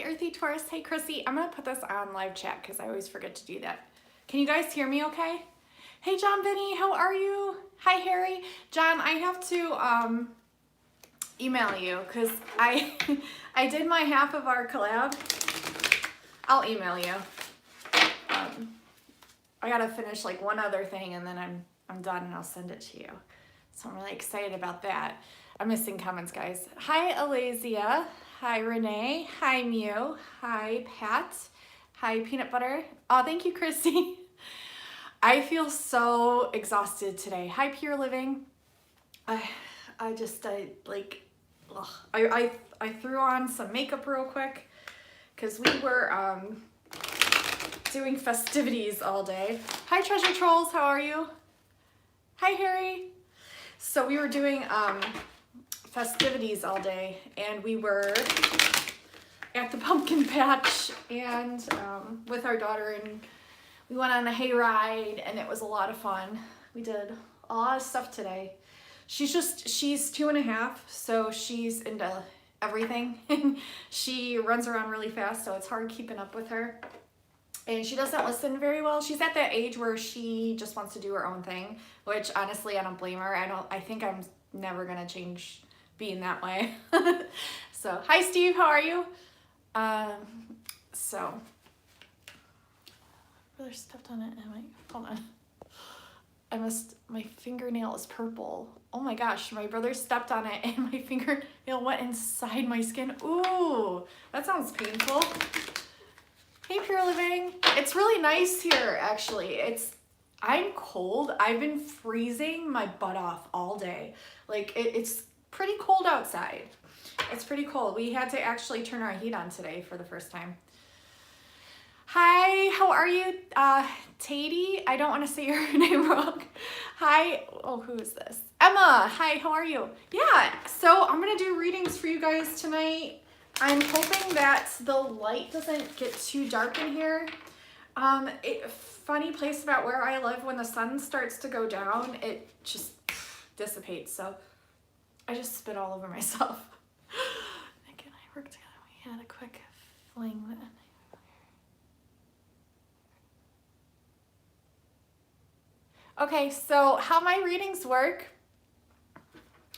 Hi, Earthy Taurus. Hey, Chrissy. I'm going to put this on live chat because I always forget to do that. Can you guys hear me okay? Hey, John Vinny. How are you? Hi, Harry. John, I have to email you because I did my half of our collab. I'll email you. I got to finish like one other thing and then I'm done and I'll send it to you. So I'm really excited about that. I'm missing comments, guys. Hi, Alazia. Hi, Renee. Hi, Mew. Hi, Pat. Hi, Peanut Butter. Oh, thank you, Christy. I feel so exhausted today. Hi, Pure Living. I threw on some makeup real quick because we were doing festivities all day. Hi, Treasure Trolls. How are you? Hi, Harry. So we were doing festivities all day, and we were at the pumpkin patch and with our daughter, and we went on a hayride, and it was a lot of fun. We did a lot of stuff today. She's 2.5, so she's into everything. She runs around really fast, so it's hard keeping up with her. And she doesn't listen very well. She's at that age where she just wants to do her own thing, which honestly, I don't blame her. I think I'm never gonna change being that way. So, hi Steve, how are you? So, brother stepped on it. Hold on. My fingernail is purple. Oh my gosh, my brother stepped on it and my fingernail went inside my skin. Ooh, that sounds painful. Hey, Pure Living. It's really nice here, actually. I'm cold. I've been freezing my butt off all day. Like, it's pretty cold outside. It's pretty cold. We had to actually turn our heat on today for the first time. Hi, how are you? Tady? I don't want to say your name wrong. Hi. Oh, who is this? Emma. Hi, how are you? Yeah, so I'm going to do readings for you guys tonight. I'm hoping that the light doesn't get too dark in here. Funny place about where I live, when the sun starts to go down, it just dissipates. So I just spit all over myself. Nick and I worked together. We had a quick fling then. Okay, so how my readings work.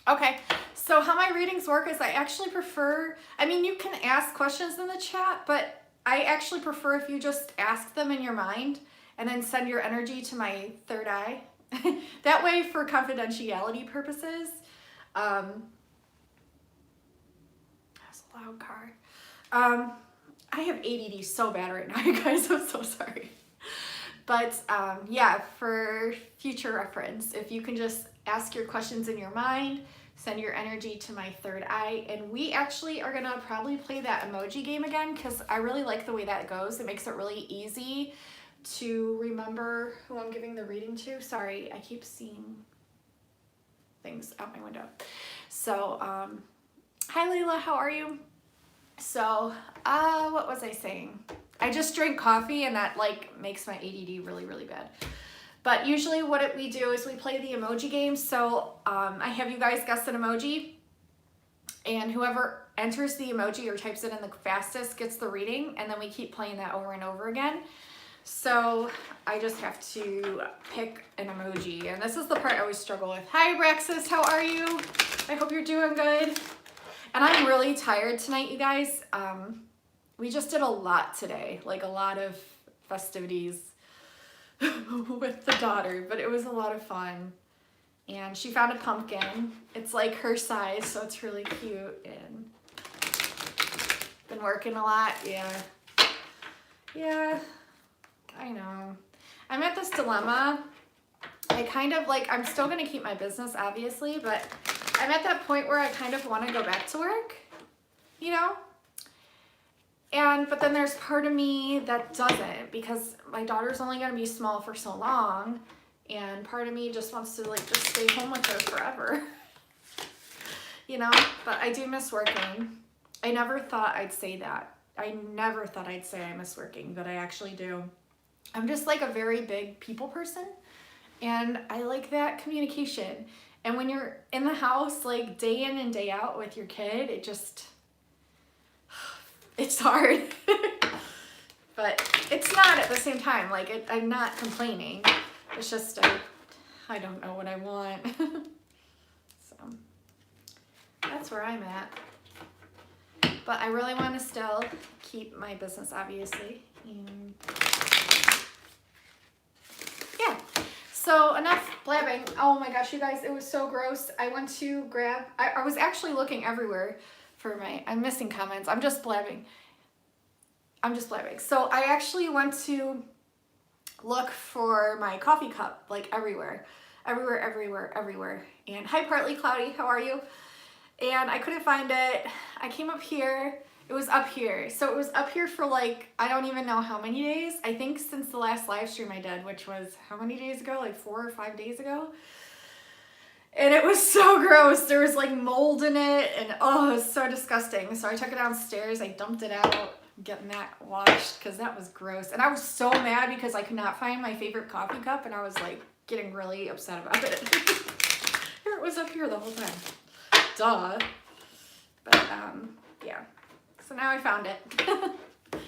Okay, so how my readings work is I actually prefer, you can ask questions in the chat, but I actually prefer if you just ask them in your mind and then send your energy to my third eye. That way, for confidentiality purposes, that was a loud car. I have ADD so bad right now, you guys, I'm so sorry. But yeah, for future reference, if you can just ask your questions in your mind, send your energy to my third eye, and we actually are gonna probably play that emoji game again because I really like the way that goes. It makes it really easy to remember who I'm giving the reading to. Sorry, I keep seeing things out my window. So, hi Layla, how are you? So, what was I saying? I just drink coffee and that makes my ADD really, really bad. But usually what we do is we play the emoji game. So I have you guys guess an emoji, and whoever enters the emoji or types it in the fastest gets the reading, and then we keep playing that over and over again. So I just have to pick an emoji, and this is the part I always struggle with. Hi Braxis, how are you? I hope you're doing good. And I'm really tired tonight, you guys. We just did a lot today, like a lot of festivities with the daughter, but it was a lot of fun. And she found a pumpkin. It's like her size, so it's really cute. And been working a lot. Yeah, I know. I'm at this dilemma. I'm still gonna keep my business, obviously, but I'm at that point where I kind of want to go back to work, you know? But then there's part of me that doesn't, because my daughter's only going to be small for so long, and part of me just wants to just stay home with her forever. You know, but I do miss working. I never thought I'd say that. I never thought I'd say I miss working, but I actually do. I'm just a very big people person, and I like that communication. And when you're in the house day in and day out with your kid, it just It's hard. But it's not at the same time. Like, I'm not complaining. It's just, I don't know what I want. So, that's where I'm at. But I really want to still keep my business, obviously. And yeah. So enough blabbing. Oh my gosh, you guys, it was so gross. I went to grab, I was actually looking everywhere for I'm missing comments. I'm just blabbing. So I actually went to look for my coffee cup, like everywhere. And hi, Partly Cloudy, how are you? And I couldn't find it. I came up here. It was up here. So it was up here for like, I don't even know how many days. I think since the last live stream I did, which was how many days ago? Like 4 or 5 days ago. And it was so gross. There was like mold in it and oh, it was so disgusting. So I took it downstairs. I dumped it out, getting that washed because that was gross. And I was so mad because I could not find my favorite coffee cup and I was like getting really upset about it. Here it was up here the whole time. Duh. But yeah. So now I found it.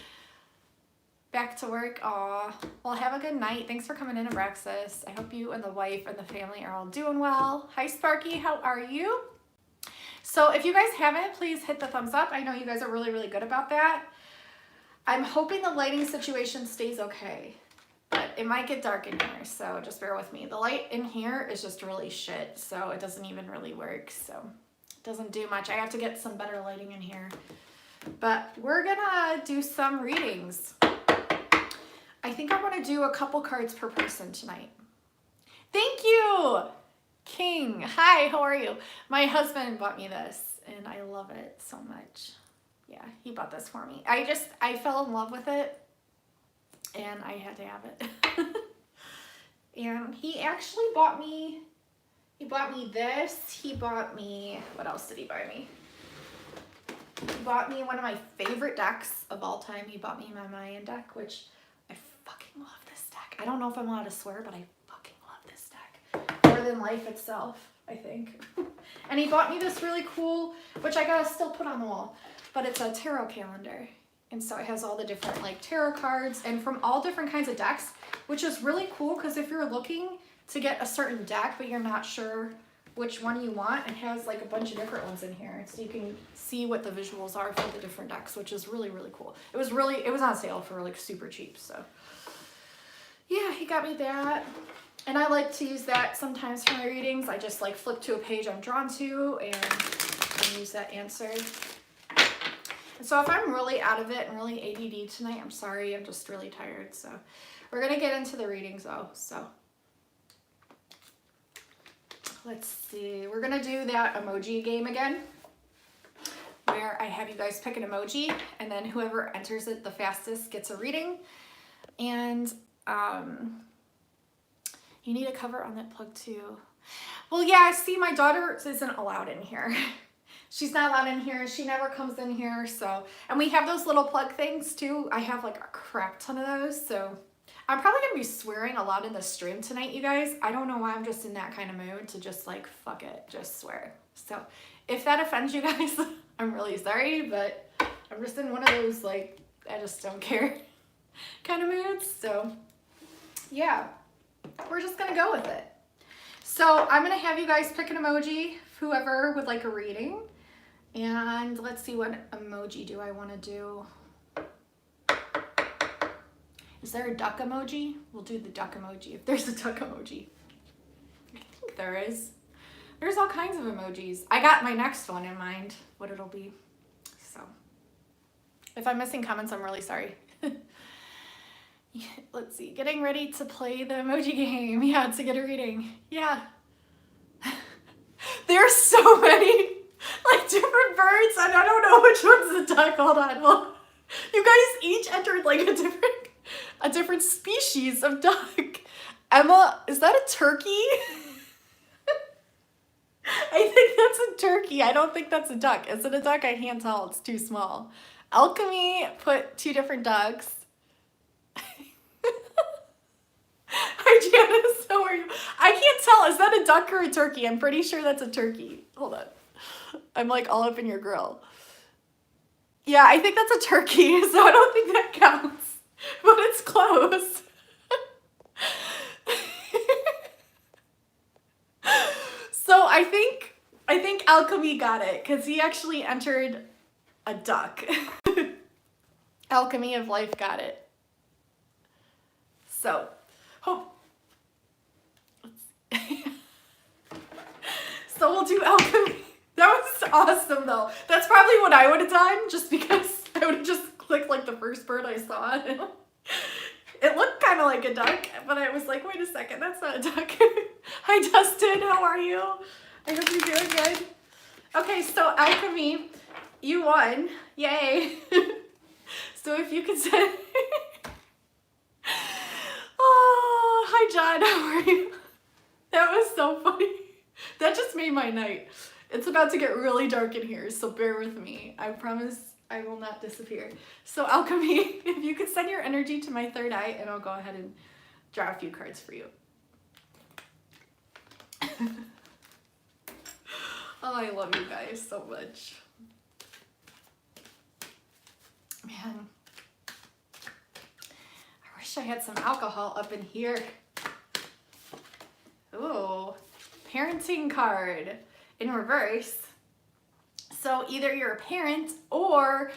Back to work. Aw. Well, have a good night. Thanks for coming in, Abraxas. I hope you and the wife and the family are all doing well. Hi, Sparky. How are you? So if you guys haven't, please hit the thumbs up. I know you guys are really, really good about that. I'm hoping the lighting situation stays okay, but it might get dark in here, so just bear with me. The light in here is just really shit, so it doesn't even really work, so it doesn't do much. I have to get some better lighting in here. But we're gonna do some readings. I think I want to do a couple cards per person tonight. Thank you, King. Hi, how are you? My husband bought me this, and I love it so much. Yeah, he bought this for me. I fell in love with it, and I had to have it. And he actually bought me, this. He bought me, what else did he buy me? He bought me one of my favorite decks of all time. He bought me my Mayan deck, which I fucking love this deck. I don't know if I'm allowed to swear, but I fucking love this deck. More than life itself, I think. And he bought me this really cool, which I gotta still put on the wall, but it's a tarot calendar. And so it has all the different like tarot cards and from all different kinds of decks, which is really cool because if you're looking to get a certain deck, but you're not sure which one you want, it has like a bunch of different ones in here. So you can see what the visuals are for the different decks, which is really, really cool. It was on sale for like super cheap. So yeah, he got me that. And I like to use that sometimes for my readings. I just like flip to a page I'm drawn to and use that answer. And so if I'm really out of it and really ADD tonight, I'm sorry, I'm just really tired. So we're gonna get into the readings though, so. Let's see, we're gonna do that emoji game again, where I have you guys pick an emoji and then whoever enters it the fastest gets a reading. And you need a cover on that plug too. Well, yeah, see, my daughter isn't allowed in here. She's not allowed in here. She never comes in here, so. And we have those little plug things too. I have like a crap ton of those, so. I'm probably gonna be swearing a lot in the stream tonight, you guys. I don't know why, I'm just in that kind of mood to just like, fuck it, just swear. So if that offends you guys, I'm really sorry, but I'm just in one of those like, I just don't care kind of moods. So yeah, we're just gonna go with it. So I'm gonna have you guys pick an emoji, whoever would like a reading. And let's see, what emoji do I wanna do? Is there a duck emoji? We'll do the duck emoji if there's a duck emoji. I think there is. There's all kinds of emojis. I got my next one in mind, what it'll be. So if I'm missing comments, I'm really sorry. Let's see, getting ready to play the emoji game. Yeah, to get a reading. Yeah. There's so many like different birds and I don't know which one's the duck. Hold on. Well, you guys each entered like a different species of duck. Emma, is that a turkey? I think that's a turkey. I don't think that's a duck. Is it a duck? I can't tell. It's too small. Alchemy put 2 different ducks. Hi, Janice. How are you? I can't tell. Is that a duck or a turkey? I'm pretty sure that's a turkey. Hold on. I'm like all up in your grill. Yeah, I think that's a turkey, so I don't think that counts. But it's close. So I think Alchemy got it because he actually entered a duck. Alchemy of Life got it. So, hope. So we'll do Alchemy. That was awesome though. That's probably what I would have done just because I would have just clicked like the first bird I saw. It looked kind of like a duck, but I was like, wait a second, that's not a duck. Hi Dustin, how are you? I hope you're doing good. Okay, so Alchemy, you won. Yay. So if you could say, oh, hi John, how are you? That was so funny. That just made my night. It's about to get really dark in here, so bear with me. I promise I will not disappear. So Alchemy, if you could send your energy to my third eye, and I'll go ahead and draw a few cards for you. Oh, I love you guys so much. Man, I wish I had some alcohol up in here. Ooh, parenting card in reverse. So either you're a parent, or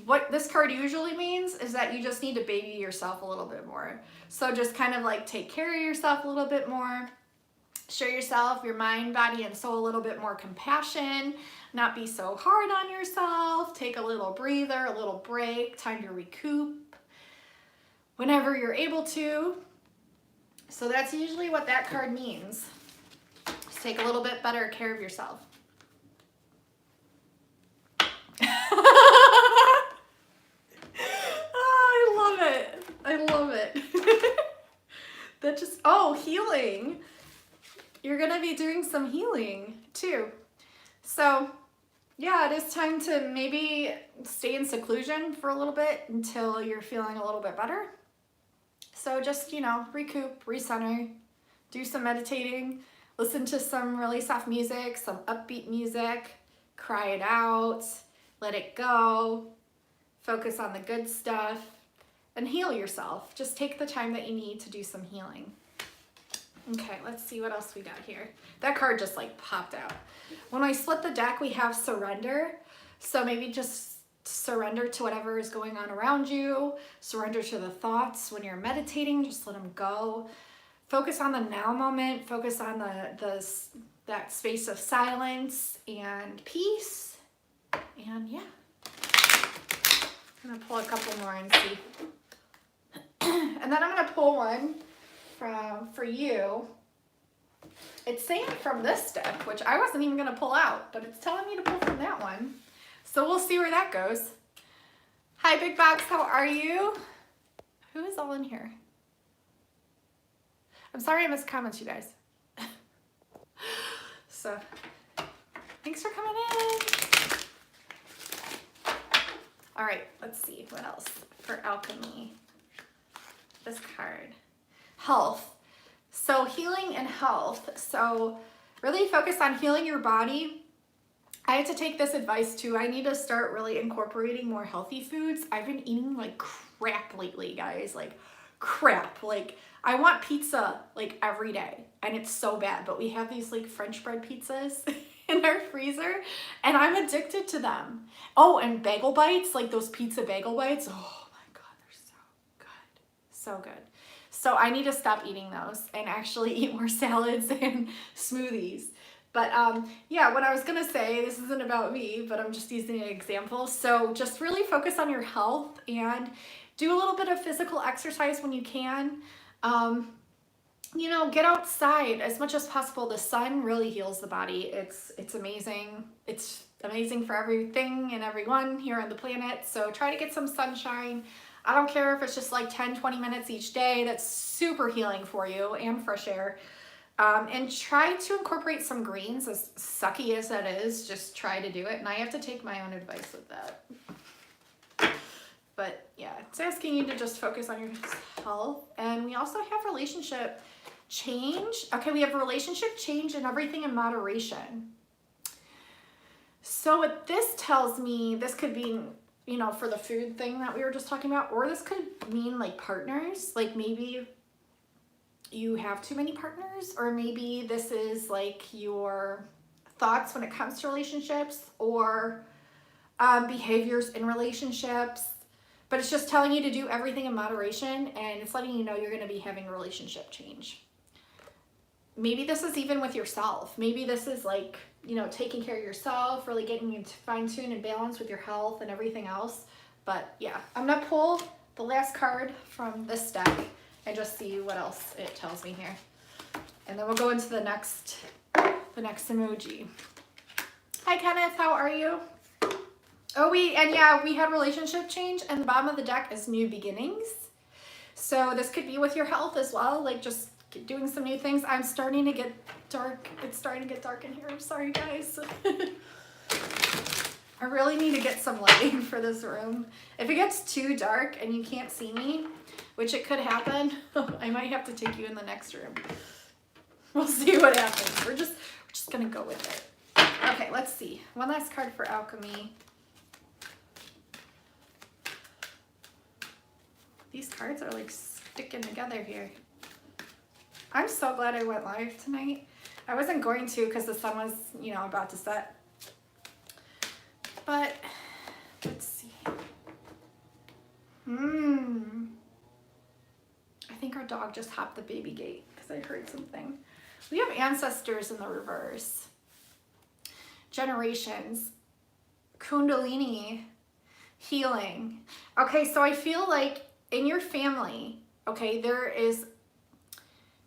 what this card usually means is that you just need to baby yourself a little bit more. So just kind of like take care of yourself a little bit more. Show yourself, your mind, body, and soul a little bit more compassion. Not be so hard on yourself. Take a little breather, a little break, time to recoup whenever you're able to. So that's usually what that card means. Just take a little bit better care of yourself. Oh, I love it. I love it. That just, oh, healing. You're going to be doing some healing too. So yeah, it is time to maybe stay in seclusion for a little bit until you're feeling a little bit better. So just, you know, recoup, recenter, do some meditating, listen to some really soft music, some upbeat music, cry it out, let it go, focus on the good stuff, and heal yourself. Just take the time that you need to do some healing. Okay, let's see what else we got here. That card just like popped out. When I split the deck, we have surrender. So maybe just surrender to whatever is going on around you. Surrender to the thoughts when you're meditating, just let them go. Focus on the now moment. Focus on that space of silence and peace. And yeah, I'm gonna pull a couple more and see. And then I'm gonna pull one for you. It's saying from this deck, which I wasn't even gonna pull out, but it's telling me to pull from that one. So we'll see where that goes. Hi, Big Box, how are you? Who is all in here? I'm sorry I missed comments, you guys. So, thanks for coming in. All right, let's see what else for Alchemy. This card. Health. So healing and health. So really focus on healing your body. I had to take this advice too. I need to start really incorporating more healthy foods. I've been eating like crap lately, guys. Like crap. Like I want pizza like every day and it's so bad. But we have these like French bread pizzas in our freezer and I'm addicted to them. Oh, and bagel bites, like those pizza bagel bites. Oh my God, they're so good. So good. So I need to stop eating those and actually eat more salads and smoothies. But yeah, what I was gonna say, this isn't about me, but I'm just using an example. So just really focus on your health and do a little bit of physical exercise when you can. You know, get outside as much as possible. The sun really heals the body. It's amazing. It's amazing for everything and everyone here on the planet. So try to get some sunshine. I don't care if it's just like 10, 20 minutes each day. That's super healing for you, and fresh air. And try to incorporate some greens, as sucky as that is. Just try to do it. And I have to take my own advice with that. But yeah, it's asking you to just focus on your health. And we also have relationship change. Okay, we have relationship change and everything in moderation. So what this tells me, this could be, you know, for the food thing that we were just talking about, or this could mean like partners, like maybe you have too many partners, or maybe this is like your thoughts when it comes to relationships, or behaviors in relationships. But it's just telling you to do everything in moderation, and it's letting you know you're going to be having a relationship change. Maybe this is even with yourself. Maybe this is like, you know, taking care of yourself, really getting you fine-tuned and balanced with your health and everything else. But yeah, I'm going to pull the last card from this deck and just see what else it tells me here. And then we'll go into the next emoji. Hi, Kenneth. How are you? Oh, we had relationship change, and the bottom of the deck is new beginnings. So this could be with your health as well, like just doing some new things. I'm starting to get dark. It's starting to get dark in here. I'm sorry, guys. I really need to get some lighting for this room. If it gets too dark and you can't see me, which it could happen, I might have to take you in the next room. We'll see what happens. We're just gonna go with it. Okay, let's see. One last card for alchemy. These cards are like sticking together here. I'm so glad I went live tonight. I wasn't going to because the sun was, you know, about to set. But let's see. I think our dog just hopped the baby gate because I heard something. We have ancestors in the reverse. Generations. Kundalini. Healing. Okay, so I feel like in your family, okay, there is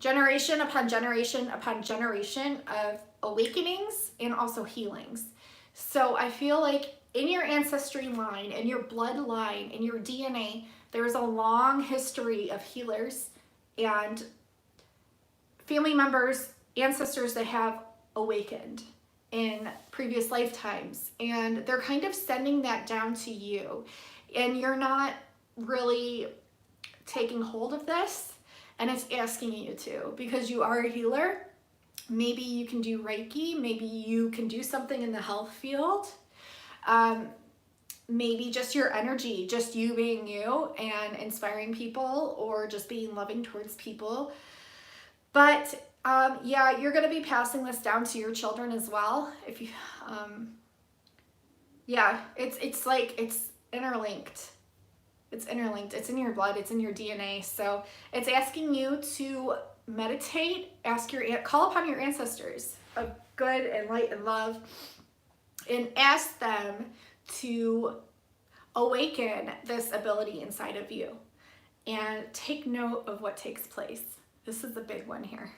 generation upon generation upon generation of awakenings and also healings. So I feel like in your ancestry line, in your bloodline, in your DNA, there's a long history of healers and family members, ancestors that have awakened in previous lifetimes. And they're kind of sending that down to you. And you're not really taking hold of this, and it's asking you to, because you are a healer. Maybe you can do Reiki, maybe you can do something in the health field, maybe just your energy, just you being you and inspiring people, or just being loving towards people. But yeah, you're going to be passing this down to your children as well. If you yeah, it's like it's interlinked. It's interlinked. It's in your blood. It's in your DNA. So it's asking you to meditate, call upon your ancestors of good and light and love, and ask them to awaken this ability inside of you and take note of what takes place. This is the big one here.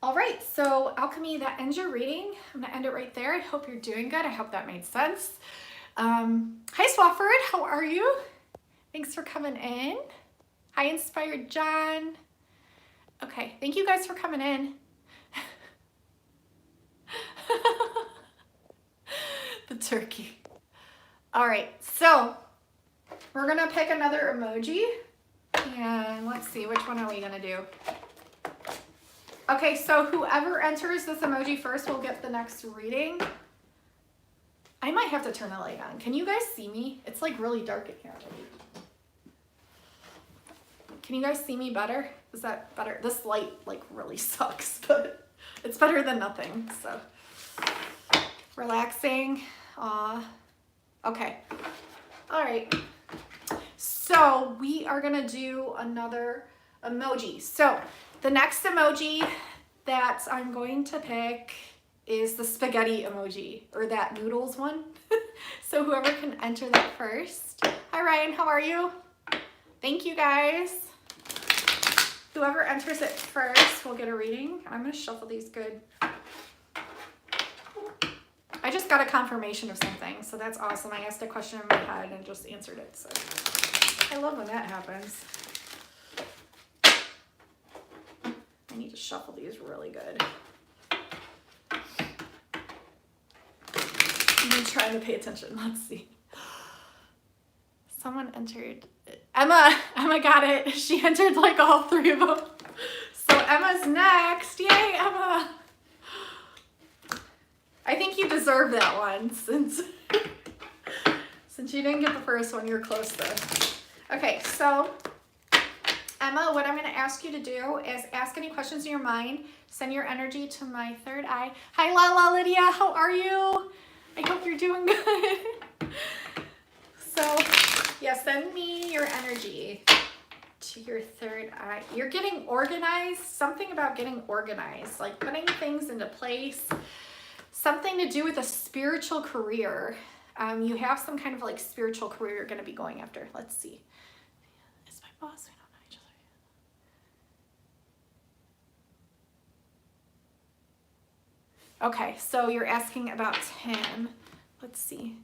All right, so alchemy, that ends your reading. I'm gonna end it right there. I hope you're doing good. I hope that made sense. Hi, Swafford, how are you? Thanks for coming in. Hi, Inspired John. Okay, thank you guys for coming in. The turkey. All right, so we're gonna pick another emoji, and let's see, which one are we gonna do? Okay, so whoever enters this emoji first will get the next reading. I might have to turn the light on. Can you guys see me? It's like really dark in here. Can you guys see me better? Is that better? This light like really sucks, but it's better than nothing. So relaxing. Okay. All right. So we are gonna do another emoji. So the next emoji that I'm going to pick is the spaghetti emoji, or that noodles one. So whoever can enter that first. Hi Ryan, how are you? Thank you guys. Whoever enters it first will get a reading. I'm gonna shuffle these good. I just got a confirmation of something, so that's awesome. I asked a question in my head and just answered it, so I love when that happens. I need to shuffle these really good. I'm trying to pay attention. Let's see. Someone entered. Emma got it. She entered like all three of them. So Emma's next. Yay, Emma. I think you deserve that one since Since you didn't get the first one, you're close though. Okay, so Emma, what I'm going to ask you to do is ask any questions in your mind. Send your energy to my third eye. Hi, Lala Lydia. How are you? I hope you're doing good. So, yeah, send me your energy to your third eye. You're getting organized. Something about getting organized, like putting things into place. Something to do with a spiritual career. You have some kind of like spiritual career you're going to be going after. Let's see. Is my boss? We don't know each other. Okay, so you're asking about him. Let's see.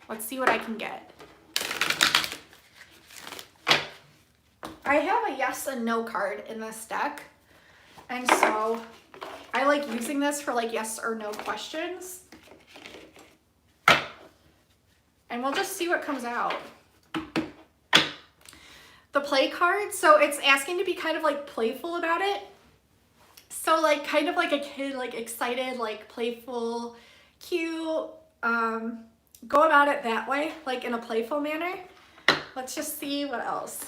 Let's see what I can get. I have a yes and no card in this deck. And so I like using this for like yes or no questions. And we'll just see what comes out. The play card, so it's asking to be kind of like playful about it. So like kind of like a kid, like excited, like playful, cute. Go about it that way, like in a playful manner. Let's just see what else.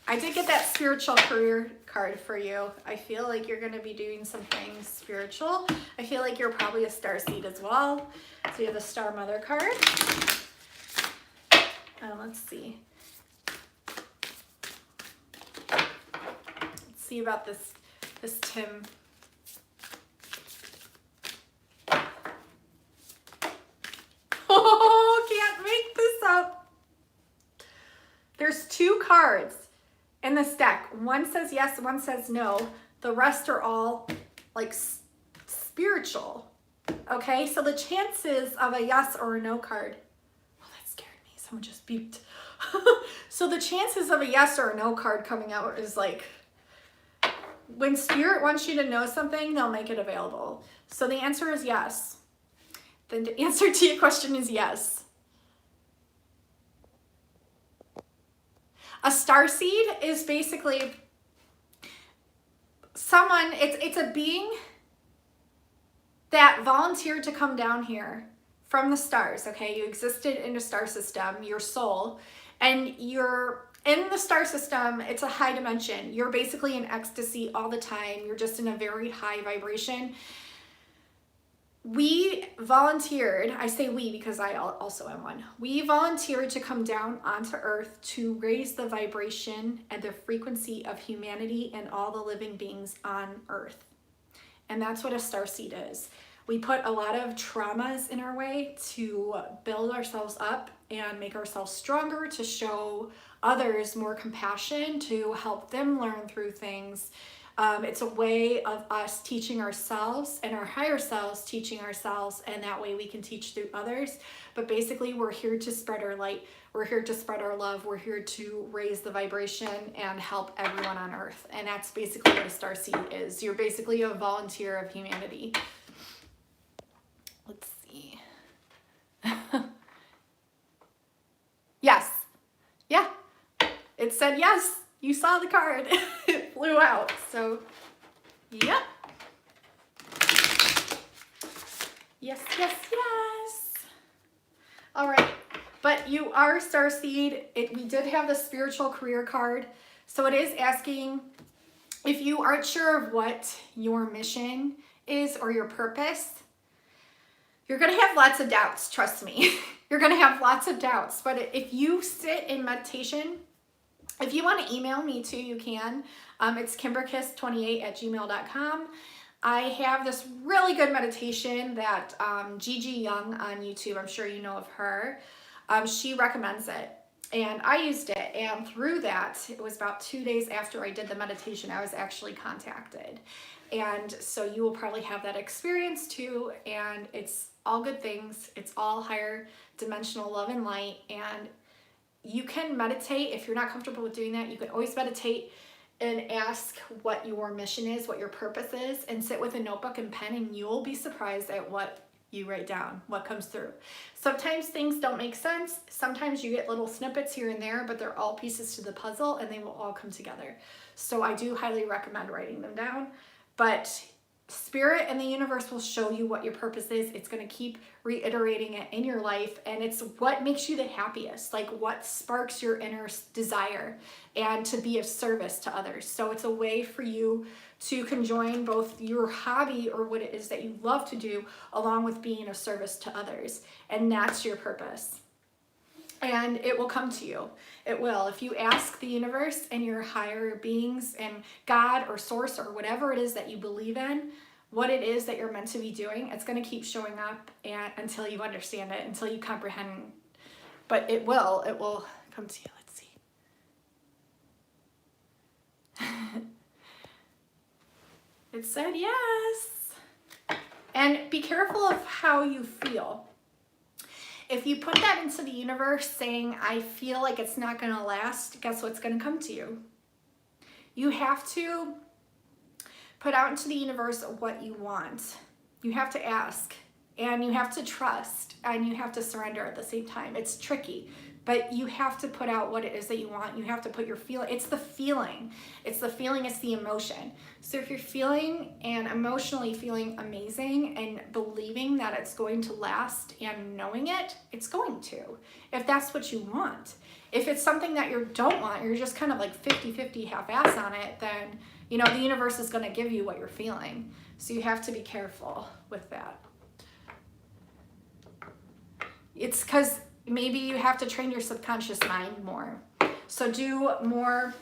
I did get that spiritual career card for you. I feel like you're going to be doing some things spiritual. I feel like you're probably a star seed as well. So you have the Star Mother card. Let's see. Let's see about this Tim. Oh, can't make this up. There's two cards in this deck. One says yes, one says no. The rest are all like spiritual. Okay, so the chances of a yes or a no card. Oh, that scared me. Someone just beeped. So the chances of a yes or a no card coming out is like, when Spirit wants you to know something, they'll make it available. So the answer is yes. Then the answer to your question is yes. A starseed is basically someone, it's a being that volunteered to come down here from the stars, okay? You existed in a star system, your soul, and you're in the star system. It's a high dimension. You're basically in ecstasy all the time. You're just in a very high vibration. We volunteered, I say we because I also am one. We volunteered to come down onto Earth to raise the vibration and the frequency of humanity and all the living beings on Earth. And that's what a starseed is. We put a lot of traumas in our way to build ourselves up and make ourselves stronger, to show others more compassion, to help them learn through things. It's a way of us teaching ourselves and our higher selves teaching ourselves, and that way we can teach through others. But basically, we're here to spread our light. We're here to spread our love. We're here to raise the vibration and help everyone on Earth. And that's basically what a starseed is. You're basically a volunteer of humanity. Let's see. Yes. Yeah. It said yes. You saw the card. It flew out. So, yep. Yes, yes, yes. All right. But you are starseed. We did have the spiritual career card. So it is asking if you aren't sure of what your mission is or your purpose. You're going to have lots of doubts, trust me. You're going to have lots of doubts. But if you sit in meditation, if you want to email me too, you can. It's kimberkiss28@gmail.com. I have this really good meditation that Gigi Young on YouTube, I'm sure you know of her, she recommends it. And I used it, and through that, it was about 2 days after I did the meditation, I was actually contacted. And so you will probably have that experience too, and it's all good things. It's all higher dimensional love and light, and you can meditate. If you're not comfortable with doing that, you can always meditate and ask what your mission is, what your purpose is, and sit with a notebook and pen, and you'll be surprised at what you write down what comes through. Sometimes things don't make sense. Sometimes you get little snippets here and there, but they're all pieces to the puzzle and they will all come together. So I do highly recommend writing them down. But Spirit and the universe will show you what your purpose is. It's going to keep reiterating it in your life, and it's what makes you the happiest, like what sparks your inner desire and to be of service to others. So it's a way for you to conjoin both your hobby or what it is that you love to do along with being of service to others, and that's your purpose. And it will come to you. It will. If you ask the universe and your higher beings and God or source or whatever it is that you believe in, what it is that you're meant to be doing, it's going to keep showing up until you understand it, until you comprehend. But it will come to you. Let's see. It said yes. And be careful of how you feel. If you put that into the universe saying, I feel like it's not going to last, guess what's going to come to you? You have to put out into the universe what you want. You have to ask, and you have to trust, and you have to surrender at the same time. It's tricky, but you have to put out what it is that you want. You have to put your feeling. It's the feeling. It's the feeling. It's the emotion. So if you're feeling and emotionally feeling amazing and believing that it's going to last and knowing it, it's going to, if that's what you want. If it's something that you don't want, you're just kind of like 50-50 half-ass on it, then, you know, the universe is going to give you what you're feeling. So you have to be careful with that. It's because maybe you have to train your subconscious mind more. So do more.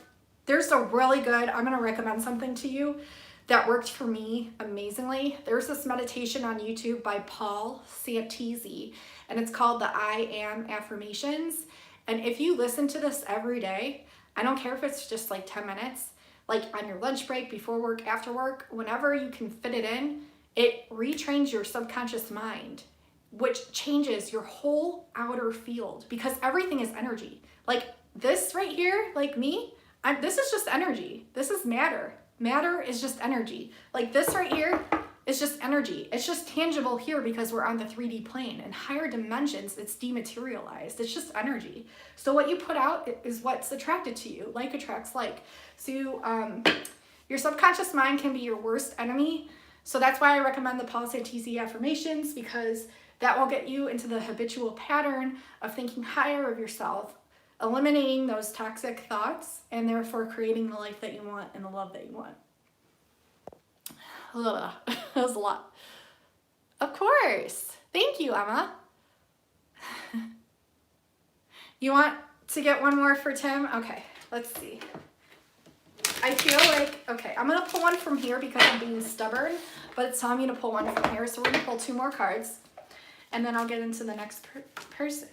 There's a really good, I'm going to recommend something to you that worked for me amazingly. There's this meditation on YouTube by Paul Santisi, and it's called the I Am Affirmations. And if you listen to this every day, I don't care if it's just like 10 minutes, like on your lunch break, before work, after work, whenever you can fit it in, it retrains your subconscious mind, which changes your whole outer field, because everything is energy. Like this right here, like me, this is just energy. This is matter. Matter is just energy. Like this right here is just energy. It's just tangible here because we're on the 3D plane. In higher dimensions, it's dematerialized. It's just energy. So what you put out is what's attracted to you. Like attracts like. So your subconscious mind can be your worst enemy. So that's why I recommend the Paul Santisi affirmations, because that will get you into the habitual pattern of thinking higher of yourself, eliminating those toxic thoughts, and therefore creating the life that you want and the love that you want. Ugh, that was a lot. Of course. Thank you, Emma. You want to get one more for Tim? Okay, let's see. I feel like, okay, I'm going to pull one from here because I'm being stubborn, but it's telling me to pull one from here, so we're going to pull 2 more cards, and then I'll get into the next person.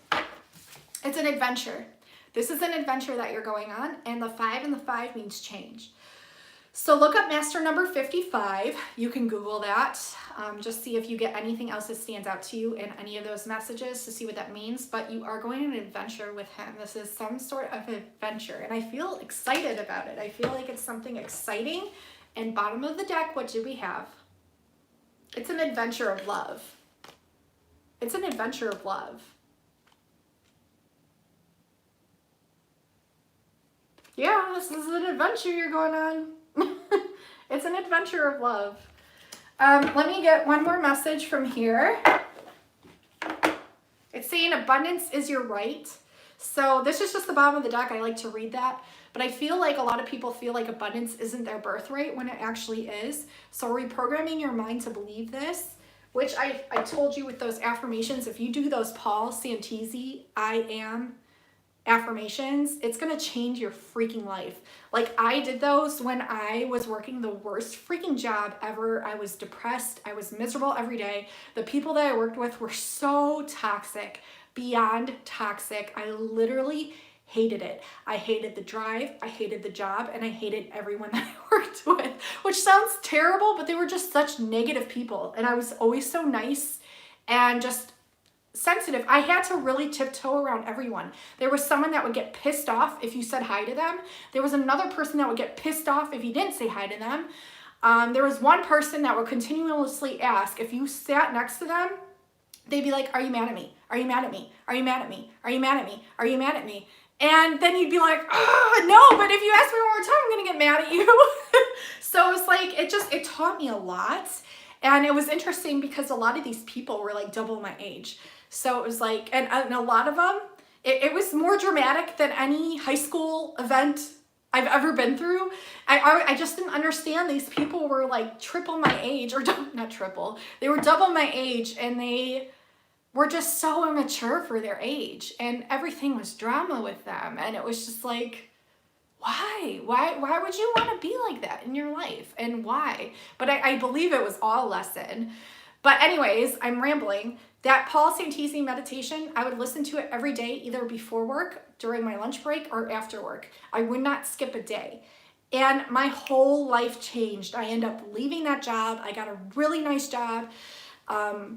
It's an adventure. This is an adventure that you're going on, and the 5 and the 5 means change. So look up master number 55. You can Google that. Just see if you get anything else that stands out to you in any of those messages to see what that means. But you are going on an adventure with him. This is some sort of adventure, and I feel excited about it. I feel like it's something exciting. And bottom of the deck, what do we have? It's an adventure of love. It's an adventure of love. Yeah, this is an adventure you're going on. It's an adventure of love. Let me get one more message from here. It's saying abundance is your right. So this is just the bottom of the deck. I like to read that. But I feel like a lot of people feel like abundance isn't their birthright when it actually is. So reprogramming your mind to believe this, which I told you with those affirmations, if you do those Paul Santisi, I am affirmations, it's gonna change your freaking life. Like I did those when I was working the worst freaking job ever. I was depressed. I was miserable every day. The people that I worked with were so toxic, beyond toxic. I literally hated it. I hated the drive, I hated the job, and I hated everyone that I worked with, which sounds terrible, but they were just such negative people. And I was always so nice and just sensitive. I had to really tiptoe around everyone. There was someone that would get pissed off if you said hi to them. There was another person that would get pissed off if you didn't say hi to them. There was one person that would continuously ask if you sat next to them, they'd be like, are you mad at me? Are you mad at me? Are you mad at me? Are you mad at me? Are you mad at me? And then you'd be like, oh, no, but if you ask me one more time, I'm gonna get mad at you. So it's like, it taught me a lot. And it was interesting because a lot of these people were like double my age. So it was like, and a lot of them, it was more dramatic than any high school event I've ever been through. I just didn't understand. These people were like triple my age, or not triple, they were double my age, and they were just so immature for their age, and everything was drama with them. And it was just like, why would you want to be like that in your life, and why? But I believe it was all a lesson. But anyways, I'm rambling. That Paul Santisi meditation, I would listen to it every day, either before work, during my lunch break, or after work. I would not skip a day. And my whole life changed. I ended up leaving that job. I got a really nice job. I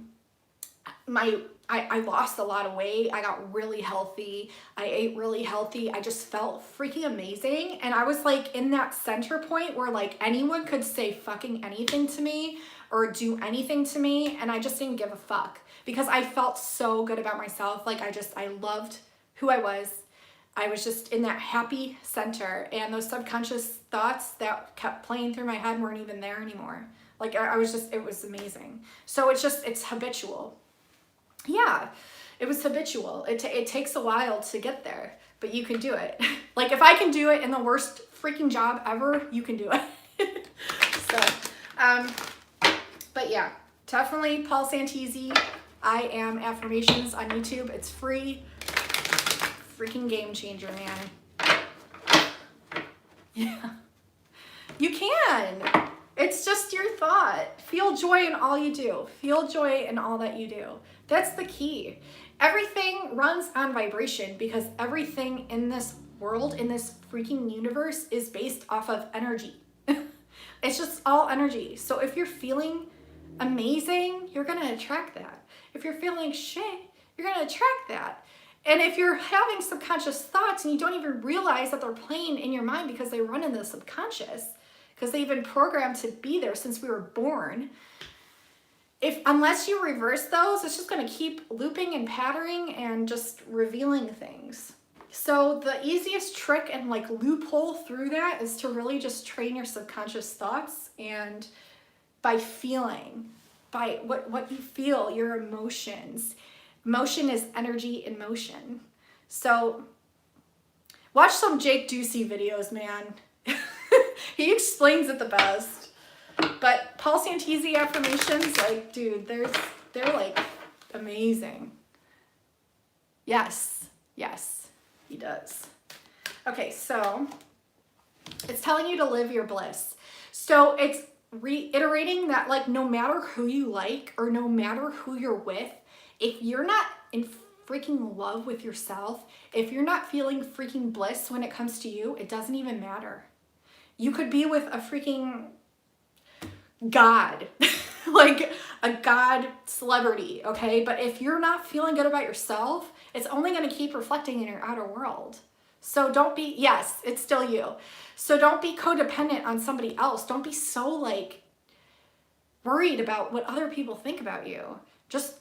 lost a lot of weight. I got really healthy. I ate really healthy. I just felt freaking amazing. And I was like in that center point where like anyone could say fucking anything to me or do anything to me. And I just didn't give a fuck because I felt so good about myself. Like I loved who I was. I was just in that happy center, and those subconscious thoughts that kept playing through my head weren't even there anymore. Like I was just, it was amazing. So it's habitual. Yeah, it was habitual. It takes a while to get there, but you can do it. Like if I can do it in the worst freaking job ever, you can do it. So, but yeah, definitely Paul Santisi. I Am Affirmations on YouTube. It's free. Freaking game changer, man. Yeah, you can. It's just your thought. Feel joy in all you do. Feel joy in all that you do. That's the key. Everything runs on vibration because everything in this world, in this freaking universe, is based off of energy. It's just all energy. So if you're feeling amazing, you're gonna attract that. If you're feeling shit, you're gonna attract that. And if you're having subconscious thoughts and you don't even realize that they're playing in your mind because they run in the subconscious, because they've been programmed to be there since we were born, unless you reverse those, it's just going to keep looping and patterning and just revealing things. So the easiest trick and like loophole through that is to really just train your subconscious thoughts, and by feeling, by what you feel, your emotions. Motion is energy in motion. So watch some Jake Ducey videos, man. He explains it the best. But Paul Santisi affirmations, like, dude, they're like amazing. Yes, he does. Okay, so it's telling you to live your bliss. So it's reiterating that like no matter who you like or no matter who you're with, if you're not in freaking love with yourself, if you're not feeling freaking bliss when it comes to you, it doesn't even matter. You could be with a freaking God, like a God celebrity, okay? But if you're not feeling good about yourself, it's only going to keep reflecting in your outer world. So don't be, yes, it's still you. So don't be codependent on somebody else. Don't be so like worried about what other people think about you. Just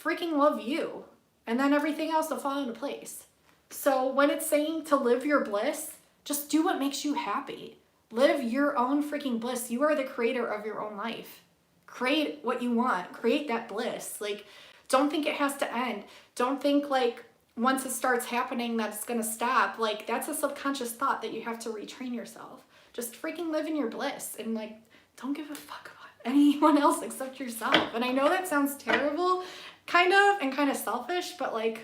freaking love you, and then everything else will fall into place. So when it's saying to live your bliss, just do what makes you happy. Live your own freaking bliss. You are the creator of your own life. Create what you want. Create that bliss. Like, don't think it has to end. Don't think like once it starts happening that it's gonna stop. Like, that's a subconscious thought that you have to retrain yourself. Just freaking live in your bliss, and like, don't give a fuck about anyone else except yourself. And I know that sounds terrible, kind of selfish, but like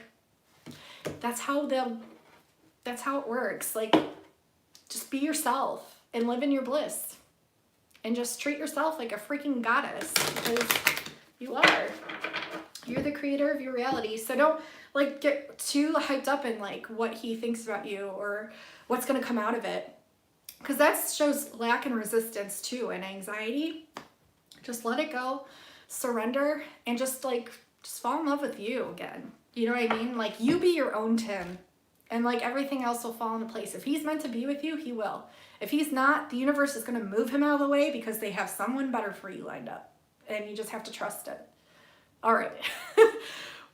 that's how it works. Like, just be yourself and live in your bliss, and just treat yourself like a freaking goddess, because you are. You're the creator of your reality. So don't like get too hyped up in like what he thinks about you or what's going to come out of it, because that shows lack and resistance too, and anxiety. Just let it go, surrender, and just fall in love with you again. You know what I mean? Like, you be your own Tim, and like everything else will fall into place. If he's meant to be with you, he will. If he's not, the universe is going to move him out of the way because they have someone better for you lined up, and you just have to trust it. All right.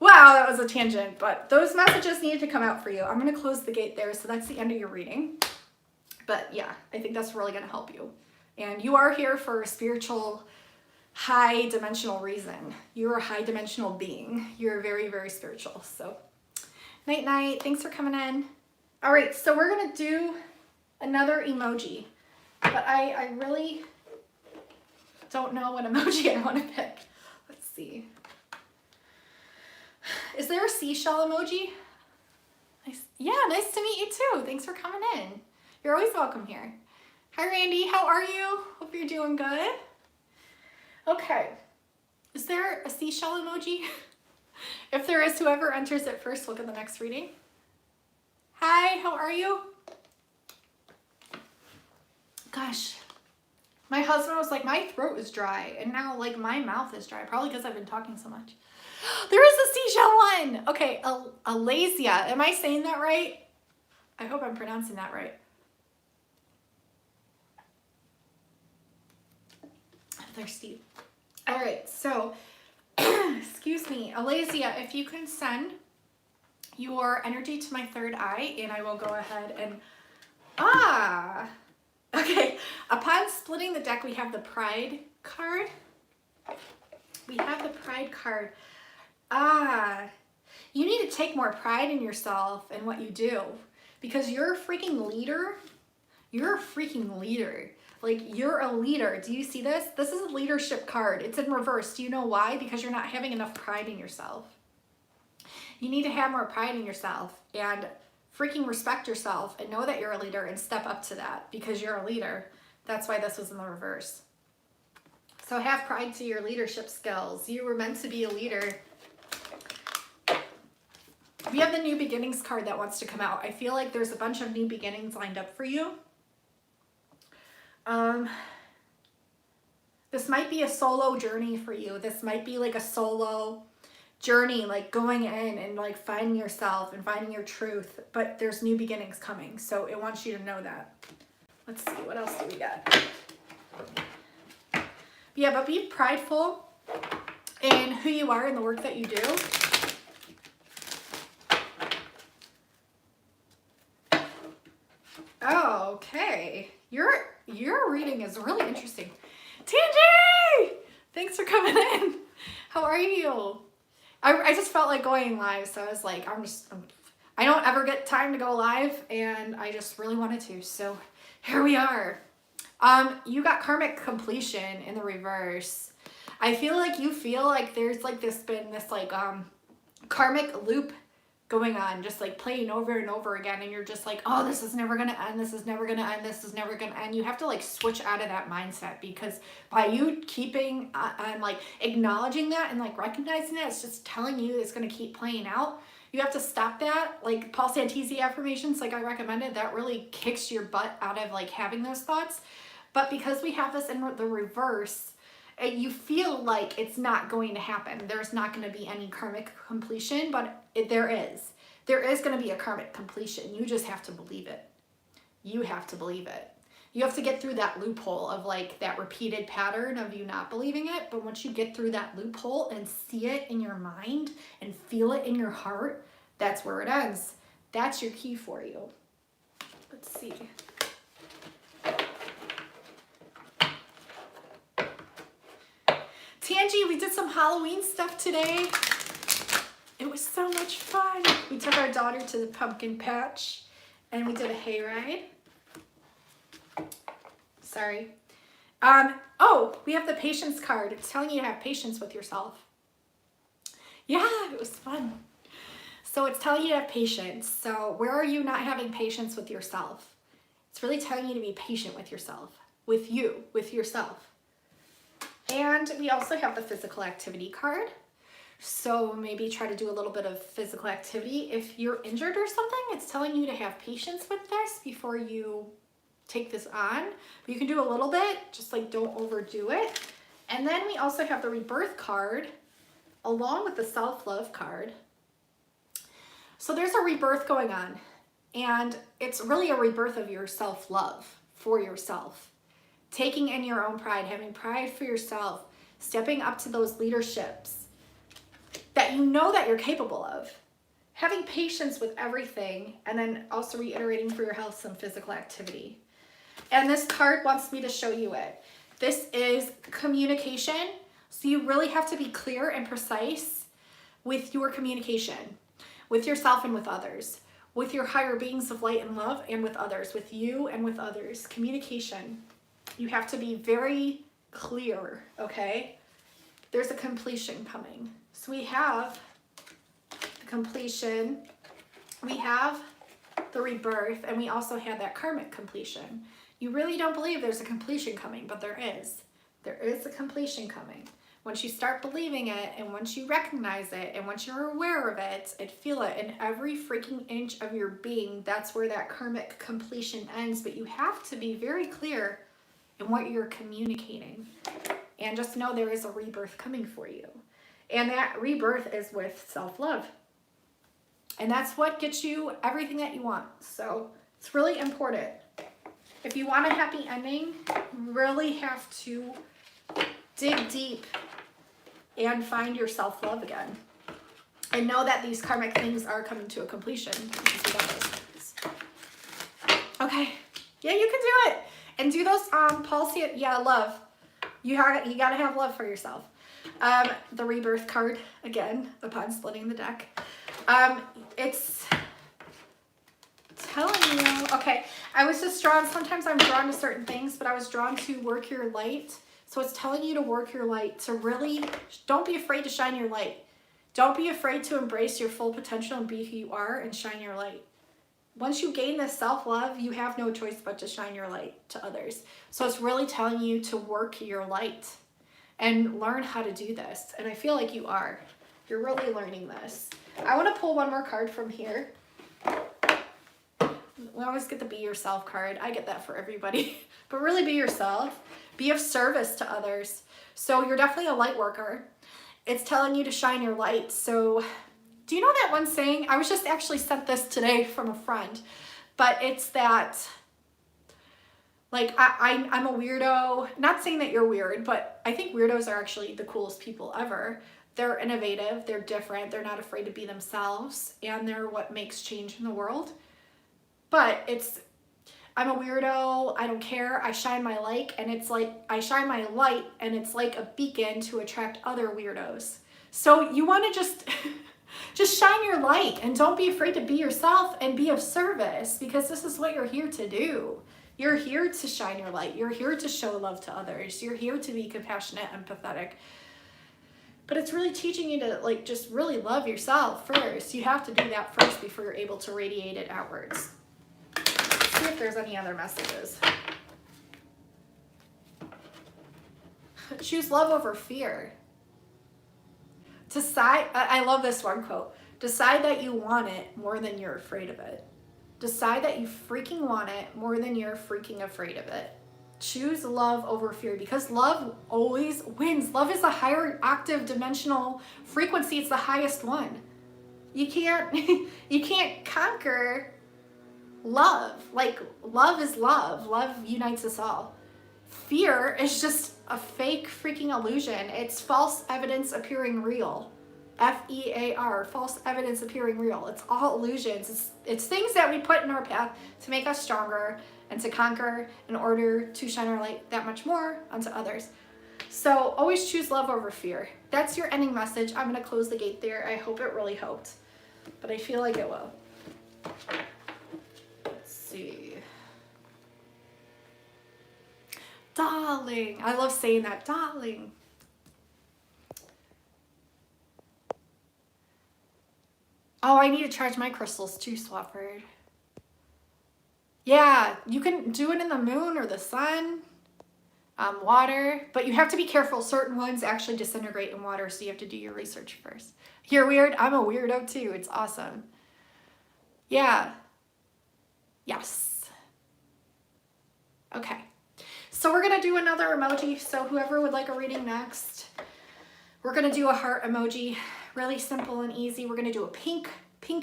Wow, that was a tangent, but those messages needed to come out for you. I'm going to close the gate there, so that's the end of your reading. But yeah, I think that's really going to help you. And you are here for a spiritual, high dimensional reason. You're a high dimensional being. You're very, very spiritual. So night, night. Thanks for coming in. All right, so we're going to do another emoji, but I really don't know what emoji I want to pick. Let's see. Is there a seashell emoji? Nice. Yeah, nice to meet you too. Thanks for coming in. You're always welcome here. Hi, Randy. How are you? Hope you're doing good. Okay. Is there a seashell emoji? If there is, whoever enters it first will get the next reading. Hi, how are you? Gosh, my husband was like, my throat is dry, and now like my mouth is dry, probably because I've been talking so much. There is a seashell one. Okay, Alasia. Am I saying that right? I hope I'm pronouncing that right. I'm thirsty. All right, so, excuse me, Alasia, if you can send your energy to my third eye, and I will go ahead and, okay. Upon splitting the deck, we have the Pride card. We have the Pride card. You need to take more pride in yourself and what you do, because you're a freaking leader. You're a freaking leader. Like, you're a leader. Do you see this? This is a leadership card. It's in reverse. Do you know why? Because you're not having enough pride in yourself. You need to have more pride in yourself and freaking respect yourself and know that you're a leader and step up to that, because you're a leader. That's why this was in the reverse. So have pride to your leadership skills. You were meant to be a leader. We have the New Beginnings card that wants to come out. I feel like there's a bunch of new beginnings lined up for you. This might be a solo journey for you. This might be like a solo journey, like going in and like finding yourself and finding your truth. But there's new beginnings coming, so it wants you to know that. Let's see, what else do we got? Yeah, but be prideful in who you are and the work that you do. Oh, okay. Your reading is really interesting. Tangy! Thanks for coming in. How are you? I just felt like going live, so I was like, I don't ever get time to go live, and I just really wanted to, so here we are. You got karmic completion in the reverse. I feel like you feel like there's like this karmic loop going on, just like playing over and over again, and you're just like, oh, this is never gonna end, this is never gonna end, this is never gonna end. You have to like switch out of that mindset, because by you keeping and like acknowledging that and like recognizing that, it's just telling you it's gonna keep playing out. You have to stop that. Like Paul Santisi affirmations, like I recommended, that really kicks your butt out of like having those thoughts. But because we have this in the reverse, you feel like it's not going to happen. There's not going to be any karmic completion, but there is. There is going to be a karmic completion. You just have to believe it. You have to believe it. You have to get through that loophole of like that repeated pattern of you not believing it. But once you get through that loophole and see it in your mind and feel it in your heart, that's where it ends. That's your key for you. Let's see. Tangy, we did some Halloween stuff today. It was so much fun. We took our daughter to the pumpkin patch and we did a hayride. Sorry. Oh, we have the patience card. It's telling you to have patience with yourself. Yeah, it was fun. So it's telling you to have patience. So where are you not having patience with yourself? It's really telling you to be patient with yourself, with you, with yourself. And we also have the physical activity card. So maybe try to do a little bit of physical activity. If you're injured or something, it's telling you to have patience with this before you take this on. But you can do a little bit, just like don't overdo it. And then we also have the rebirth card along with the self-love card. So there's a rebirth going on, and it's really a rebirth of your self-love for yourself. Taking in your own pride, having pride for yourself, stepping up to those leaderships, that you know that you're capable of. Having patience with everything, and then also reiterating for your health some physical activity. And this card wants me to show you it. This is communication. So you really have to be clear and precise with your communication, with yourself and with others, with your higher beings of light and love, and with others, with you and with others. Communication. You have to be very clear, okay? There's a completion coming. So we have the completion, we have the rebirth, and we also have that karmic completion. You really don't believe there's a completion coming, but there is. There is a completion coming. Once you start believing it, and once you recognize it, and once you're aware of it, and feel it in every freaking inch of your being, that's where that karmic completion ends. But you have to be very clear in what you're communicating. And just know there is a rebirth coming for you. And that rebirth is with self-love. And that's what gets you everything that you want. So it's really important. If you want a happy ending, you really have to dig deep and find your self-love again. And know that these karmic things are coming to a completion. Okay. Yeah, you can do it. And do those policy, love. You gotta have love for yourself. The rebirth card, again, upon splitting the deck. It's telling you, okay, I was just drawn, sometimes I'm drawn to certain things, but I was drawn to work your light. So it's telling you to work your light, to really, don't be afraid to shine your light. Don't be afraid to embrace your full potential and be who you are and shine your light. Once you gain this self-love, you have no choice but to shine your light to others. So it's really telling you to work your light and learn how to do this. And I feel like you are. You're really learning this. I want to pull one more card from here. We always get the be yourself card. I get that for everybody. But really be yourself. Be of service to others. So you're definitely a light worker. It's telling you to shine your light. So do you know that one saying? I was just actually sent this today from a friend. But it's that, like, I'm a weirdo. Not saying that you're weird, but I think weirdos are actually the coolest people ever. They're innovative. They're different. They're not afraid to be themselves. And they're what makes change in the world. But it's, I'm a weirdo, I don't care, I shine my light, and it's like, I shine my light, and it's like a beacon to attract other weirdos. So you want to just shine your light, and don't be afraid to be yourself and be of service, because this is what you're here to do. You're here to shine your light, you're here to show love to others, you're here to be compassionate, empathetic. But it's really teaching you to, like, just really love yourself first. You have to do that first before you're able to radiate it outwards. See if there's any other messages. Choose love over fear. Decide, I love this one quote. Decide that you want it more than you're afraid of it. Decide that you freaking want it more than you're freaking afraid of it. Choose love over fear, because love always wins. Love is a higher octave dimensional frequency. It's the highest one. You can't conquer love. Like, love is love. Love unites us all. Fear is just a fake freaking illusion. It's false evidence appearing real. F-E-A-R, false evidence appearing real. It's all illusions. It's things that we put in our path to make us stronger and to conquer in order to shine our light that much more onto others. So always choose love over fear. That's your ending message. I'm going to close the gate there. I hope it really helped, but I feel like it will. Let's see. Darling. I love saying that. Darling. Oh, I need to charge my crystals too, Swafford. Yeah, you can do it in the moon or the sun, water, but you have to be careful. Certain ones actually disintegrate in water, so you have to do your research first. You're weird? I'm a weirdo too. It's awesome. Yeah. Yes. Okay. So we're going to do another emoji. So whoever would like a reading next, we're going to do a heart emoji. Really simple and easy. We're going to do a pink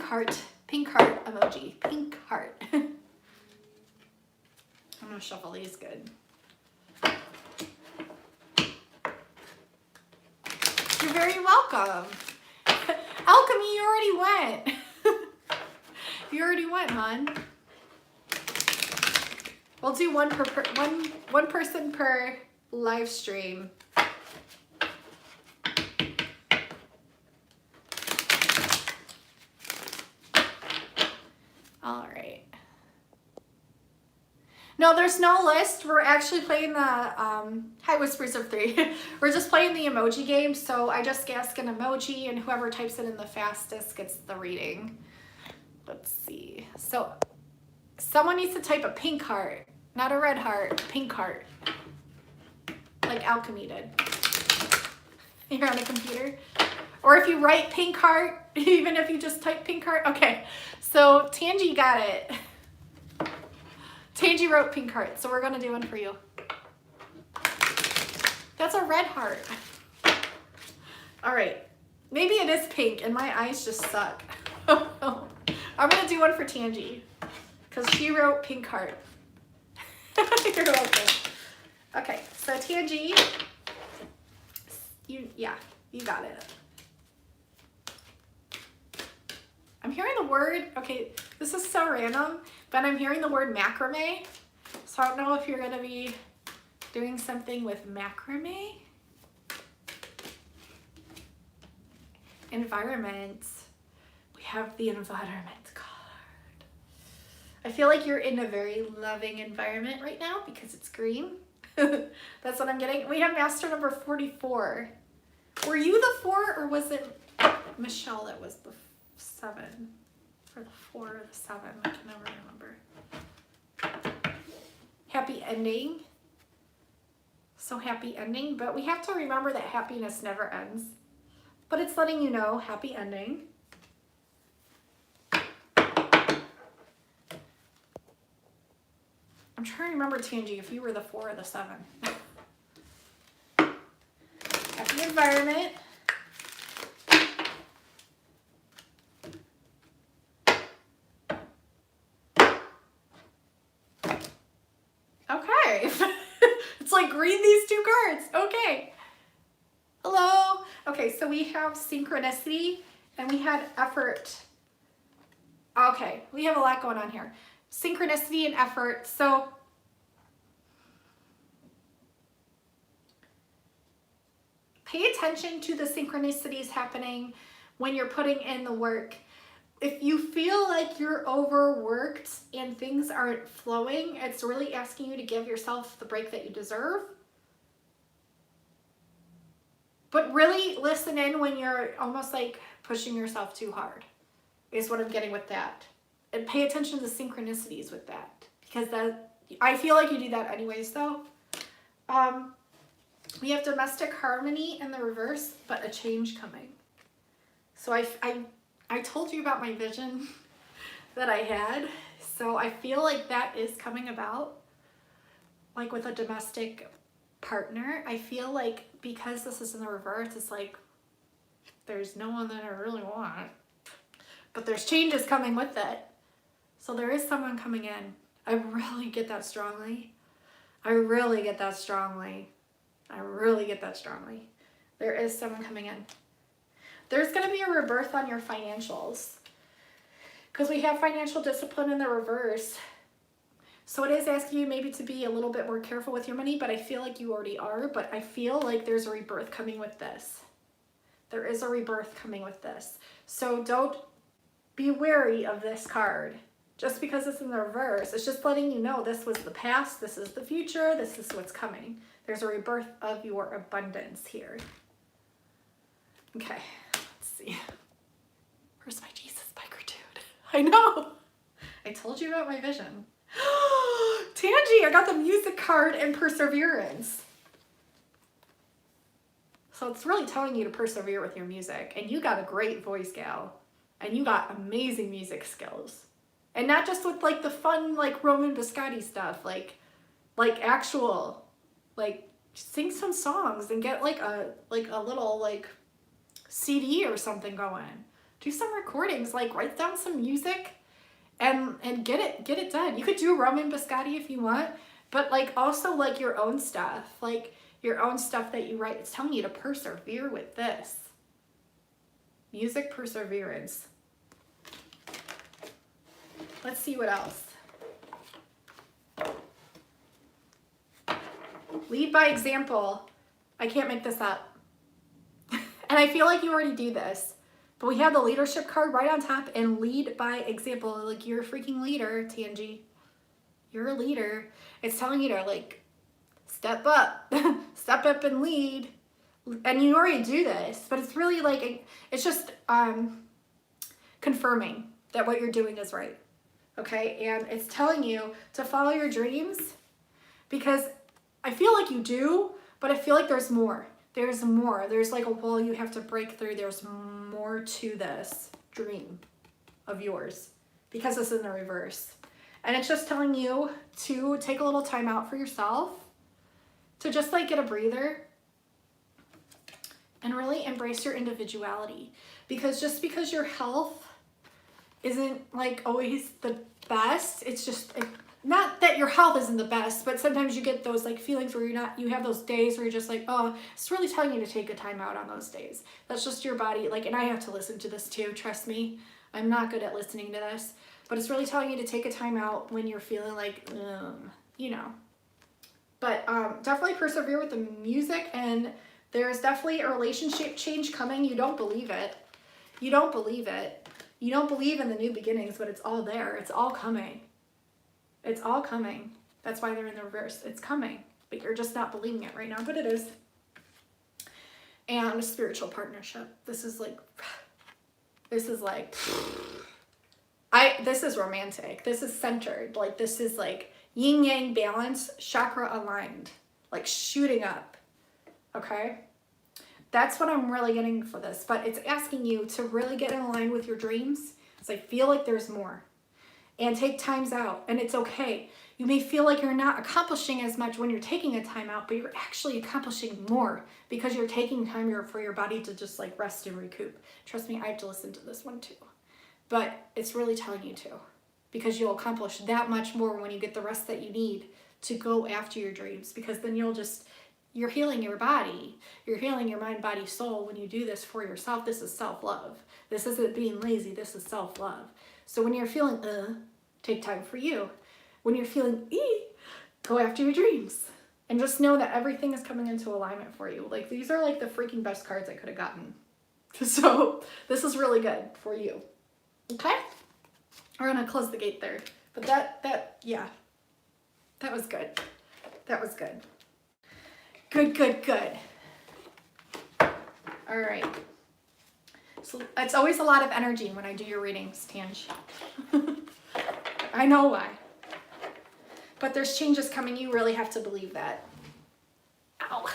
heart emoji. Pink heart. I'm going to shuffle these good. You're very welcome. Alchemy, you already went. You already went, hon. We'll do one person per live stream. All right. No, there's no list. We're actually playing the Hi Whispers of 3. We're just playing the emoji game. So I just ask an emoji, and whoever types it in the fastest gets the reading. Let's see. So someone needs to type a pink heart, not a red heart, a pink heart, like Alchemy did. You're on a computer. Or if you write pink heart, even if you just type pink heart. Okay, so Tangi got it. Tangi wrote pink heart, so we're gonna do one for you. That's a red heart. All right, maybe it is pink and my eyes just suck. I'm gonna do one for Tangi because she wrote pink heart. You're welcome. Okay, so Tangi, you got it. I'm hearing the word, okay, this is so random, but I'm hearing the word macrame. So I don't know if you're gonna be doing something with macrame. Environment. We have the environment card. I feel like you're in a very loving environment right now because it's green. That's what I'm getting. We have master number 44. Were you the 4 or was it Michelle that was the 7? Or the 4 or the 7? I can never remember. Happy ending. So happy ending, but we have to remember that happiness never ends. But it's letting you know, happy ending. I'm trying to remember, Tangi, if you were the 4 or the 7. Happy environment. Okay. It's like read these 2 cards. Okay. Hello. Okay, so we have synchronicity and we had effort. Okay, we have a lot going on here. Synchronicity and effort. So pay attention to the synchronicities happening when you're putting in the work. If you feel like you're overworked and things aren't flowing, it's really asking you to give yourself the break that you deserve. But really listen in when you're almost like pushing yourself too hard, is what I'm getting with that. And pay attention to the synchronicities with that, because I feel like you do that anyways though. We have domestic harmony in the reverse, but a change coming. So I told you about my vision that I had. So I feel like that is coming about, like with a domestic partner. I feel like because this is in the reverse, it's like there's no one that I really want, but there's changes coming with it. So there is someone coming in. I really get that strongly. I really get that strongly. I really get that strongly. There is someone coming in. There's going to be a rebirth on your financials because we have financial discipline in the reverse. So it is asking you maybe to be a little bit more careful with your money, but I feel like you already are. But I feel like there's a rebirth coming with this. There is a rebirth coming with this. So don't be wary of this card. Just because it's in the reverse, it's just letting you know this was the past, this is the future, this is what's coming. There's a rebirth of your abundance here. Okay, let's see. Where's my Jesus microdude? I know. I told you about my vision. Tangi, I got the music card and perseverance. So it's really telling you to persevere with your music. And you got a great voice, gal. And you got amazing music skills. And not just with like the fun like Roman Biscotti stuff, like actual, like sing some songs and get like a little like CD or something going. Do some recordings, like write down some music and get it done. You could do Roman Biscotti if you want, but like also like your own stuff, like your own stuff that you write. It's telling you to persevere with this. Music, perseverance. Let's see what else. Lead by example. I can't make this up. And I feel like you already do this. But we have the leadership card right on top and lead by example. Like, you're a freaking leader, Tangi. You're a leader. It's telling you to, like, step up. Step up and lead. And you already do this. But it's really like, it's just confirming that what you're doing is right. Okay? And it's telling you to follow your dreams. Because I feel like you do, but I feel like there's more. There's more. There's like a wall you have to break through. There's more to this dream of yours because it's in the reverse. And it's just telling you to take a little time out for yourself, to just like get a breather and really embrace your individuality. Because just because your health isn't like always the best, it's just, not that your health isn't the best, but sometimes you get those like feelings where you have those days where you're just like, oh, it's really telling you to take a time out on those days. That's just your body. Like, and I have to listen to this too, trust me. I'm not good at listening to this, but it's really telling you to take a time out when you're feeling like, you know. But definitely persevere with the music, and there's definitely a relationship change coming. You don't believe it. You don't believe it. You don't believe in the new beginnings, but it's all there. It's all coming. It's all coming. That's why they're in the reverse. It's coming, but you're just not believing it right now, but it is. And a spiritual partnership. This is romantic. This is centered. Like, this is like yin yang balance, chakra aligned, like shooting up. Okay? That's what I'm really getting for this, but it's asking you to really get in line with your dreams. So I feel like there's more. And take times out, and it's okay. You may feel like you're not accomplishing as much when you're taking a time out, but you're actually accomplishing more because you're taking time for your body to just like rest and recoup. Trust me, I have to listen to this one too. But it's really telling you to, because you'll accomplish that much more when you get the rest that you need to go after your dreams, because then you're healing your body. You're healing your mind, body, soul when you do this for yourself. This is self-love. This isn't being lazy. This is self-love. So when you're feeling, take time for you. When you're feeling, go after your dreams. And just know that everything is coming into alignment for you. Like, these are like the freaking best cards I could have gotten. So this is really good for you. Okay? We're going to close the gate there. But yeah. That was good. That was good. Good. All right. So it's always a lot of energy when I do your readings, Tange. I know why. But there's changes coming. You really have to believe that. Ow.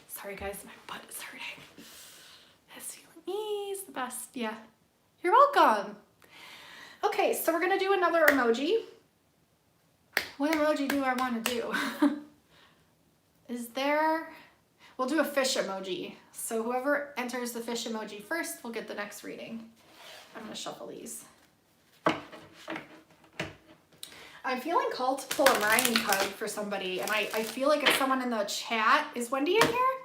Sorry, guys. My butt is hurting. This feeling is the best. Yeah. You're welcome. Okay, so we're going to do another emoji. What emoji do I want to do? We'll do a fish emoji. So whoever enters the fish emoji first will get the next reading. I'm going to shuffle these. I'm feeling called to pull a Ryan card for somebody, and I feel like it's someone in the chat. Is Wendy in here?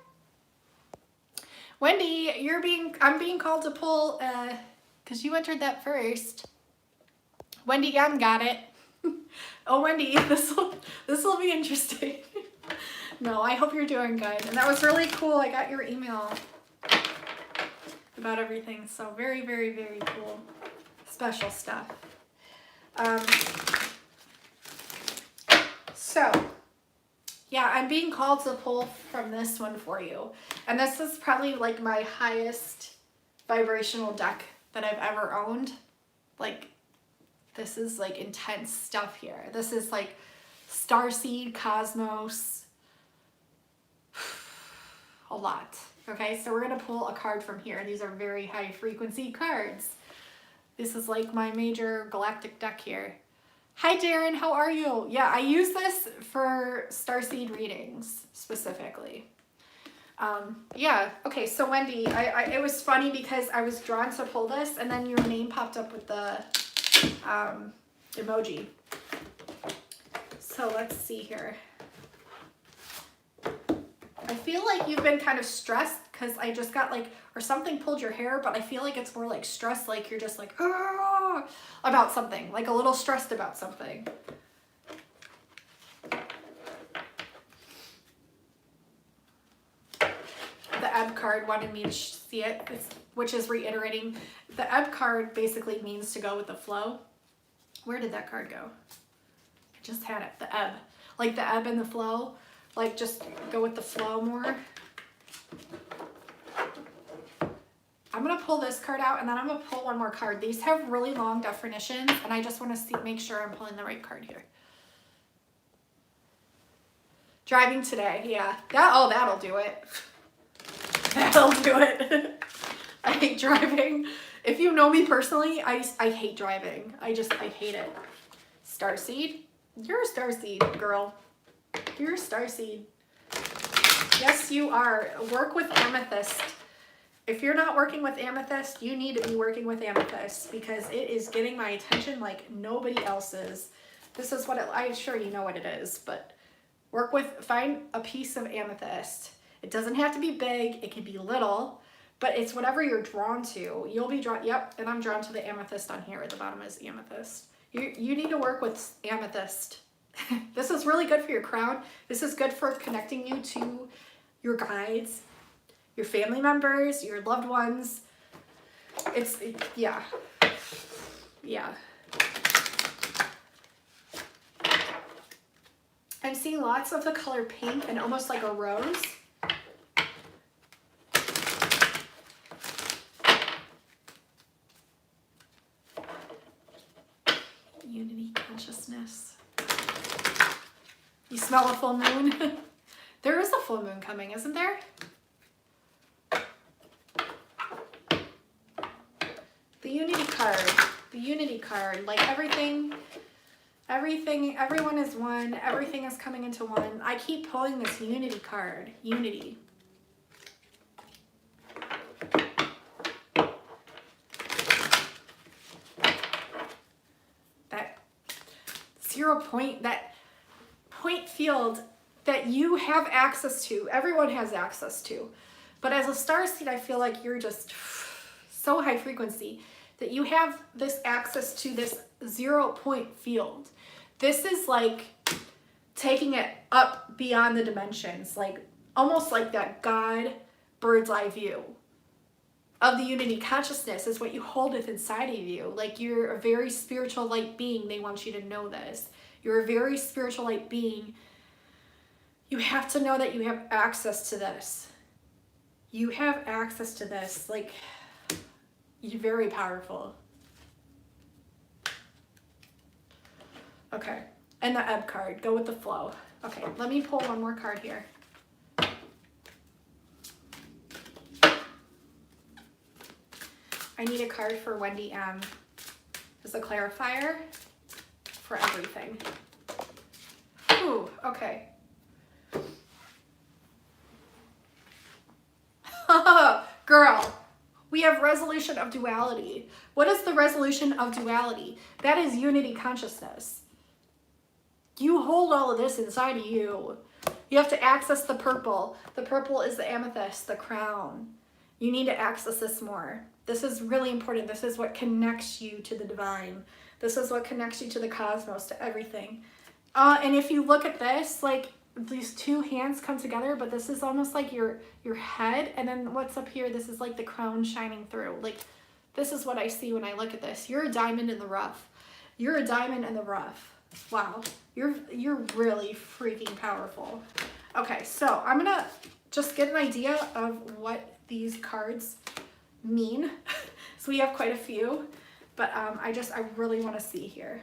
Wendy, I'm being called to pull, because you entered that first. Wendy got it. Oh, Wendy, this will be interesting. No, I hope you're doing good. And that was really cool. I got your email about everything. So very, very, very cool. Special stuff. So, yeah, I'm being called to pull from this one for you. And this is probably like my highest vibrational deck that I've ever owned. Like, this is like intense stuff here. This is like Starseed, Cosmos, a lot. Okay, so we're gonna pull a card from here. These are very high frequency cards. This is like my major galactic deck here. Hi Darren, how are you? Yeah, I use this for Starseed readings specifically. Yeah, okay, so Wendy, it was funny because I was drawn to pull this and then your name popped up with the emoji. So let's see here. I feel like you've been kind of stressed because I just got like, or something pulled your hair, but I feel like it's more like stress, like you're just like, "Ah," about something, like a little stressed about something. The ebb card wanted me to see it, which is reiterating. The ebb card basically means to go with the flow. Where did that card go? I just had it, the ebb. Like the ebb and the flow, like just go with the flow more. I'm gonna pull this card out and then I'm gonna pull one more card. These have really long definitions and I just wanna make sure I'm pulling the right card here. Driving today, yeah. That'll do it. That'll do it. I hate driving. If you know me personally, I hate driving. I hate it. Starseed, you're a starseed, girl. You're a starseed. Yes, you are. Work with amethyst. If you're not working with amethyst, you need to be working with amethyst because it is getting my attention like nobody else's. This is what I'm sure you know what it is, but find a piece of amethyst. It doesn't have to be big, it can be little, but it's whatever you're drawn to. You'll be drawn, yep, and I'm drawn to the amethyst on here. At the bottom is amethyst. You need to work with amethyst. This is really good for your crown. This is good for connecting you to your guides, your family members, your loved ones. Yeah. I'm seeing lots of the color pink and almost like a rose. Unity, consciousness. You smell a full moon? There is a full moon coming, isn't there? The Unity card. The Unity card. Like everything, everyone is one. Everything is coming into one. I keep pulling this Unity card. Unity. That 0 point, that point field that you have access to. Everyone has access to. But as a starseed, I feel like you're just so high frequency that you have this access to this 0 point field. This is like taking it up beyond the dimensions, like almost like that God bird's eye view of the Unity consciousness is what you hold with inside of you. Like you're a very spiritual light being. They want you to know this. You're a very spiritual light being. You have to know that you have access to this. You have access to this. Like, you're very powerful. Okay, and the ebb card, go with the flow. Okay, let me pull one more card here. I need a card for Wendy M. As a clarifier for everything. Ooh, okay. Girl, we have resolution of duality. What is the resolution of duality? That is unity consciousness. You hold all of this inside of you. You have to access the purple. The purple is the amethyst, the crown. You need to access this more. This is really important. This is what connects you to the divine. This is what connects you to the cosmos, to everything. And if you look at this, like these two hands come together, but this is almost like your head. And then what's up here, this is like the crown shining through. Like, this is what I see when I look at this. You're a diamond in the rough. You're a diamond in the rough. Wow. You're really freaking powerful. Okay, so I'm gonna just get an idea of what these cards mean. So we have quite a few, but I really want to see here.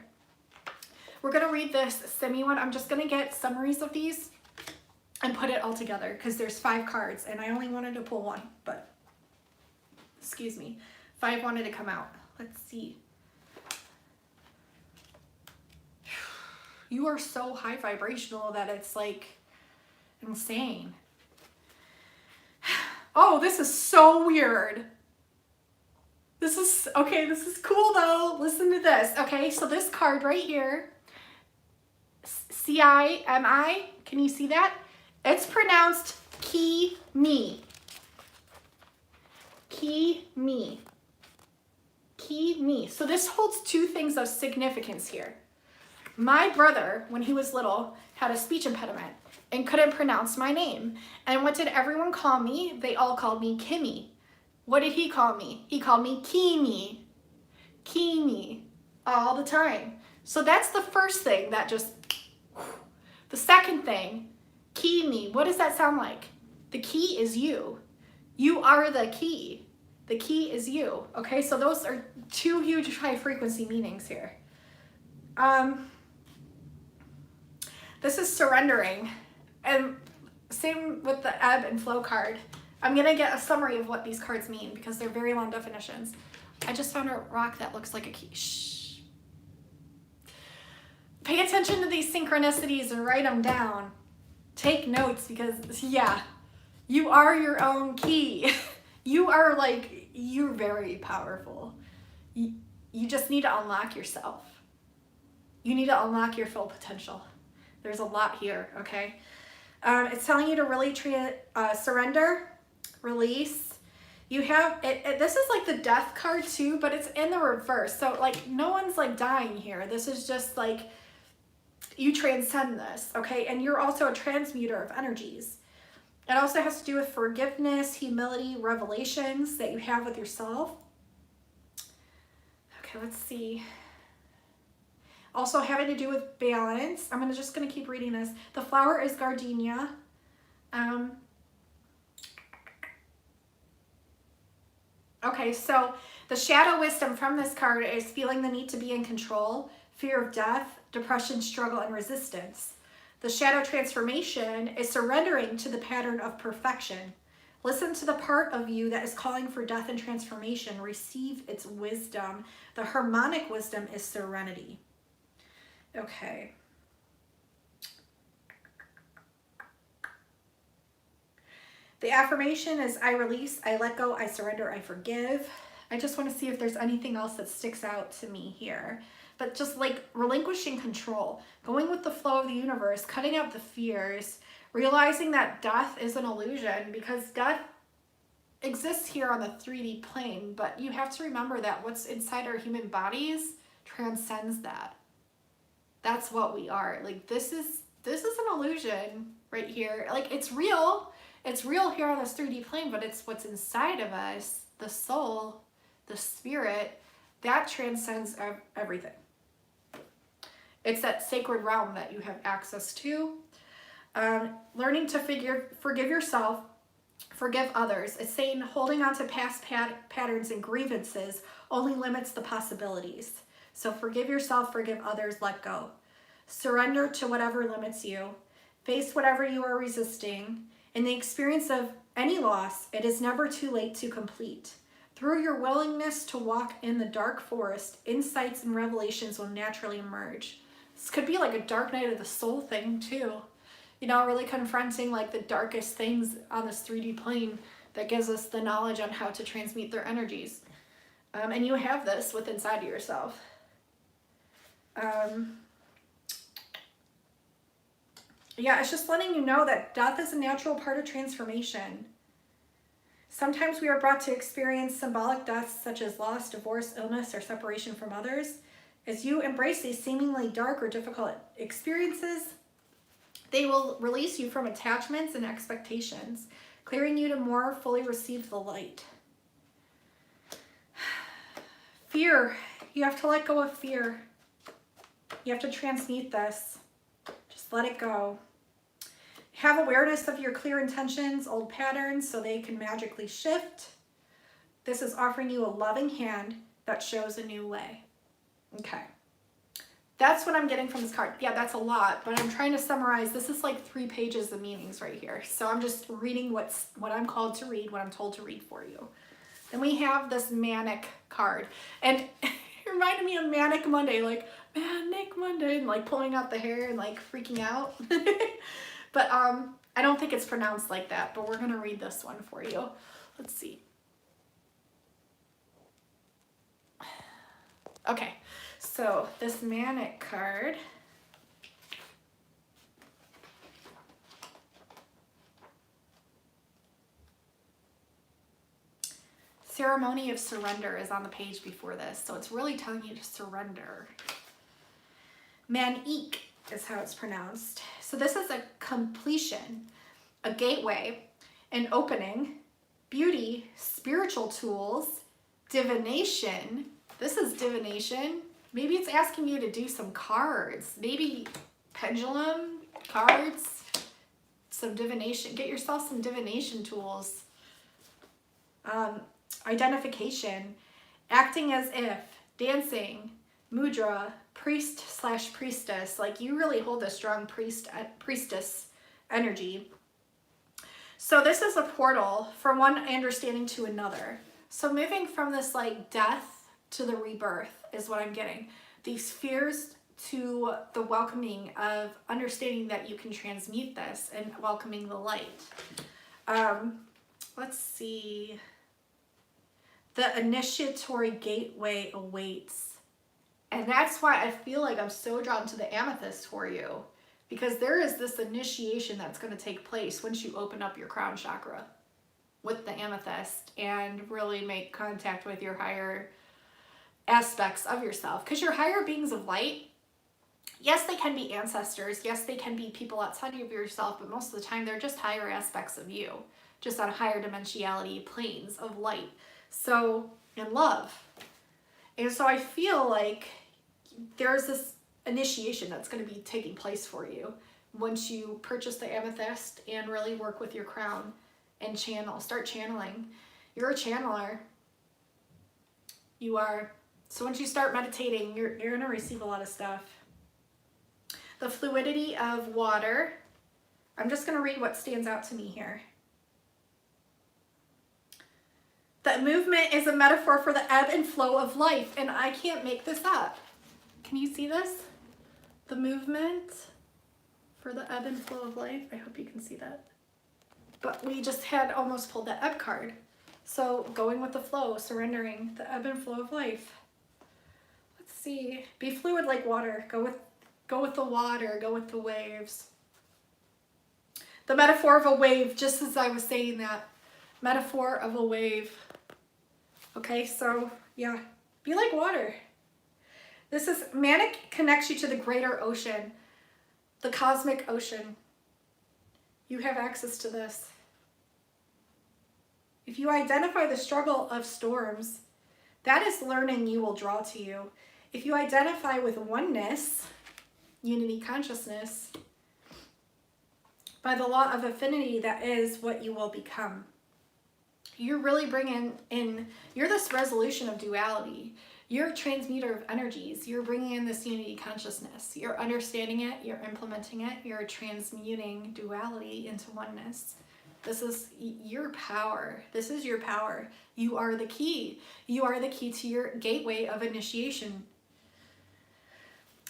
We're gonna read this semi one. I'm just gonna get summaries of these and put it all together because there's 5 cards and I only wanted to pull one, but excuse me, 5 wanted to come out. Let's see. You are so high vibrational that it's like insane. Oh, this is so weird. This is, okay, this is cool though. Listen to this. Okay, so this card right here, C-I-M-I, can you see that? It's pronounced Key me. Key me. Key me. So this holds two things of significance here. My brother, when he was little, had a speech impediment and couldn't pronounce my name. And what did everyone call me? They all called me Kimmy. What did he call me? He called me Kimi. Kimi. All the time. So that's the first thing that just... The second thing, Kimi. What does that sound like? The key is you. You are the key. The key is you. Okay, so those are two huge high frequency meanings here. This is surrendering. And same with the ebb and flow card. I'm going to get a summary of what these cards mean because they're very long definitions. I just found a rock that looks like a key. Shh. Pay attention to these synchronicities and write them down. Take notes because, yeah, you are your own key. You are like, you're very powerful. You just need to unlock yourself. You need to unlock your full potential. There's a lot here, okay? It's telling you to really surrender, release. You have, this is like the death card too, but it's in the reverse. So like no one's like dying here. This is just like, you transcend this, okay? And you're also a transmuter of energies. It also has to do with forgiveness, humility, revelations that you have with yourself. Okay, let's see. Also having to do with balance. I'm just gonna keep reading this. The flower is gardenia. Okay, so the shadow wisdom from this card is feeling the need to be in control, fear of death, depression, struggle, and resistance. The shadow transformation is surrendering to the pattern of perfection. Listen to the part of you that is calling for death and transformation. Receive its wisdom. The harmonic wisdom is serenity. Okay. The affirmation is I release, I let go, I surrender, I forgive. I just want to see if there's anything else that sticks out to me here. But just like relinquishing control, going with the flow of the universe, cutting out the fears, realizing that death is an illusion because death exists here on the 3D plane, but you have to remember that what's inside our human bodies transcends that. That's what we are. Like this is an illusion right here. Like it's real here on this 3D plane, but it's what's inside of us, the soul, the spirit, that transcends everything. It's that sacred realm that you have access to. Learning to forgive yourself, forgive others. It's saying holding on to past patterns and grievances only limits the possibilities. So forgive yourself, forgive others, let go. Surrender to whatever limits you. Face whatever you are resisting. In the experience of any loss, it is never too late to complete. Through your willingness to walk in the dark forest, insights and revelations will naturally emerge. This could be like a dark night of the soul thing too. You know, really confronting like the darkest things on this 3D plane that gives us the knowledge on how to transmute their energies. And you have this within inside of yourself. Yeah, it's just letting you know that death is a natural part of transformation. Sometimes we are brought to experience symbolic deaths such as loss, divorce, illness, or separation from others. As you embrace these seemingly dark or difficult experiences, they will release you from attachments and expectations, clearing you to more fully receive the light. Fear. You have to let go of fear. You have to transmute this. Just let it go. Have awareness of your clear intentions, old patterns, so they can magically shift. This is offering you a loving hand that shows a new way. Okay. That's what I'm getting from this card. Yeah, that's a lot, but I'm trying to summarize. This is like 3 pages of meanings right here. So I'm just reading what I'm called to read, what I'm told to read for you. Then we have this Manic card. And it reminded me of Manic Monday, like Manic Monday, and like pulling out the hair and like freaking out. But I don't think it's pronounced like that, but we're gonna read this one for you. Let's see. Okay, so this Manic card. Ceremony of surrender is on the page before this, so it's really telling you to surrender. Manik is how it's pronounced. So this is a completion, a gateway, an opening, beauty, spiritual tools, divination. This is divination. Maybe it's asking you to do some cards, maybe pendulum, cards, some divination. Get yourself some divination tools. Identification, acting as if, dancing, mudra, priest/priestess. Like you really hold a strong priestess energy. So this is a portal from one understanding to another. So moving from this like death to the rebirth is what I'm getting. These fears to the welcoming of understanding that you can transmute this and welcoming the light. Let's see. The initiatory gateway awaits. And that's why I feel like I'm so drawn to the amethyst for you, because there is this initiation that's going to take place once you open up your crown chakra with the amethyst and really make contact with your higher aspects of yourself. Because your higher beings of light, yes, they can be ancestors. Yes, they can be people outside of yourself, but most of the time they're just higher aspects of you, just on higher dimensionality planes of light. So, and love. And so I feel like there's this initiation that's going to be taking place for you once you purchase the amethyst and really work with your crown and start channeling. You're a channeler. You are. So once you start meditating, you're going to receive a lot of stuff. The fluidity of water. I'm just going to read what stands out to me here. The movement is a metaphor for the ebb and flow of life, and I can't make this up. Can you see this? The movement for the ebb and flow of life. I hope you can see that. But we just had almost pulled the ebb card. So going with the flow, surrendering the ebb and flow of life. Let's see. Be fluid like water. Go with the water. Go with the waves. The metaphor of a wave, just as I was saying that. Metaphor of a wave. Okay, so yeah, be like water. This is Manic connects you to the greater ocean, the cosmic ocean. You have access to this. If you identify the struggle of storms, that is learning you will draw to you. If you identify with oneness, unity consciousness, by the law of affinity, that is what you will become. You're really bringing in, you're this resolution of duality. You're a transmuter of energies. You're bringing in this unity consciousness. You're understanding it. You're implementing it. You're transmuting duality into oneness. This is your power. This is your power. You are the key. You are the key to your gateway of initiation.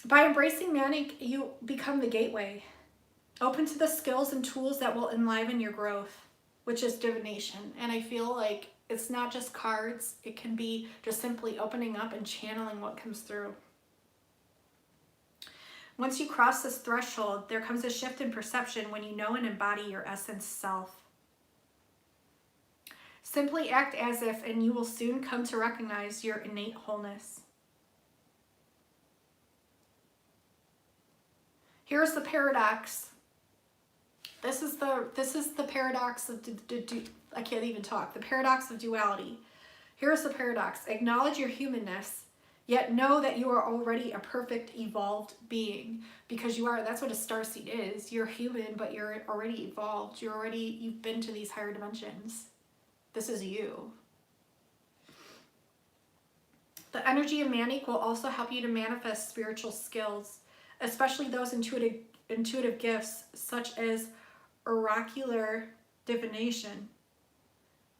By embracing Manic, you become the gateway. Open to the skills and tools that will enliven your growth, which is divination. And I feel like it's not just cards. It can be just simply opening up and channeling what comes through. Once you cross this threshold, there comes a shift in perception when you know and embody your essence self. Simply act as if, and you will soon come to recognize your innate wholeness. Here's the paradox. This is the paradox of I can't even talk. The paradox of duality. Here's the paradox. Acknowledge your humanness, yet know that you are already a perfect evolved being, because you are. That's what a starseed is. You're human, but you're already evolved. You've been to these higher dimensions. This is you. The energy of Manic will also help you to manifest spiritual skills, especially those intuitive gifts such as oracular divination.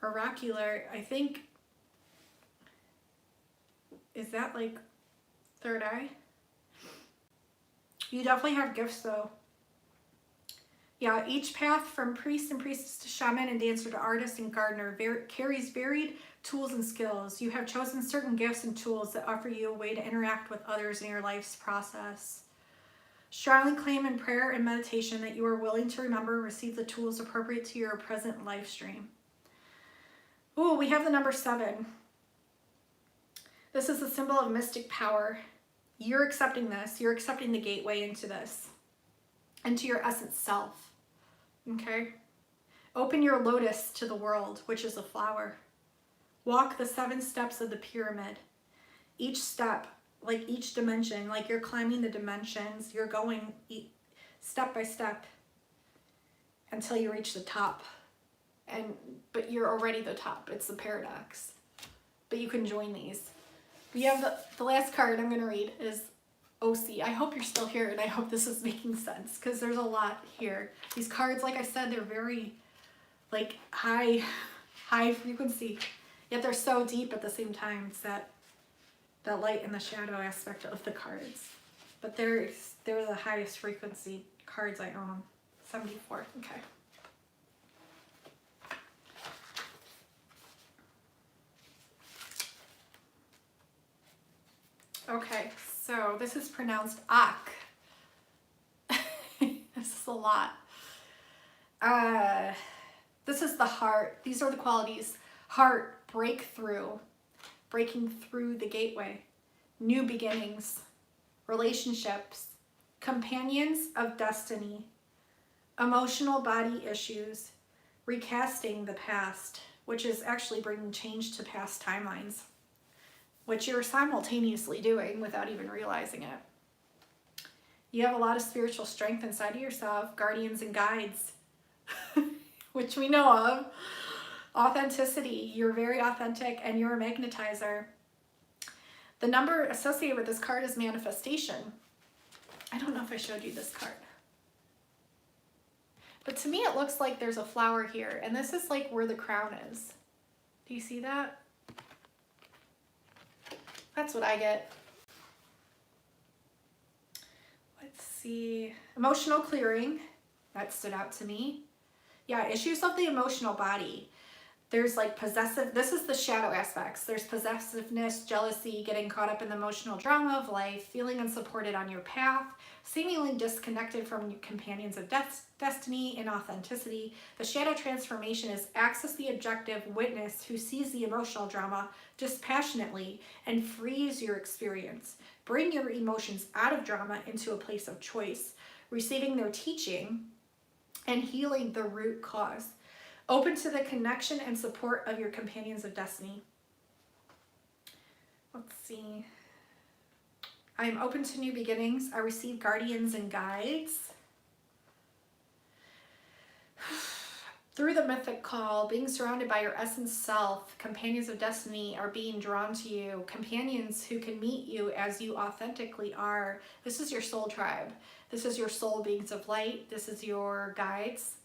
Oracular, I think, is that like third eye? You definitely have gifts though. Yeah, each path from priest and priestess to shaman and dancer to artist and gardener carries varied tools and skills. You have chosen certain gifts and tools that offer you a way to interact with others in your life's process. Strongly claim in prayer and meditation that you are willing to remember and receive the tools appropriate to your present life stream. Ooh, we have the number 7. This is a symbol of mystic power. You're accepting this. You're accepting the gateway into this, into your essence self. Okay? Open your lotus to the world, which is a flower. Walk the 7 steps of the pyramid. Each step, like each dimension, like you're climbing the dimensions, you're going step by step until you reach the top. But you're already the top. It's the paradox. But you can join these. We have the last card I'm going to read is OC. I hope you're still here, and I hope this is making sense, because there's a lot here. These cards, like I said, they're very like high frequency, yet they're so deep at the same time. It's that light and the shadow aspect of the cards. But they're the highest frequency cards I own. 74. Okay. Okay, so this is pronounced Ak. This is a lot. This is the heart. These are the qualities. Heart, breakthrough, breaking through the gateway, new beginnings, relationships, companions of destiny, emotional body issues, recasting the past, which is actually bringing change to past timelines, which you're simultaneously doing without even realizing it. You have a lot of spiritual strength inside of yourself, guardians and guides, which we know of. Authenticity, you're very authentic and you're a magnetizer. The number associated with this card is manifestation. I don't know if I showed you this card. But to me it looks like there's a flower here, and this is like where the crown is. Do you see that? That's what I get. Let's see. Emotional clearing. That stood out to me. Yeah, issues of the emotional body. There's like possessive, this is the shadow aspects. There's possessiveness, jealousy, getting caught up in the emotional drama of life, feeling unsupported on your path, seemingly disconnected from your companions of destiny and authenticity. The shadow transformation is access the objective witness who sees the emotional drama dispassionately and frees your experience. Bring your emotions out of drama into a place of choice, receiving their teaching and healing the root cause. Open to the connection and support of your companions of destiny. Let's see. I am open to new beginnings. I receive guardians and guides. Through the mythic call, being surrounded by your essence self, companions of destiny are being drawn to you. Companions who can meet you as you authentically are. This is your soul tribe. This is your soul beings of light. This is your guides.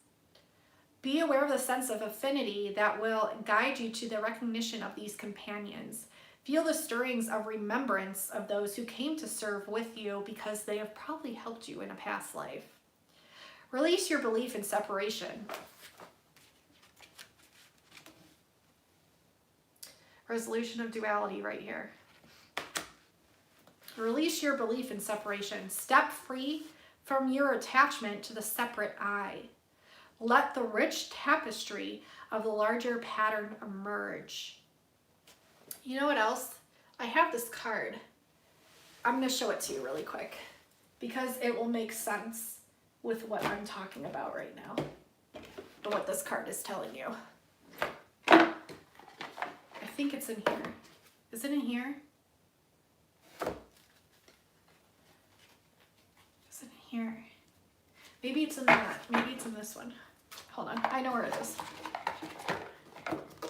Be aware of the sense of affinity that will guide you to the recognition of these companions. Feel the stirrings of remembrance of those who came to serve with you because they have probably helped you in a past life. Release your belief in separation. Resolution of duality right here. Release your belief in separation. Step free from your attachment to the separate I. Let the rich tapestry of the larger pattern emerge. You know what else? I have this card. I'm going to show it to you really quick because it will make sense with what I'm talking about right now and what this card is telling you. I think it's in here. Is it in here? Is it in here? Maybe it's in that. Maybe it's in this one. Hold on. I know where it is.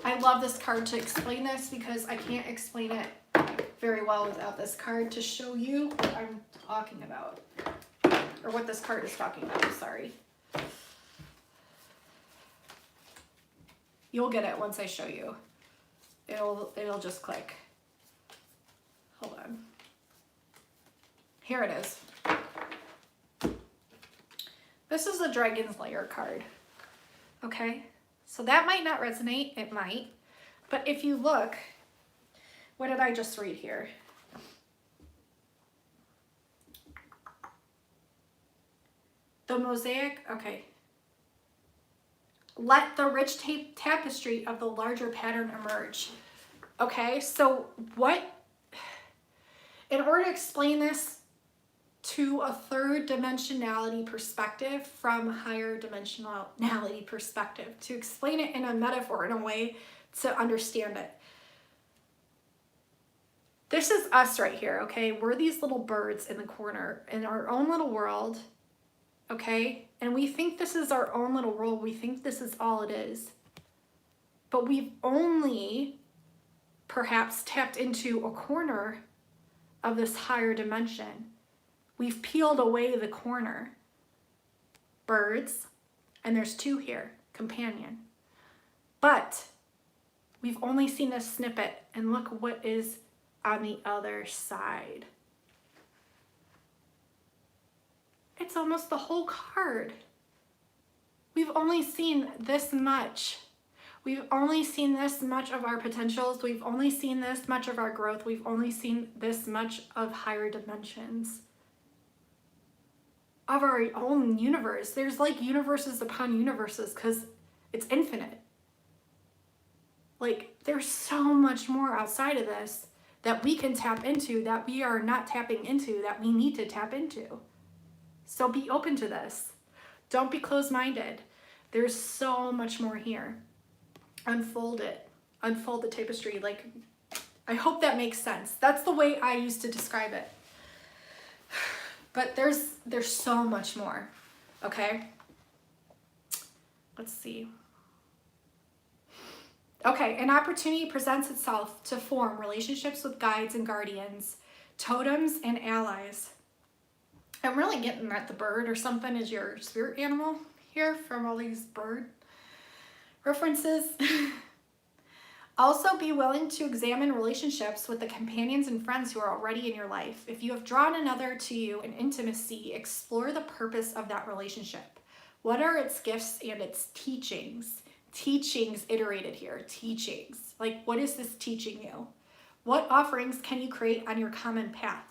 I love this card to explain this because I can't explain it very well without this card to show you what I'm talking about. Or what this card is talking about, sorry. You'll get it once I show you. It'll just click. Hold on. Here it is. This is the Dragon's Lair card. Okay? So that might not resonate, it might. But if you look, what did I just read here? The mosaic, okay. let the rich tapestry of the larger pattern emerge. Okay, so in order to explain this to a third dimensionality perspective from higher dimensionality perspective, to explain it in a metaphor, in a way to understand it. This is us right here, okay? We're these little birds in the corner in our own little world, okay? And we think this is our own little world. We think this is all it is. But we've only perhaps tapped into a corner of this higher dimension. We've peeled away the corner. Birds, and there's two here, companion. But we've only seen a snippet, and look what is on the other side. It's almost the whole card. We've only seen this much. We've only seen this much of our potentials. We've only seen this much of our growth. We've only seen this much of higher dimensions of our own universe. There's like universes upon universes because it's infinite. Like there's so much more outside of this that we can tap into, that we are not tapping into, that we need to tap into. So be open to this. Don't be closed-minded. There's so much more here. Unfold it. Unfold the tapestry. Like, I hope that makes sense. That's the way I used to describe it. But there's so much more. Okay? Let's see. Okay, an opportunity presents itself to form relationships with guides and guardians, totems and allies. I'm really getting that the bird or something is your spirit animal here from all these bird references. Also, be willing to examine relationships with the companions and friends who are already in your life. If you have drawn another to you in intimacy, explore the purpose of that relationship. What are its gifts and its teachings? Teachings iterated here, teachings. Like, what is this teaching you? What offerings can you create on your common path?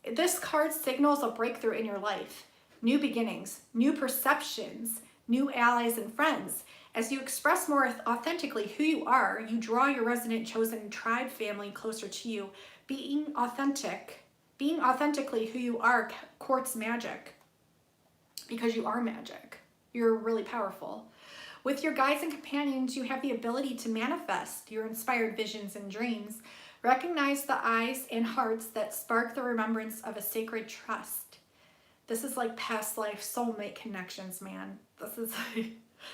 This card signals a breakthrough in your life, new beginnings, new perceptions, new allies and friends. As you express more authentically who you are, you draw your resonant chosen tribe family closer to you. Being authentically who you are courts magic, because you are magic. You're really powerful. With your guides and companions, you have the ability to manifest your inspired visions and dreams. Recognize the eyes and hearts that spark the remembrance of a sacred trust. This is like past life soulmate connections, man. This is like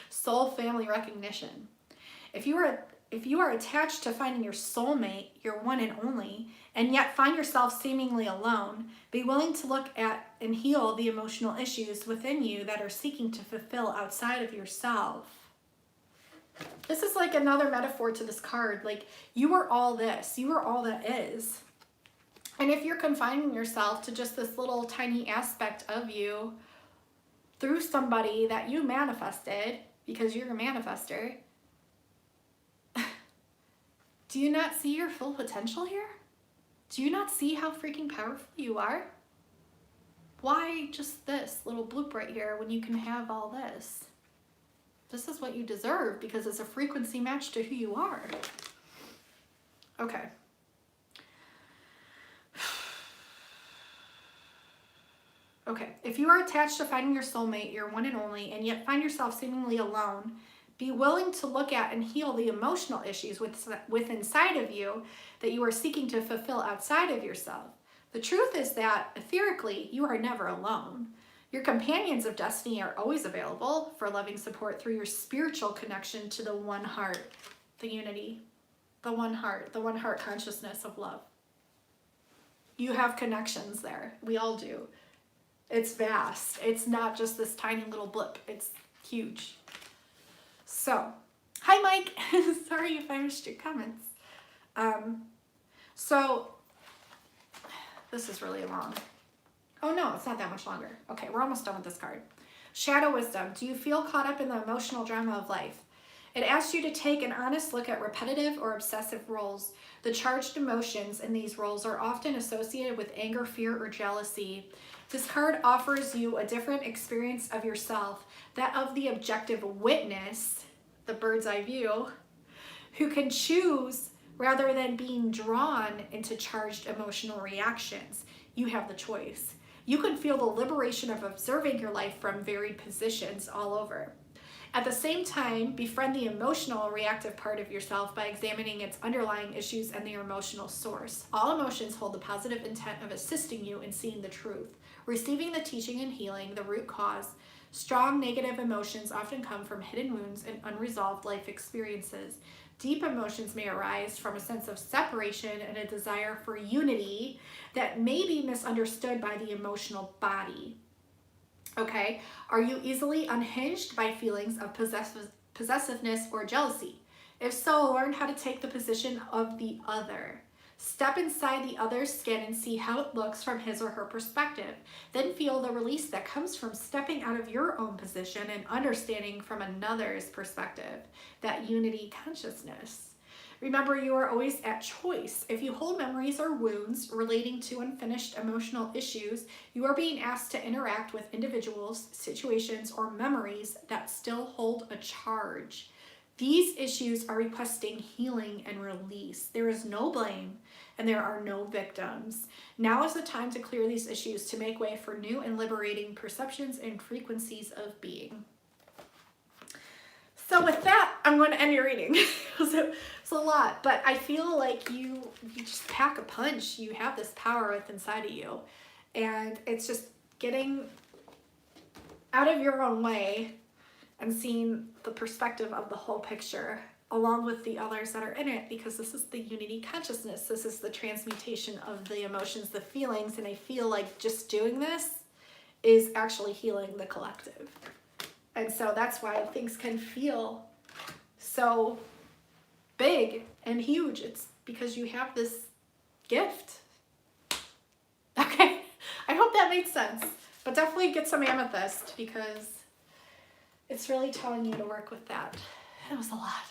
soul family recognition. If you are attached to finding your soulmate, your one and only, and yet find yourself seemingly alone, be willing to look at and heal the emotional issues within you that are seeking to fulfill outside of yourself. This is like another metaphor to this card. Like, you are all this. You are all that is. And if you're confining yourself to just this little tiny aspect of you through somebody that you manifested, because you're a manifester, do you not see your full potential here? Do you not see how freaking powerful you are? Why just this little bloop right here when you can have all this? This is what you deserve because it's a frequency match to who you are. Okay. Okay, if you are attached to finding your soulmate, your one and only, and yet find yourself seemingly alone, be willing to look at and heal the emotional issues with inside of you that you are seeking to fulfill outside of yourself. The truth is that, etherically, you are never alone. Your companions of destiny are always available for loving support through your spiritual connection to the one heart, the unity, the one heart consciousness of love. You have connections there. We all do. It's vast. It's not just this tiny little blip. It's huge. So, hi Mike. Sorry if I missed your comments. So, this is really long. Oh no, it's not that much longer. Okay, we're almost done with this card. Shadow Wisdom. Do you feel caught up in the emotional drama of life? It asks you to take an honest look at repetitive or obsessive roles. The charged emotions in these roles are often associated with anger, fear, or jealousy. This card offers you a different experience of yourself, that of the objective witness, the bird's eye view, who can choose rather than being drawn into charged emotional reactions. You have the choice. You can feel the liberation of observing your life from varied positions all over. At the same time, befriend the emotional reactive part of yourself by examining its underlying issues and their emotional source. All emotions hold the positive intent of assisting you in seeing the truth, receiving the teaching and healing, the root cause. Strong negative emotions often come from hidden wounds and unresolved life experiences. Deep emotions may arise from a sense of separation and a desire for unity that may be misunderstood by the emotional body. Okay, are you easily unhinged by feelings of possessiveness or jealousy? If so, learn how to take the position of the other. Step inside the other's skin and see how it looks from his or her perspective. Then feel the release that comes from stepping out of your own position and understanding from another's perspective, that unity consciousness. Remember, you are always at choice. If you hold memories or wounds relating to unfinished emotional issues, you are being asked to interact with individuals, situations, or memories that still hold a charge. These issues are requesting healing and release. There is no blame and there are no victims. Now is the time to clear these issues to make way for new and liberating perceptions and frequencies of being. So with that, I'm going to end your reading. So it's a lot, but I feel like you just pack a punch. You have this power within inside of you, and it's just getting out of your own way and seeing the perspective of the whole picture along with the others that are in it, because this is the unity consciousness. This is the transmutation of the emotions, the feelings, and I feel like just doing this is actually healing the collective. And so that's why things can feel so big and huge. It's because you have this gift. Okay, I hope that made sense. But definitely get some amethyst because it's really telling you to work with that. It was a lot,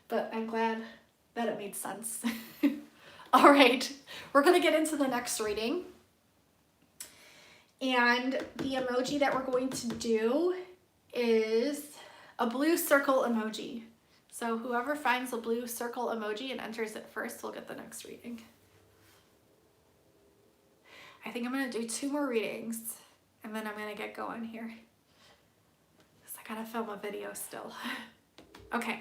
but I'm glad that it made sense. All right, we're gonna get into the next reading. And the emoji that we're going to do is a blue circle emoji. So whoever finds a blue circle emoji and enters it first will get the next reading. I think I'm gonna do 2 more readings and then I'm gonna get going here. Because I gotta film a video still. Okay.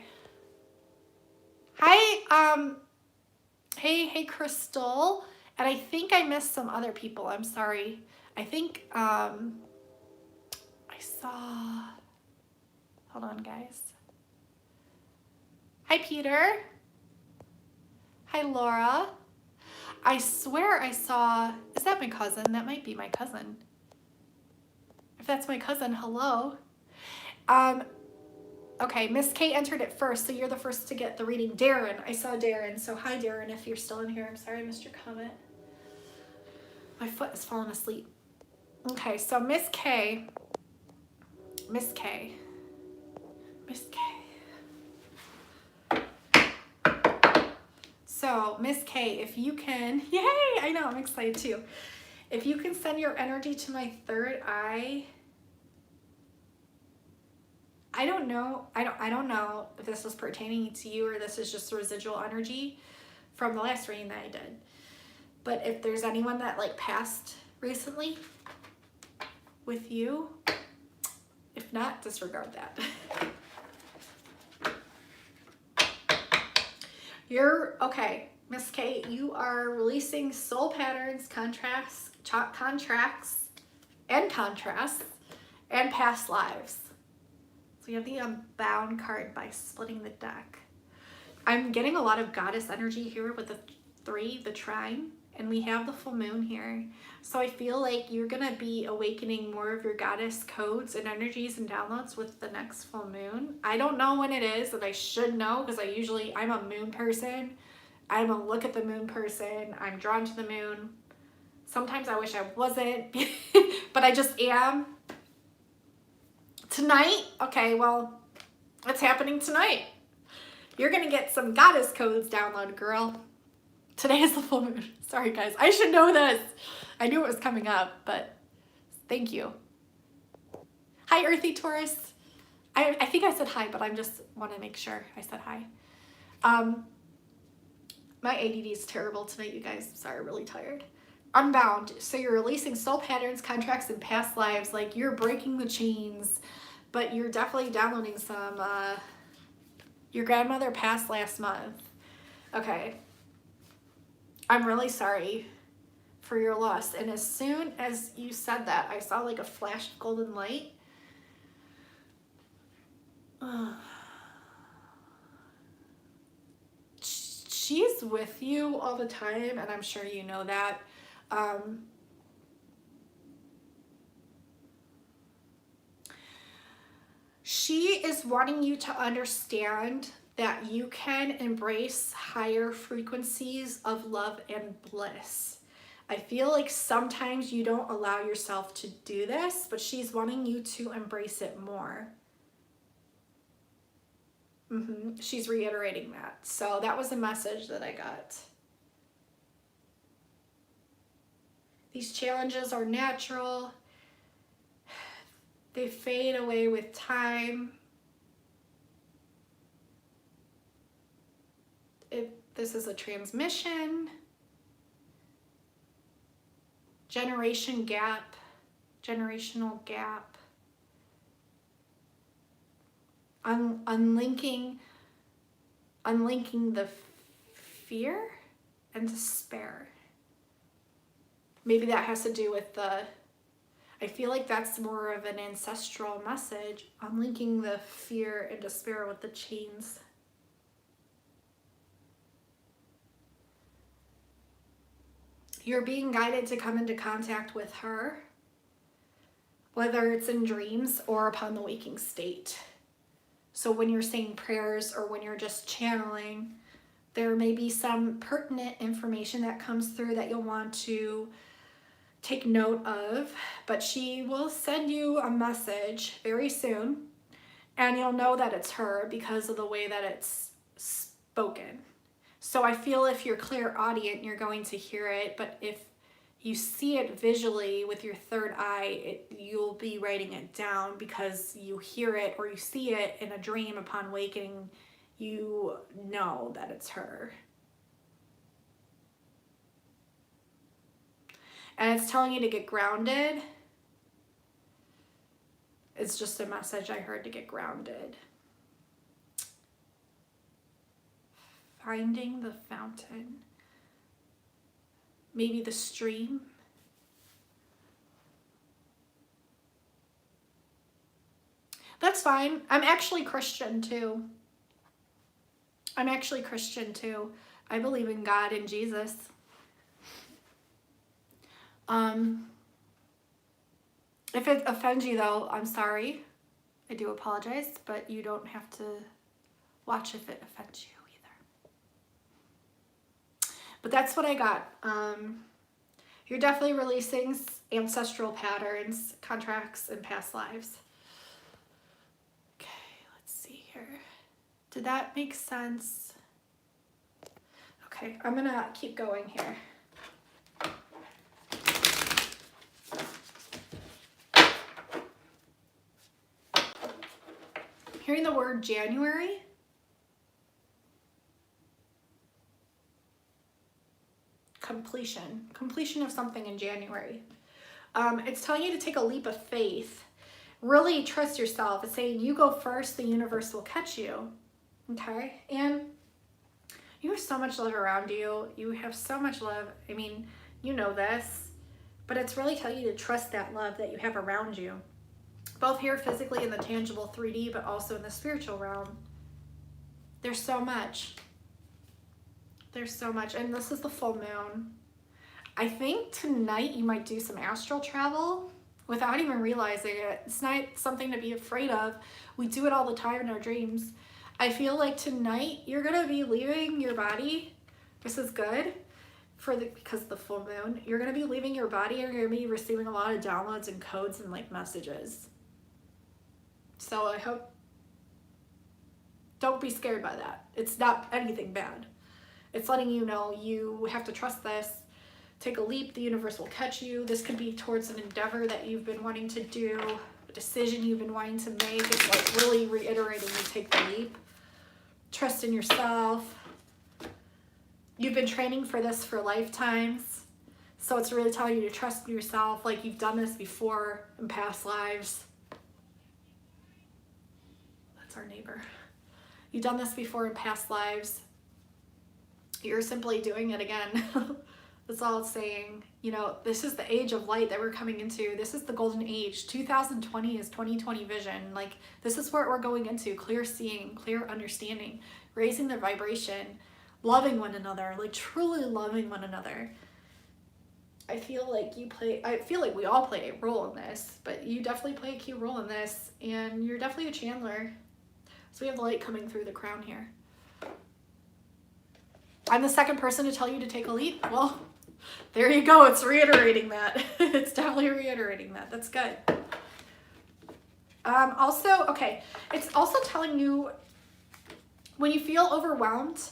Hi, hey Crystal. And I think I missed some other people, I'm sorry. I think, I saw, hold on guys. Hi Peter. Hi Laura. I swear I saw, is that my cousin? That might be my cousin. If that's my cousin, hello. Okay, Miss K entered it first, so you're the first to get the reading. Darren, I saw Darren, so hi Darren if you're still in here. I'm sorry I missed your comment. My foot is falling asleep. Okay, so Miss K. So Miss K, if you can, yay, I know, I'm excited too. If you can send your energy to my third eye, I don't know if this is pertaining to you or this is just residual energy from the last reading that I did. But if there's anyone that like passed recently with you, if not, disregard that. You're, okay, Miss K, you are releasing soul patterns, contracts, and past lives. So you have the Unbound card by splitting the deck. I'm getting a lot of goddess energy here with the 3, the trine, and we have the full moon here. So I feel like you're gonna be awakening more of your goddess codes and energies and downloads with the next full moon. I don't know when it is, and I should know because I'm a moon person. I'm a look at the moon person. I'm drawn to the moon. Sometimes I wish I wasn't, but I just am. Tonight, okay, well, it's happening tonight. You're gonna get some goddess codes downloaded, girl. Today is the full moon. Sorry guys, I should know this. I knew it was coming up, but Thank you. Hi, Earthy Taurus. I think I said hi, but I just want to make sure I said hi. My ADD is terrible tonight, you guys. Sorry, I'm really tired. Unbound. So you're releasing soul patterns, contracts, and past lives. Like you're breaking the chains, but you're definitely downloading some, your grandmother passed last month. Okay. I'm really sorry for your loss. And as soon as you said that, I saw like a flash of golden light. She's with you all the time, and I'm sure you know that. She is wanting you to understand that you can embrace higher frequencies of love and bliss. I feel like sometimes you don't allow yourself to do this, but she's wanting you to embrace it more. She's reiterating that. So that was a message that I got. These challenges are natural. They fade away with time. This is a transmission. Generational gap. Unlinking the fear and despair. Maybe that has to do with I feel like that's more of an ancestral message, unlinking the fear and despair with the chains. You're being guided to come into contact with her, whether it's in dreams or upon the waking state. So when you're saying prayers or when you're just channeling, there may be some pertinent information that comes through that you'll want to take note of, but she will send you a message very soon, and you'll know that it's her because of the way that it's spoken. So I feel if you're clairaudient, you're going to hear it, but if you see it visually with your third eye, you'll be writing it down because you hear it or you see it in a dream upon waking, you know that it's her. And it's telling you to get grounded. It's just a message I heard to get grounded. Finding the fountain. Maybe the stream. That's fine. I'm actually Christian too. I believe in God and Jesus. If it offends you though, I'm sorry. I do apologize, but you don't have to watch if it offends you either. But that's what I got. You're definitely releasing ancestral patterns, contracts, and past lives. Okay, let's see here. Did that make sense? Okay, I'm gonna keep going here. Hearing the word January. Completion of something in January. It's telling you to take a leap of faith. Really trust yourself. It's saying you go first, the universe will catch you. Okay? And you have so much love around you. You have so much love. I mean, you know this, but it's really telling you to trust that love that you have around you. Both here physically in the tangible 3D, but also in the spiritual realm. There's so much. And this is the full moon. I think tonight you might do some astral travel without even realizing it. It's not something to be afraid of. We do it all the time in our dreams. I feel like tonight you're gonna be leaving your body. This is good because of the full moon. You're gonna be leaving your body and you're gonna be receiving a lot of downloads and codes and like messages. So I hope, don't be scared by that. It's not anything bad. It's letting you know you have to trust this. Take a leap, the universe will catch you. This could be towards an endeavor that you've been wanting to do, a decision you've been wanting to make. It's like really reiterating you take the leap. Trust in yourself. You've been training for this for lifetimes. So it's really telling you to trust in yourself, like you've done this before in past lives. That's our neighbor. You've done this before in past lives. You're simply doing it again. That's all it's saying. You know, this is the age of light that we're coming into. This is the golden age. 2020 is 2020 vision. Like, this is where we're going into. Clear seeing, clear understanding, raising the vibration, loving one another, like truly loving one another. I feel like we all play a role in this, but you definitely play a key role in this, and you're definitely a channeler. So we have the light coming through the crown here. I'm the second person to tell you to take a leap. Well, there you go. It's reiterating that. It's definitely reiterating that. That's good. Also, okay, it's also telling you when you feel overwhelmed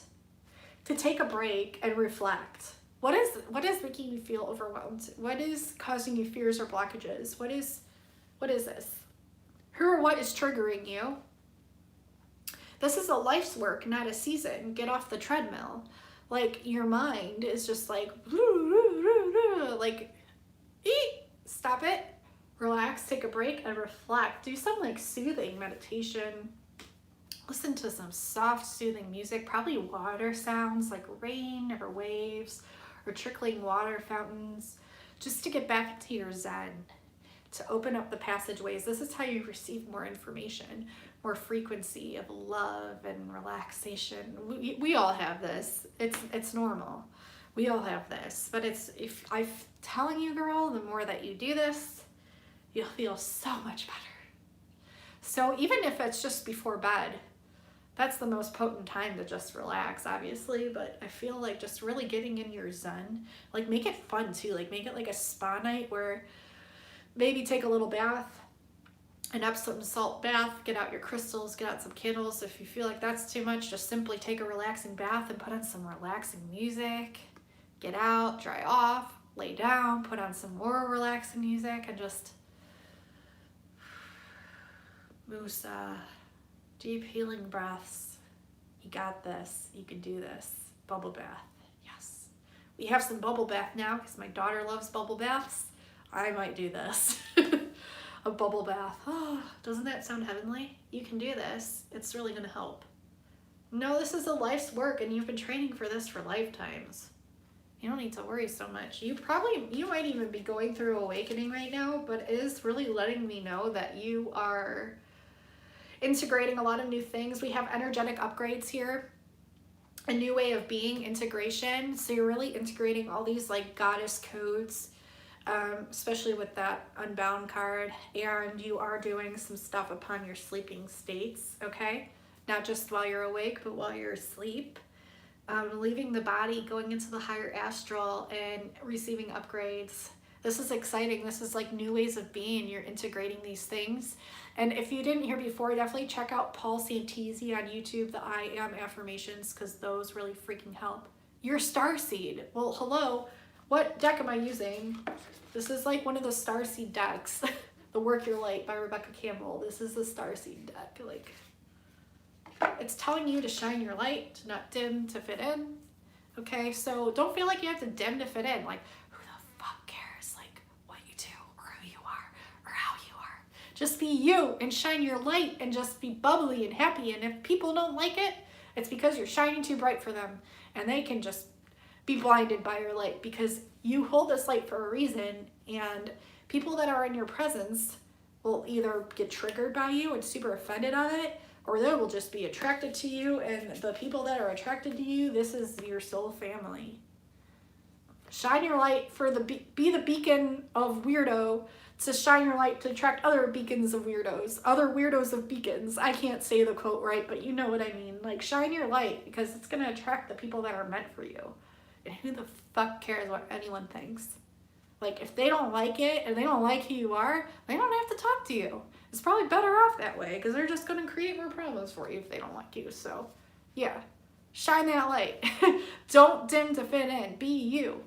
to take a break and reflect. What is making you feel overwhelmed? What is causing you fears or blockages? What is this? Who or what is triggering you? This is a life's work, not a season. Get off the treadmill. Like, your mind is just like, stop it, relax, take a break, and reflect. Do some like soothing meditation. Listen to some soft, soothing music, probably water sounds like rain or waves or trickling water fountains, just to get back into your zen, to open up the passageways. This is how you receive more information, more frequency of love and relaxation. We all have this. It's normal. We all have this. But if I'm telling you, girl, the more that you do this, you'll feel so much better. So even if it's just before bed, that's the most potent time to just relax, obviously, but I feel like just really getting in your zen, like make it fun too, like make it like a spa night where maybe take a little bath, an Epsom salt bath, get out your crystals, get out some candles. If you feel like that's too much, just simply take a relaxing bath and put on some relaxing music, get out, dry off, lay down, put on some more relaxing music, and just Musa. Deep healing breaths. You got this. You can do this. Bubble bath. Yes. We have some bubble bath now because my daughter loves bubble baths. I might do this. A bubble bath. Oh, doesn't that sound heavenly? You can do this. It's really going to help. No, this is a life's work, and you've been training for this for lifetimes. You don't need to worry so much. You might even be going through awakening right now, but it is really letting me know that you are integrating a lot of new things. We have energetic upgrades here, a new way of being, integration. So you're really integrating all these like goddess codes, especially with that Unbound card, and you are doing some stuff upon your sleeping states, okay? Not just while you're awake, but while you're asleep. Leaving the body, going into the higher astral and receiving upgrades. This is exciting. This is like new ways of being. You're integrating these things. And if you didn't hear before, definitely check out Paul Santisi on YouTube, the I Am affirmations, because those really freaking help. Your starseed. Well, hello. What deck am I using? This is like one of the starseed decks. The Work Your Light by Rebecca Campbell. This is the starseed deck. Like, it's telling you to shine your light, to not dim, to fit in. Okay, so don't feel like you have to dim to fit in. Like, just be you and shine your light and just be bubbly and happy. And if people don't like it, it's because you're shining too bright for them, and they can just be blinded by your light because you hold this light for a reason, and people that are in your presence will either get triggered by you and super offended on it, or they will just be attracted to you, and the people that are attracted to you, this is your soul family. Shine your light for be the beacon of weirdo, to shine your light to attract other beacons of weirdos, other weirdos of beacons. I can't say the quote right, but you know what I mean. Like, shine your light because it's going to attract the people that are meant for you. And who the fuck cares what anyone thinks? Like, if they don't like it and they don't like who you are, they don't have to talk to you. It's probably better off that way because they're just going to create more problems for you if they don't like you. So, yeah, shine that light. Don't dim to fit in. Be you.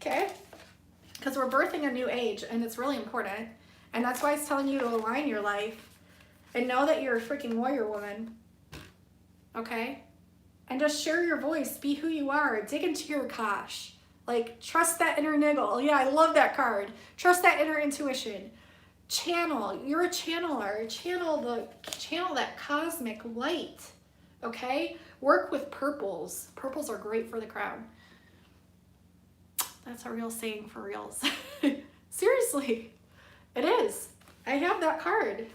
Okay? Because we're birthing a new age, and it's really important. And that's why it's telling you to align your life and know that you're a freaking warrior woman. Okay? And just share your voice. Be who you are. Dig into your Akash. Like, trust that inner niggle. Yeah, I love that card. Trust that inner intuition. Channel. You're a channeler. Channel that cosmic light. Okay? Work with purples. Purples are great for the crown. That's a real saying for reals. Seriously. It is. I have that card.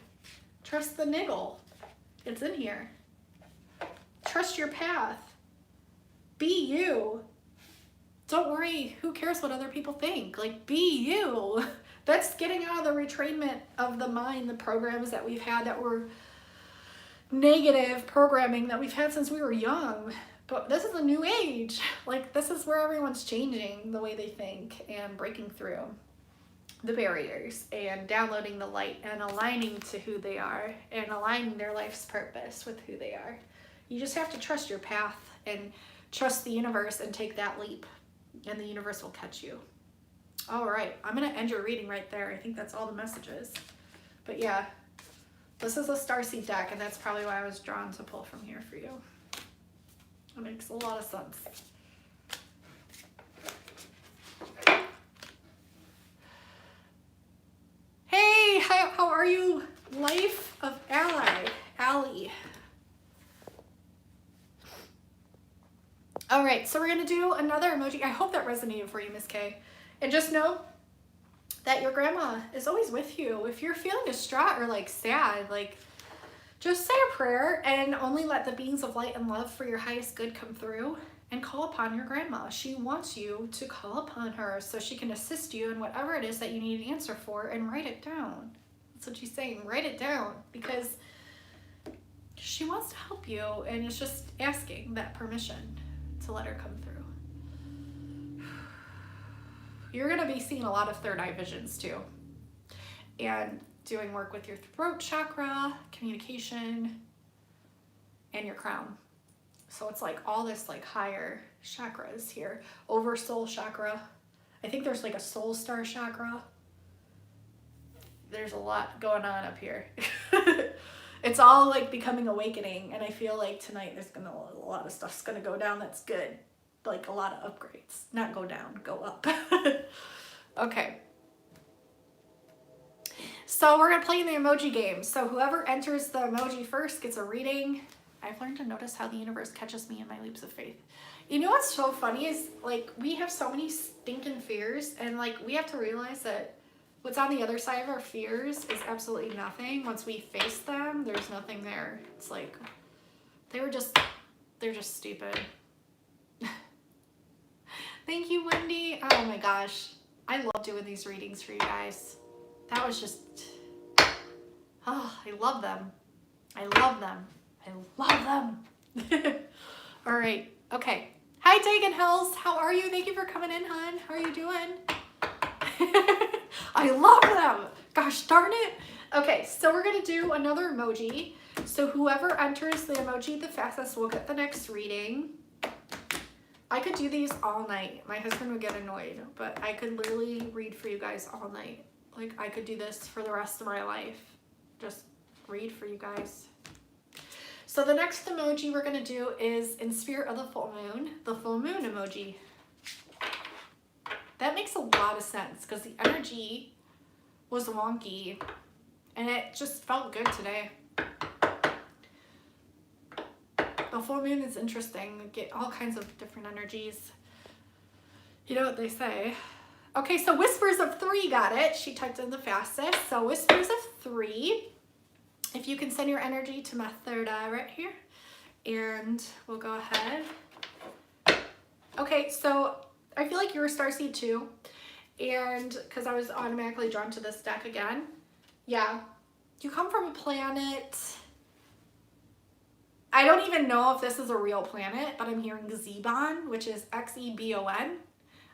Trust the niggle. It's in here. Trust your path. Be you. Don't worry. Who cares what other people think? Like, be you. That's getting out of the retrainment of the mind, the programs that we've had that were negative programming that we've had since we were young. But this is a new age. Like, this is where everyone's changing the way they think and breaking through the barriers and downloading the light and aligning to who they are and aligning their life's purpose with who they are. You just have to trust your path and trust the universe and take that leap, and the universe will catch you. All right, I'm going to end your reading right there. I think that's all the messages. But yeah, this is a starseed deck, and that's probably why I was drawn to pull from here for you. It makes a lot of sense. Hey, how are you? Life of Allie. All right, so we're gonna do another emoji. I hope that resonated for you, Miss K. And just know that your grandma is always with you. If you're feeling distraught or like sad, like just say a prayer and only let the beings of light and love for your highest good come through and call upon your grandma. She wants you to call upon her so she can assist you in whatever it is that you need an answer for, and write it down. That's what she's saying. Write it down, because she wants to help you, and it's just asking that permission to let her come through. You're going to be seeing a lot of third eye visions too, and doing work with your throat chakra, communication, and your crown. So it's like all this like higher chakras here. Over soul chakra. I think there's like a soul star chakra. There's a lot going on up here. It's all like becoming awakening, and I feel like tonight there's a lot of stuff's gonna go down that's good. Like a lot of upgrades. Not go down, go up. Okay. So we're gonna play the emoji game. So whoever enters the emoji first gets a reading. I've learned to notice how the universe catches me in my leaps of faith. You know what's so funny is, like, we have so many stinking fears, and like we have to realize that what's on the other side of our fears is absolutely nothing. Once we face them, there's nothing there. It's like they're just stupid. Thank you, Wendy. Oh my gosh. I love doing these readings for you guys. That was just, oh, I love them. I love them. I love them. All right. Okay. Hi, Dagan Hills. How are you? Thank you for coming in, hon. How are you doing? I love them. Gosh darn it. Okay, so we're going to do another emoji. So whoever enters the emoji the fastest will get the next reading. I could do these all night. My husband would get annoyed, but I could literally read for you guys all night. Like, I could do this for the rest of my life. Just read for you guys. So the next emoji we're going to do is in spirit of the full moon emoji. That makes a lot of sense because the energy was wonky and it just felt good today. The full moon is interesting. You get all kinds of different energies. You know what they say. Okay, so Whispers of 3 got it. She typed in the fastest. So Whispers of 3. If you can send your energy to my third eye right here. And we'll go ahead. Okay, so I feel like you're a starseed too. And because I was automatically drawn to this deck again. Yeah, you come from a planet. I don't even know if this is a real planet, but I'm hearing Zebon, which is Xebon.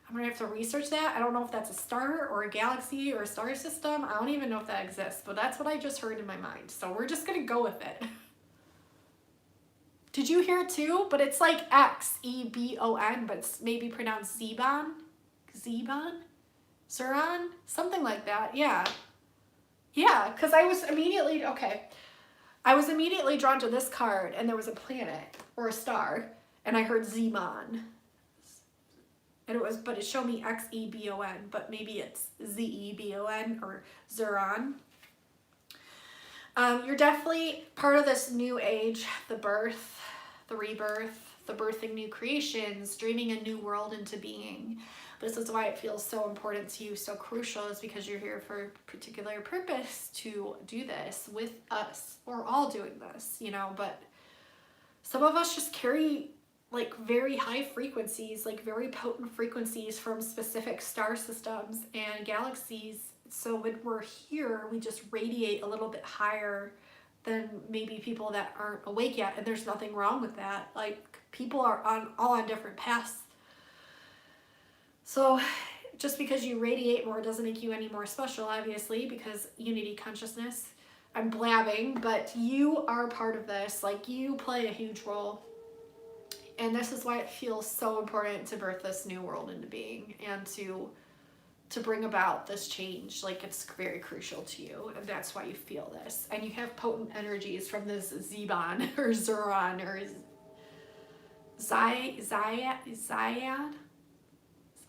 I'm gonna have to research that. I don't know if that's a star or a galaxy or a star system. I don't even know if that exists, but that's what I just heard in my mind. So we're just gonna go with it. Did you hear it too? But it's like Xebon, but it's maybe pronounced Zebon. Zuran, something like that. Yeah. Yeah, because I was immediately drawn to this card, and there was a planet or a star, and I heard Zeban. And it showed me Xebon, but maybe it's Zebon or Zuran. You're definitely part of this new age, the birth, the rebirth, the birthing new creations, dreaming a new world into being. This is why it feels so important to you, so crucial, is because you're here for a particular purpose to do this with us. We're all doing this, you know, but some of us just carry like very high frequencies, like very potent frequencies from specific star systems and galaxies. So when we're here, we just radiate a little bit higher than maybe people that aren't awake yet. And there's nothing wrong with that. Like, people are all on different paths. So just because you radiate more doesn't make you any more special, obviously, because unity consciousness. I'm blabbing, but you are part of this. Like, you play a huge role. And this is why it feels so important to birth this new world into being and to bring about this change. Like, it's very crucial to you, and that's why you feel this. And you have potent energies from this Zeban or Zuran or Zayad.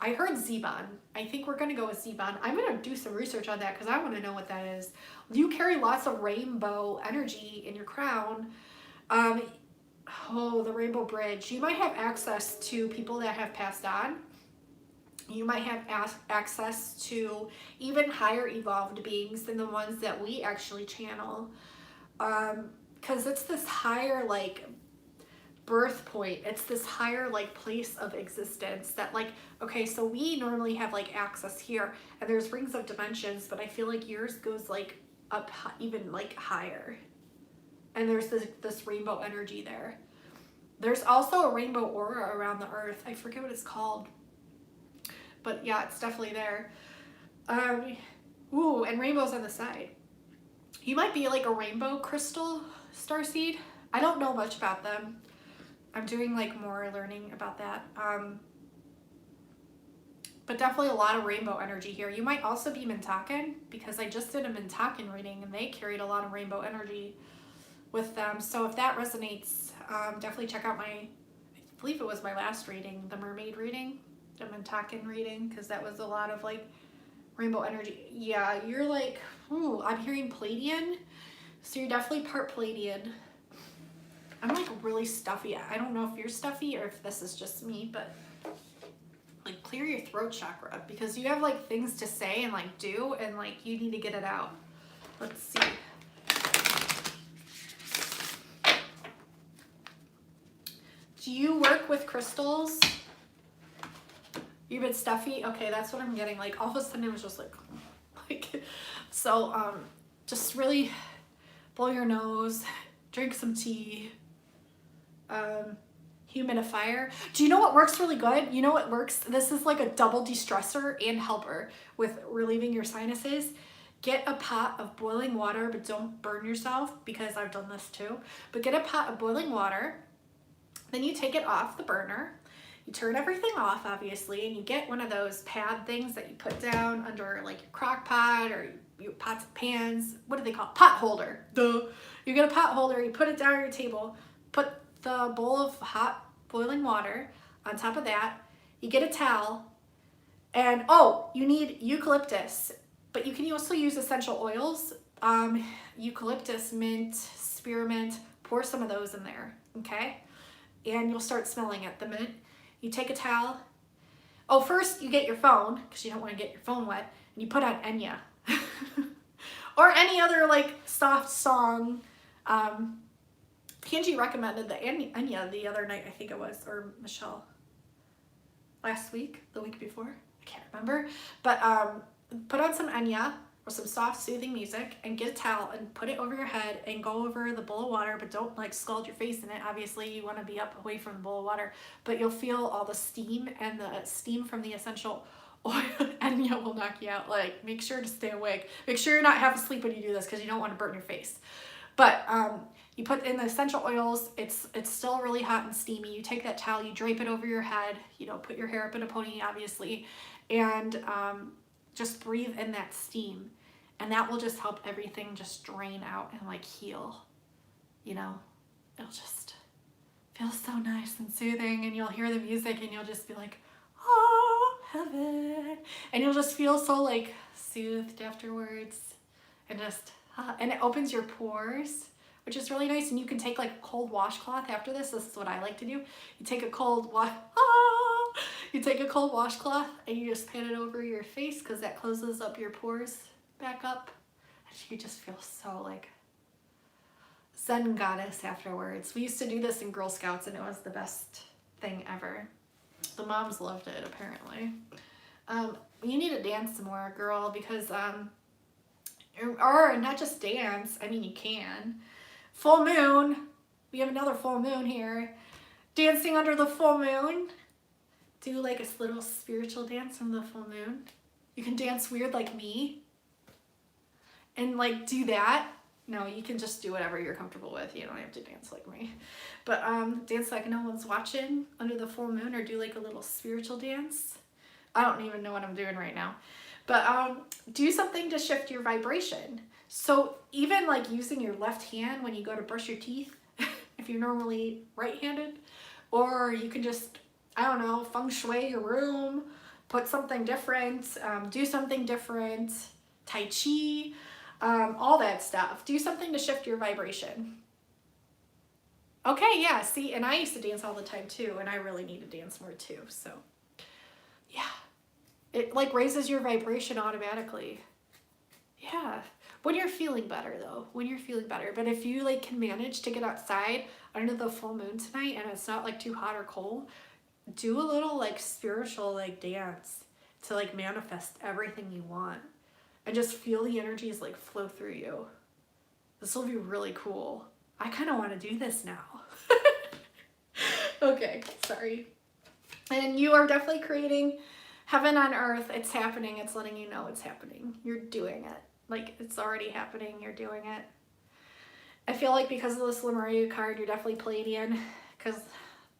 I heard Zeban. I think we're going to go with Zeban. I'm going to do some research on that because I want to know what that is. You carry lots of rainbow energy in your crown. The Rainbow Bridge. You might have access to people that have passed on. You might have access to even higher evolved beings than the ones that we actually channel. Because it's this higher, like, birth point. It's this higher, like, place of existence that, like, okay, so we normally have, like, access here, and there's rings of dimensions, but I feel like yours goes, like, up even, like, higher. And there's this rainbow energy there. There's also a rainbow aura around the earth. I forget what it's called. But yeah, it's definitely there. Ooh, and rainbows on the side. You might be like a rainbow crystal starseed. I don't know much about them. I'm doing like more learning about that. But definitely a lot of rainbow energy here. You might also be Mintakan, because I just did a Mintakan reading and they carried a lot of rainbow energy with them. So if that resonates, definitely check out I believe it was my last reading, the mermaid reading, the Mintakan reading, because that was a lot of like rainbow energy. Yeah, you're like, ooh, I'm hearing Pleiadian. So you're definitely part Pleiadian. I'm like really stuffy. I don't know if you're stuffy or if this is just me, but like clear your throat chakra, because you have like things to say and like do, and like you need to get it out. Let's see. Do you work with crystals? You've been stuffy? Okay, that's what I'm getting. Like all of a sudden it was just like so just really blow your nose, drink some tea, humidifier. Do you know what works really good? You know what works? This is like a double de-stressor and helper with relieving your sinuses. Get a pot of boiling water, but don't burn yourself, because I've done this too. But get a pot of boiling water. Then you take it off the burner. You turn everything off, obviously, and you get one of those pad things that you put down under like your crock pot or your pots and pans. What do they call it? Pot holder. Duh. You get a pot holder, you put it down on your table, put the bowl of hot boiling water on top of that. You get a towel, and oh, you need eucalyptus, but you can also use essential oils. Eucalyptus, mint, spearmint, pour some of those in there, okay? And you'll start smelling it the minute. You take a towel. Oh, first you get your phone, because you don't want to get your phone wet, and you put on Enya. Or any other like soft song. Kenji recommended the Enya the other night, I think it was, or Michelle. Last week, the week before, I can't remember. But put on some Enya, or some soft soothing music, and get a towel and put it over your head and go over the bowl of water, but don't like scald your face in it. Obviously you want to be up away from the bowl of water, but you'll feel all the steam, and the steam from the essential oil and it will knock you out. Like, make sure to stay awake. Make sure you're not half asleep when you do this, because you don't want to burn your face. But you put in the essential oils. It's still really hot and steamy. You take that towel, you drape it over your head, you know, put your hair up in a pony, obviously, and just breathe in that steam, and that will just help everything just drain out and like heal, you know. It'll just feel so nice and soothing, and you'll hear the music and you'll just be like, oh, heaven, and you'll just feel so like soothed afterwards, and just and it opens your pores, which is really nice. And you can take like a cold washcloth after this. This is what I like to do. You take a cold washcloth and you just pat it over your face, because that closes up your pores back up, and you just feel so like Zen goddess afterwards. We used to do this in Girl Scouts, and it was the best thing ever. The moms loved it, apparently. You need to dance some more, girl, because or not just dance. I mean, you can. Full moon. We have another full moon here. Dancing under the full moon. Do like a little spiritual dance on the full moon. You can dance weird like me. And like do that. No, you can just do whatever you're comfortable with. You don't have to dance like me. But dance like no one's watching under the full moon, or do like a little spiritual dance. I don't even know what I'm doing right now. But do something to shift your vibration. So even like using your left hand when you go to brush your teeth, if you're normally right-handed, or you can just, I don't know, feng shui your room, put something different, do something different, tai chi, all that stuff. Do something to shift your vibration. Okay, yeah, see, and I used to dance all the time too, and I really need to dance more too, so yeah. It like raises your vibration automatically. Yeah. When you're feeling better though, when you're feeling better. But if you like can manage to get outside under the full moon tonight and it's not like too hot or cold, do a little like spiritual like dance to like manifest everything you want. And just feel the energies like flow through you. This will be really cool. I kind of want to do this now. Okay, sorry. And you are definitely creating heaven on earth. It's happening. It's letting you know it's happening. You're doing it. Like, it's already happening. You're doing it. I feel like because of this Lemuria card, you're definitely Pleiadian, because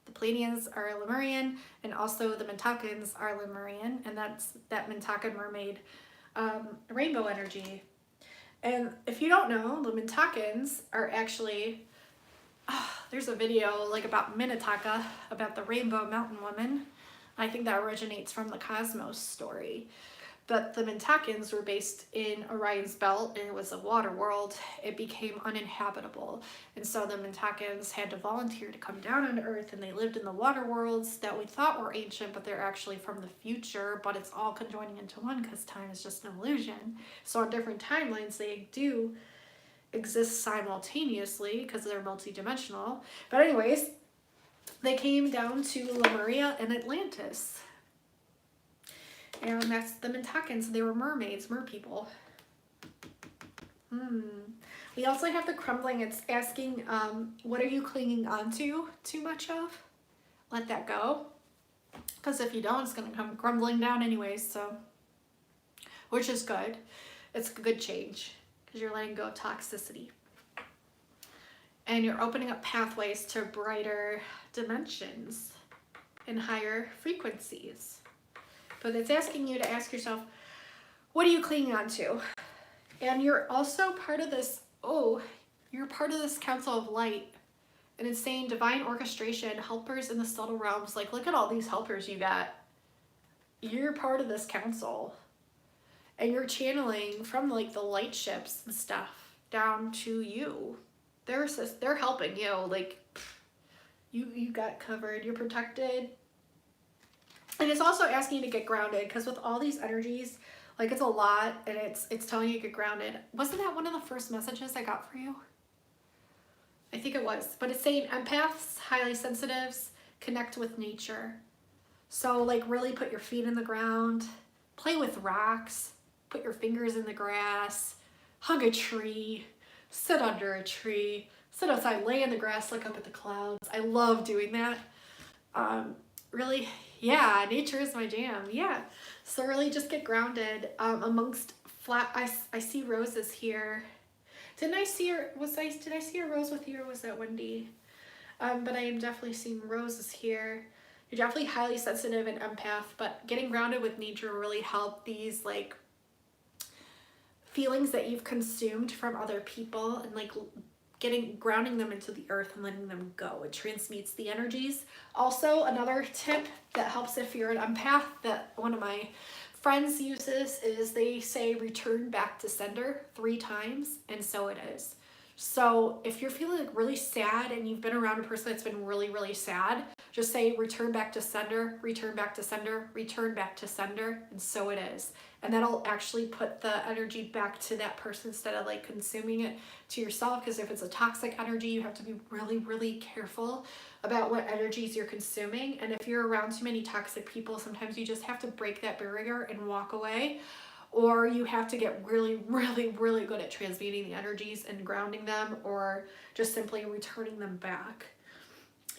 the Pleiadians are Lemurian, and also the Mintakans are Lemurian, and that's that Mintakan mermaid rainbow energy. And if you don't know, the Mintakans are actually, there's a video like about Minataka, about the rainbow mountain woman. I think that originates from the Cosmos story. But the Mintakans were based in Orion's belt, and it was a water world. It became uninhabitable. And so the Mintakans had to volunteer to come down on Earth, and they lived in the water worlds that we thought were ancient, but they're actually from the future, but it's all conjoining into one because time is just an illusion. So on different timelines, they do exist simultaneously because they're multidimensional. But anyways, they came down to Lemuria and Atlantis. And that's the Mintakans. They were mermaids, merpeople. We also have the crumbling. It's asking, what are you clinging onto too much of? Let that go. Because if you don't, it's going to come crumbling down anyways. So, which is good. It's a good change because you're letting go of toxicity. And you're opening up pathways to brighter dimensions and higher frequencies. But it's asking you to ask yourself, what are you clinging on to? And you're also part of this, you're part of this council of light. And it's saying divine orchestration, helpers in the subtle realms. Like, look at all these helpers you got. You're part of this council. And you're channeling from like the light ships and stuff down to you. They're helping you. Like, you got covered. You're protected. And it's also asking you to get grounded, because with all these energies, like it's a lot, and it's telling you to get grounded. Wasn't that one of the first messages I got for you? I think it was. But it's saying empaths, highly sensitives, connect with nature. So like really put your feet in the ground, play with rocks, put your fingers in the grass, hug a tree, sit under a tree, sit outside, lay in the grass, look up at the clouds. I love doing that. Really, yeah, nature is my jam. Yeah, so really just get grounded amongst flat. I see roses here. Did I see a rose with you, or was that Wendy? But I am definitely seeing roses here. You're definitely highly sensitive and empath, but getting grounded with nature really help these like feelings that you've consumed from other people and like grounding them into the earth and letting them go. It transmutes the energies. Also, another tip that helps if you're an empath that one of my friends uses is they say return back to sender 3 times, and so it is. So if you're feeling like really sad and you've been around a person that's been really, really sad, just say return back to sender, return back to sender, return back to sender, and so it is. And that'll actually put the energy back to that person instead of like consuming it to yourself, because if it's a toxic energy, you have to be really, really careful about what energies you're consuming. And if you're around too many toxic people, sometimes you just have to break that barrier and walk away. Or you have to get really, really, really good at transmuting the energies and grounding them, or just simply returning them back.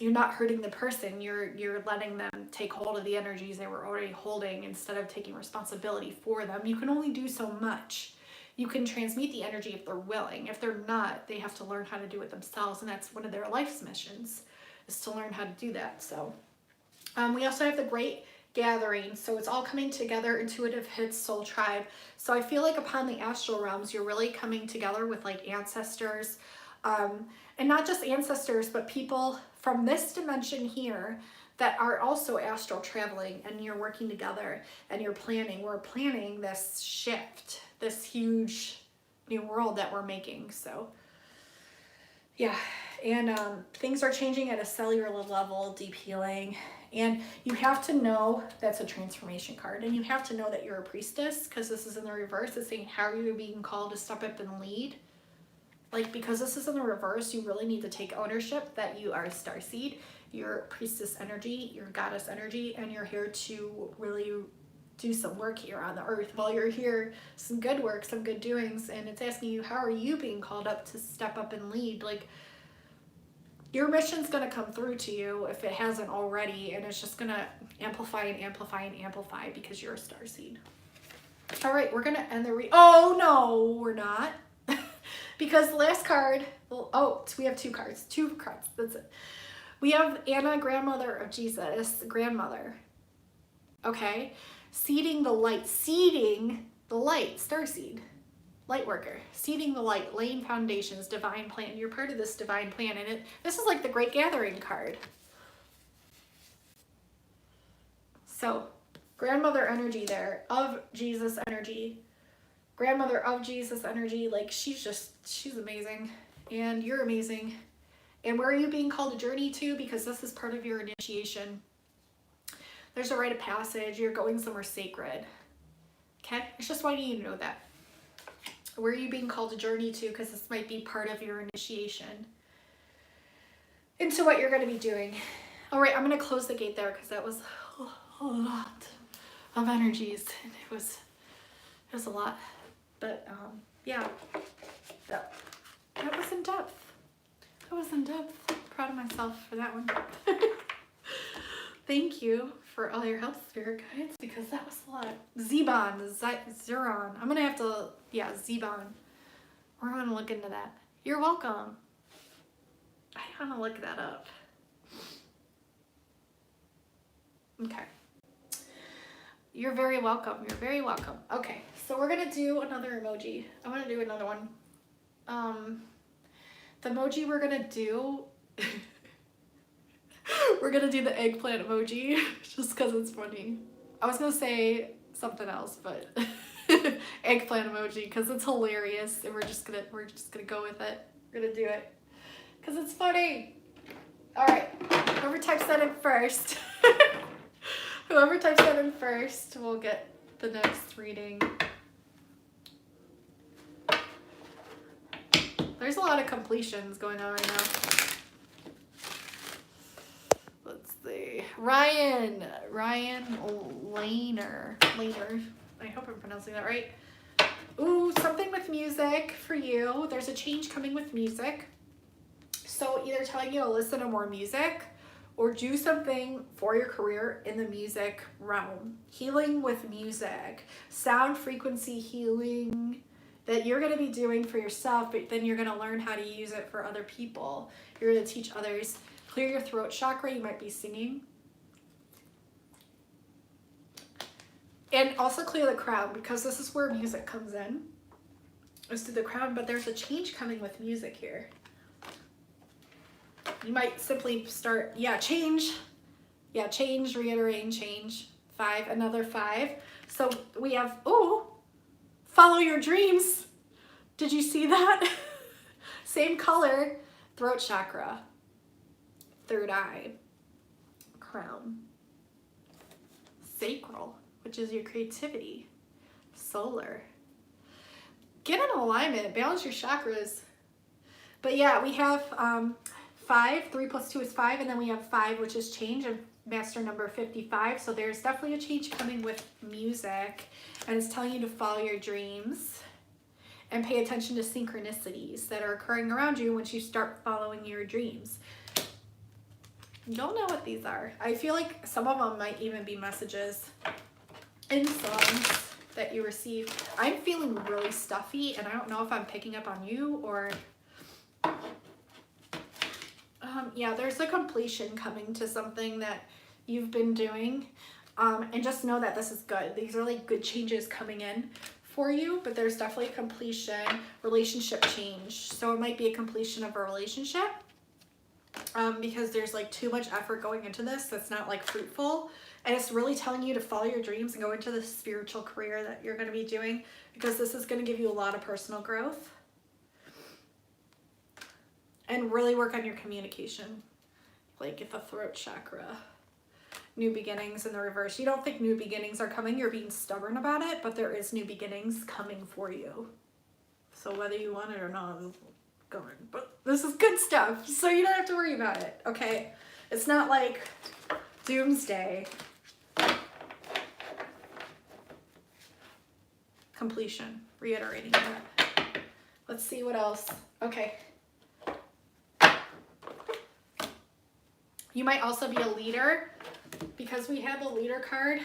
You're not hurting the person, you're letting them take hold of the energies they were already holding instead of taking responsibility for them. You can only do so much. You can transmute the energy if they're willing. If they're not, they have to learn how to do it themselves, and that's one of their life's missions, is to learn how to do that. So we also have the Great Gathering, so it's all coming together. Intuitive hits Soul Tribe. So I feel like upon the astral realms, you're really coming together with like ancestors, and not just ancestors, but people from this dimension here that are also astral traveling, and you're working together and you're planning. We're planning this shift, this huge new world that we're making. So yeah, and things are changing at a cellular level, deep healing. And you have to know that's a transformation card, and you have to know that you're a priestess, because this is in the reverse. It's saying how are you being called to step up and lead. Like, because this is in the reverse, you really need to take ownership that you are a starseed, you're priestess energy, you're goddess energy, and you're here to really do some work here on the earth. While you're here, some good work, some good doings, and it's asking you, how are you being called up to step up and lead? Like, your mission's going to come through to you if it hasn't already, and it's just going to amplify and amplify and amplify because you're a starseed. All right, we're going to end the oh, no, we're not. Because the last card, oh, we have two cards, that's it. We have Anna, grandmother of Jesus, grandmother, okay? Seeding the light, starseed, light worker, seeding the light, laying foundations, divine plan. You're part of this divine plan, and this is like the Great Gathering card. So, grandmother energy there, of Jesus energy, grandmother of Jesus energy, like she's amazing, and you're amazing. And where are you being called to journey to? Because this is part of your initiation. There's a rite of passage. You're going somewhere sacred. Okay? I just wanted you to know that. Where are you being called to journey to? Because this might be part of your initiation into what you're going to be doing. All right, I'm going to close the gate there because that was a lot of energies. It was a lot. But yeah, that was in depth. Proud of myself for that one. Thank you for all your help, spirit guides, because that was a lot. Zeron. I'm gonna have to, yeah, Zebon. We're gonna look into that. You're welcome. I wanna look that up. Okay. You're very welcome. You're very welcome. Okay, so we're gonna do another emoji. I'm gonna do another one. The emoji we're gonna do, we're gonna do the eggplant emoji just because it's funny. I was gonna say something else, but eggplant emoji because it's hilarious, and we're just gonna go with it. We're gonna do it because it's funny. All right, whoever types that in first. Whoever types that in first will get the next reading. There's a lot of completions going on right now. Let's see. Ryan Laner. I hope I'm pronouncing that right. Ooh, something with music for you. There's a change coming with music. So either telling you to listen to more music or do something for your career in the music realm. Healing with music, sound frequency healing that you're gonna be doing for yourself, but then you're gonna learn how to use it for other people. You're gonna teach others. Clear your throat chakra, you might be singing. And also clear the crown, because this is where music comes in. Is through the crown, but there's a change coming with music here. You might simply start, change. Yeah, change, reiterating, change. 5, another 5. So we have, follow your dreams. Did you see that? Same color, throat chakra, third eye, crown, sacral, which is your creativity, solar. Get in alignment, balance your chakras. But yeah, we have 5, 3 plus 2 is 5, and then we have 5, which is change, and master number 55. So there's definitely a change coming with music, and it's telling you to follow your dreams and pay attention to synchronicities that are occurring around you once you start following your dreams. Don't know what these are. I feel like some of them might even be messages in songs that you receive. I'm feeling really stuffy, and I don't know if I'm picking up on you or... yeah, there's a completion coming to something that you've been doing. And just know that this is good. These are like good changes coming in for you, but there's definitely a completion, relationship change. So it might be a completion of a relationship because there's like too much effort going into this that's not like fruitful. And it's really telling you to follow your dreams and go into the spiritual career that you're going to be doing, because this is going to give you a lot of personal growth. And really work on your communication, like at the throat chakra. New beginnings in the reverse. You don't think new beginnings are coming, you're being stubborn about it, but there is new beginnings coming for you. So whether you want it or not is going. But this is good stuff, so you don't have to worry about it, okay? It's not like doomsday. Completion, reiterating that. Let's see what else. Okay. You might also be a leader, because we have a leader card,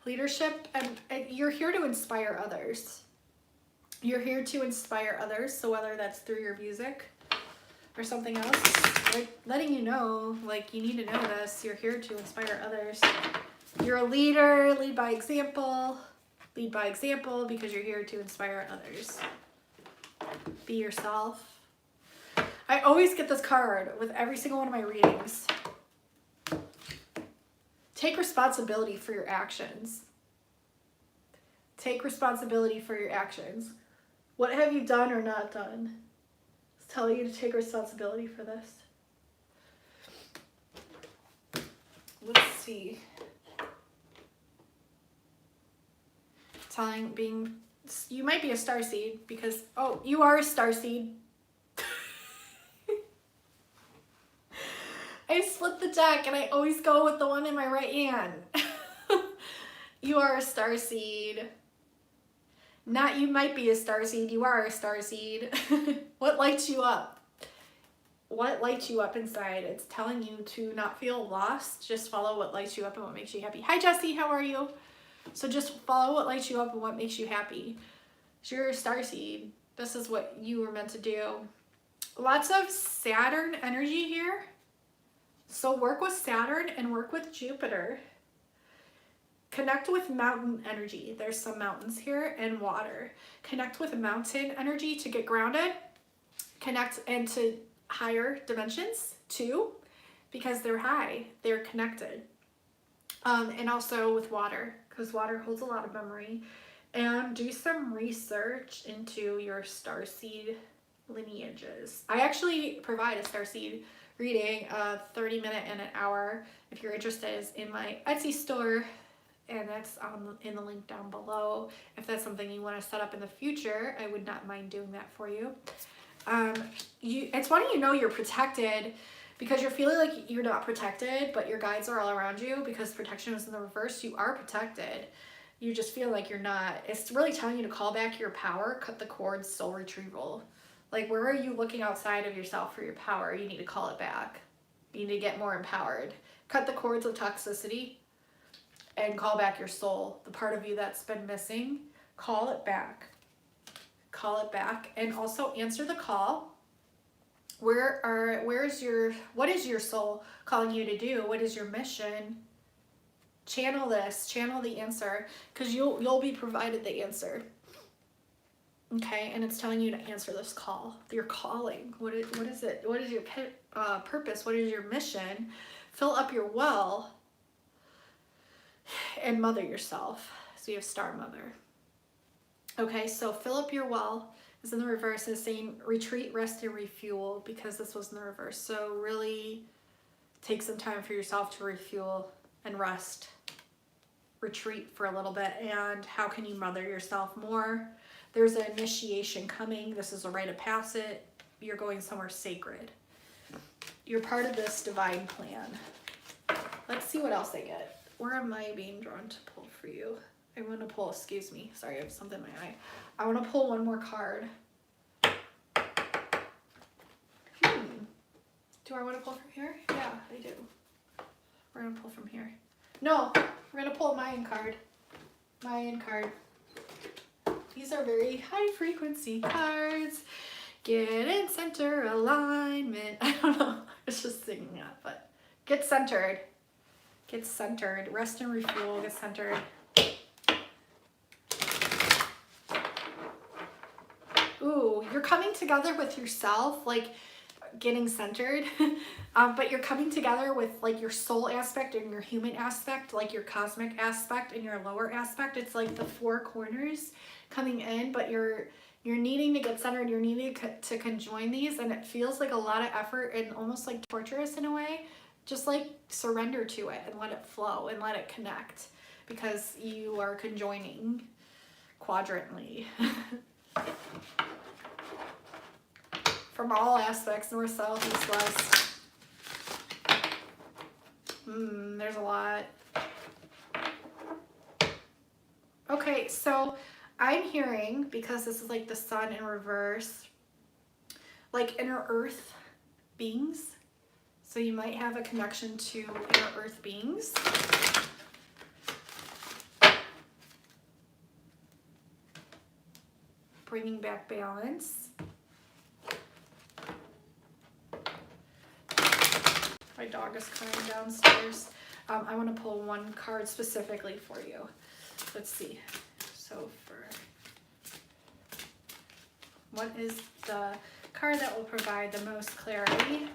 leadership, and you're here to inspire others. You're here to inspire others, so whether that's through your music or something else, like letting you know, like you need to know this, you're here to inspire others. You're a leader, lead by example because you're here to inspire others. Be yourself. I always get this card with every single one of my readings. Take responsibility for your actions. Take responsibility for your actions. What have you done or not done? It's telling you to take responsibility for this. Let's see. You might be a starseed because, you are a starseed. I split the deck and I always go with the one in my right hand. You are a starseed. Not you might be a starseed, you are a starseed. What lights you up? What lights you up inside? It's telling you to not feel lost. Just follow what lights you up and what makes you happy. Hi Jessie, how are you? So just follow what lights you up and what makes you happy. So you're a starseed. This is what you were meant to do. Lots of Saturn energy here. So work with Saturn and work with Jupiter. Connect with mountain energy. There's some mountains here and water. Connect with mountain energy to get grounded. Connect into higher dimensions too, because they're high, they're connected. And also with water, because water holds a lot of memory. And do some research into your starseed lineages. I actually provide a starseed reading, 30-minute and an hour. If you're interested, is in my Etsy store, and that's in the link down below. If that's something you want to set up in the future, I would not mind doing that for you. It's wanting you know you're protected, because you're feeling like you're not protected, but your guides are all around you, because protection is in the reverse. You are protected. You just feel like you're not. It's really telling you to call back your power, cut the cords, soul retrieval. Like, where are you looking outside of yourself for your power? You need to call it back. You need to get more empowered. Cut the cords of toxicity and call back your soul, the part of you that's been missing. Call it back. Call it back. And also answer the call. What is your soul calling you to do? What is your mission? channel this, channel the answer, because you'll be provided the answer. Okay, and it's telling you to answer this call. You're calling. What is it? What is your purpose? What is your mission? Fill up your well and mother yourself. So you have Star Mother. Okay, so fill up your well is in the reverse. It's saying retreat, rest, and refuel, because this was in the reverse. So really take some time for yourself to refuel and rest. Retreat for a little bit. And how can you mother yourself more? There's an initiation coming. This is a rite of passage. You're going somewhere sacred. You're part of this divine plan. Let's see what else I get. Where am I being drawn to pull for you? I want to pull, excuse me. Sorry, I have something in my eye. I want to pull one more card. Do I want to pull from here? Yeah, I do. We're going to pull from here. No, we're going to pull a Mayan card. Mayan card. These are very high frequency cards. Get in center alignment. I don't know. I was just singing that, but get centered. Get centered. Rest and refuel. Get centered. Ooh, you're coming together with yourself, like getting centered, but you're coming together with like your soul aspect and your human aspect, like your cosmic aspect and your lower aspect. It's like the four corners coming in, but you're needing to get centered. You're needing to conjoin these, and it feels like a lot of effort and almost like torturous in a way. Just like surrender to it and let it flow and let it connect, because you are conjoining quadrantly. From all aspects, north, south, east, west. There's a lot. Okay, so I'm hearing, because this is like the sun in reverse, like inner earth beings. So you might have a connection to inner earth beings. Bringing back balance. My dog is crying downstairs. I want to pull one card specifically for you. Let's see. So what is the card that will provide the most clarity?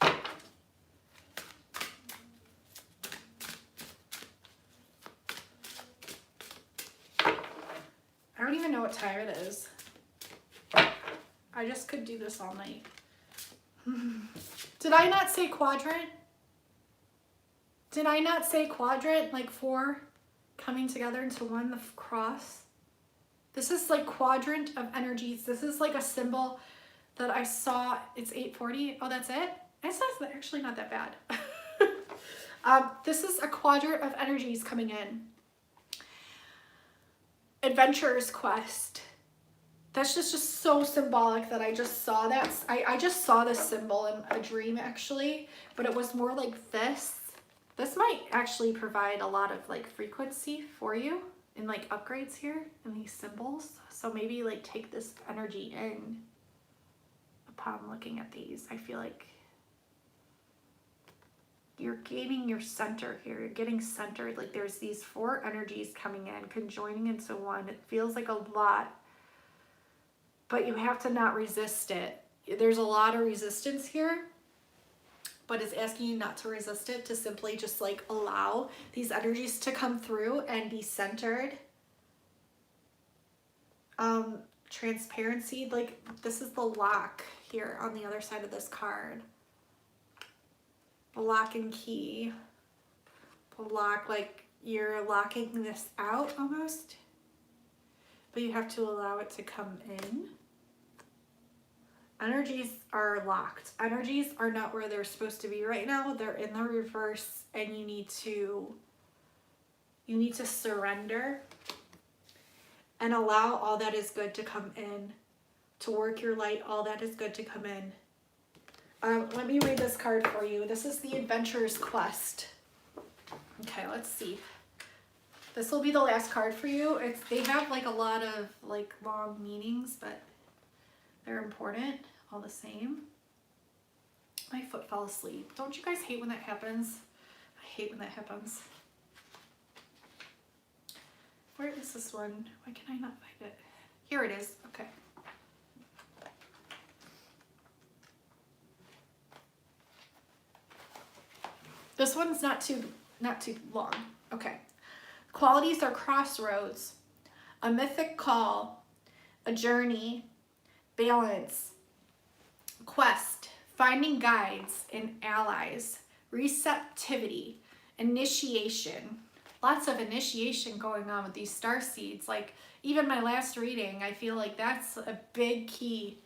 I don't even know what time it is. I just could do this all night. Did I not say quadrant? Did I not say quadrant? Like four coming together into one, the cross? This is like quadrant of energies. This is like a symbol that I saw. It's 8:40. Oh, that's it? It's actually not that bad. This is a quadrant of energies coming in. Adventurer's quest. That's just so symbolic that I just saw that. I just saw this symbol in a dream actually, but it was more like this. This might actually provide a lot of like frequency for you and like upgrades here in these symbols. So maybe like take this energy in upon looking at these. I feel like you're gaining your center here. You're getting centered. Like there's these four energies coming in, conjoining into one. It feels like a lot, but you have to not resist it. There's a lot of resistance here, but it's asking you not to resist it, to simply just like allow these energies to come through and be centered. Transparency, like this is the lock here on the other side of this card. The lock and key. The lock, like you're locking this out almost, but you have to allow it to come in. Energies are locked. Energies are not where they're supposed to be right now. They're in the reverse, and you need to surrender and allow all that is good to come in, to work your light, all that is good to come in. Let me read this card for you. This is the Adventurer's Quest. Okay, let's see. This will be the last card for you. They have like a lot of like long meanings, but they're important all the same. My foot fell asleep. Don't you guys hate when that happens? I hate when that happens. Where is this one? Why can I not find it? Here it is. Okay. This one's not too long. Okay. Qualities are crossroads, a mythic call, a journey, balance, quest, finding guides and allies, receptivity, initiation. Lots of initiation going on with these star seeds. Like even my last reading, I feel like that's a big key.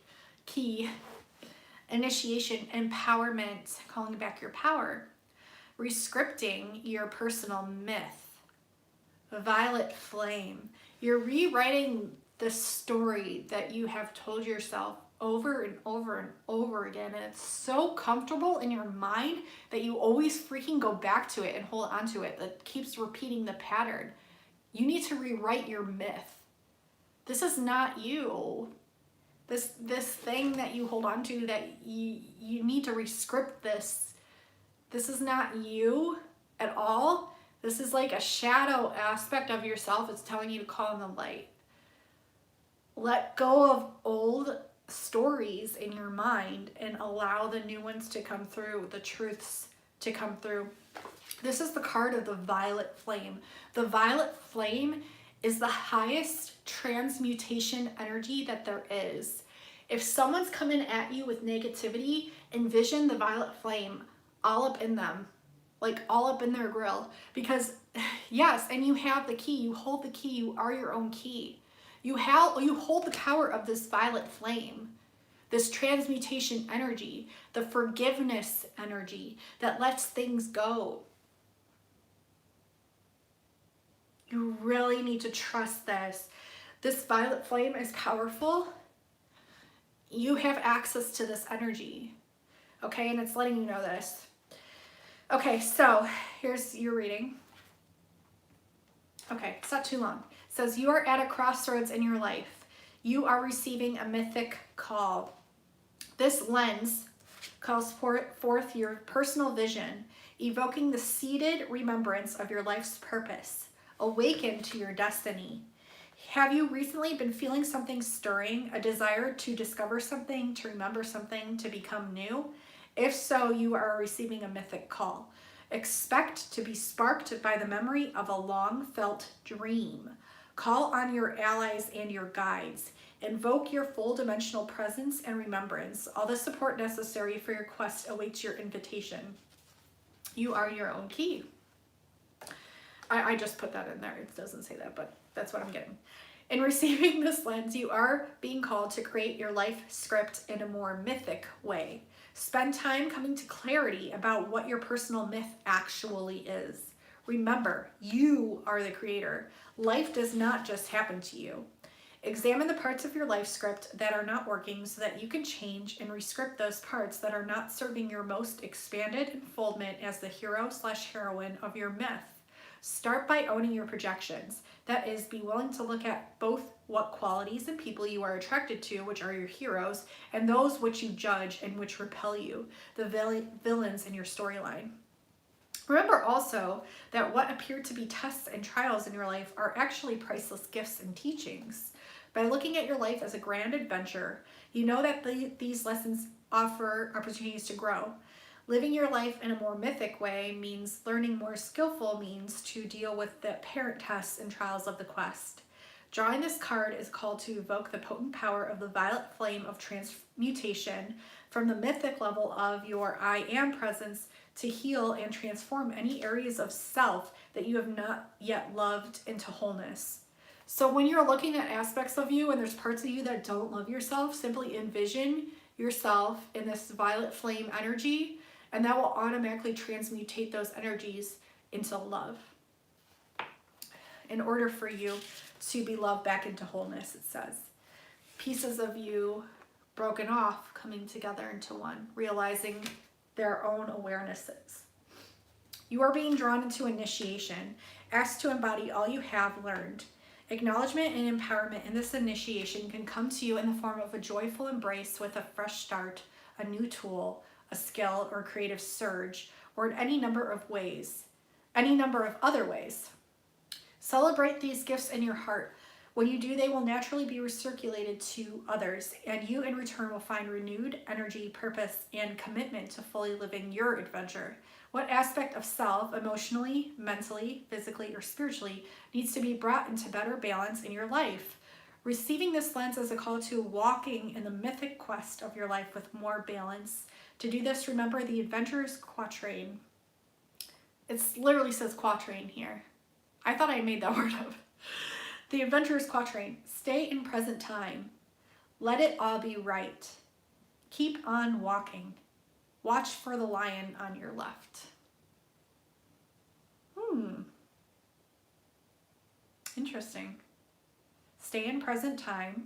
Initiation, empowerment, calling back your power, rescripting your personal myth, violet flame. You're rewriting the story that you have told yourself over and over and over again, and it's so comfortable in your mind that you always freaking go back to it and hold on to it. That keeps repeating the pattern. You need to rewrite your myth. This is not you. This thing that you hold on to, that you need to rescript this. This is not you at all. This is like a shadow aspect of yourself. It's telling you to call in the light. Let go of old stories in your mind and allow the new ones to come through, the truths to come through. This is the card of the violet flame. The violet flame is the highest transmutation energy that there is. If someone's coming at you with negativity, envision the violet flame all up in them, like all up in their grill. Because yes, and you have the key, you hold the key, you are your own key. You hold the power of this violet flame, this transmutation energy, the forgiveness energy that lets things go. You really need to trust this. This violet flame is powerful. You have access to this energy, okay? And it's letting you know this. Okay, so here's your reading. Okay, it's not too long. It says, you are at a crossroads in your life. You are receiving a mythic call. This lens calls forth your personal vision, evoking the seated remembrance of your life's purpose. Awaken to your destiny. Have you recently been feeling something stirring, a desire to discover something, to remember something, to become new? If so, you are receiving a mythic call. Expect to be sparked by the memory of a long-felt dream. Call on your allies and your guides. Invoke your full dimensional presence and remembrance. All the support necessary for your quest awaits your invitation. You are your own key. I just put that in there. It doesn't say that, but that's what I'm getting. In receiving this lens, you are being called to create your life script in a more mythic way. Spend time coming to clarity about what your personal myth actually is. Remember, you are the creator. Life does not just happen to you. Examine the parts of your life script that are not working so that you can change and rescript those parts that are not serving your most expanded unfoldment as the hero/heroine of your myth. Start by owning your projections. That is, be willing to look at both what qualities and people you are attracted to, which are your heroes, and those which you judge and which repel you, the villains in your storyline. Remember also that what appear to be tests and trials in your life are actually priceless gifts and teachings. By looking at your life as a grand adventure, you know that these lessons offer opportunities to grow. Living your life in a more mythic way means learning more skillful means to deal with the apparent tests and trials of the quest. Drawing this card is called to evoke the potent power of the violet flame of transmutation from the mythic level of your I am presence to heal and transform any areas of self that you have not yet loved into wholeness. So when you're looking at aspects of you and there's parts of you that don't love yourself, simply envision yourself in this violet flame energy, and that will automatically transmutate those energies into love. In order for you to be loved back into wholeness, it says. Pieces of you broken off, coming together into one, realizing their own awarenesses. You are being drawn into initiation, asked to embody all you have learned. Acknowledgement and empowerment in this initiation can come to you in the form of a joyful embrace with a fresh start, a new tool, a skill, or creative surge, or in any number of ways, any number of other ways. Celebrate these gifts in your heart. When you do, they will naturally be recirculated to others, and you in return will find renewed energy, purpose, and commitment to fully living your adventure. What aspect of self, emotionally, mentally, physically, or spiritually, needs to be brought into better balance in your life? Receiving this lens as a call to walking in the mythic quest of your life with more balance. To do this, remember the Adventurer's Quatrain. It literally says quatrain here. I thought I made that word up. The Adventurer's Quatrain. Stay in present time. Let it all be right. Keep on walking. Watch for the lion on your left. Interesting. Stay in present time.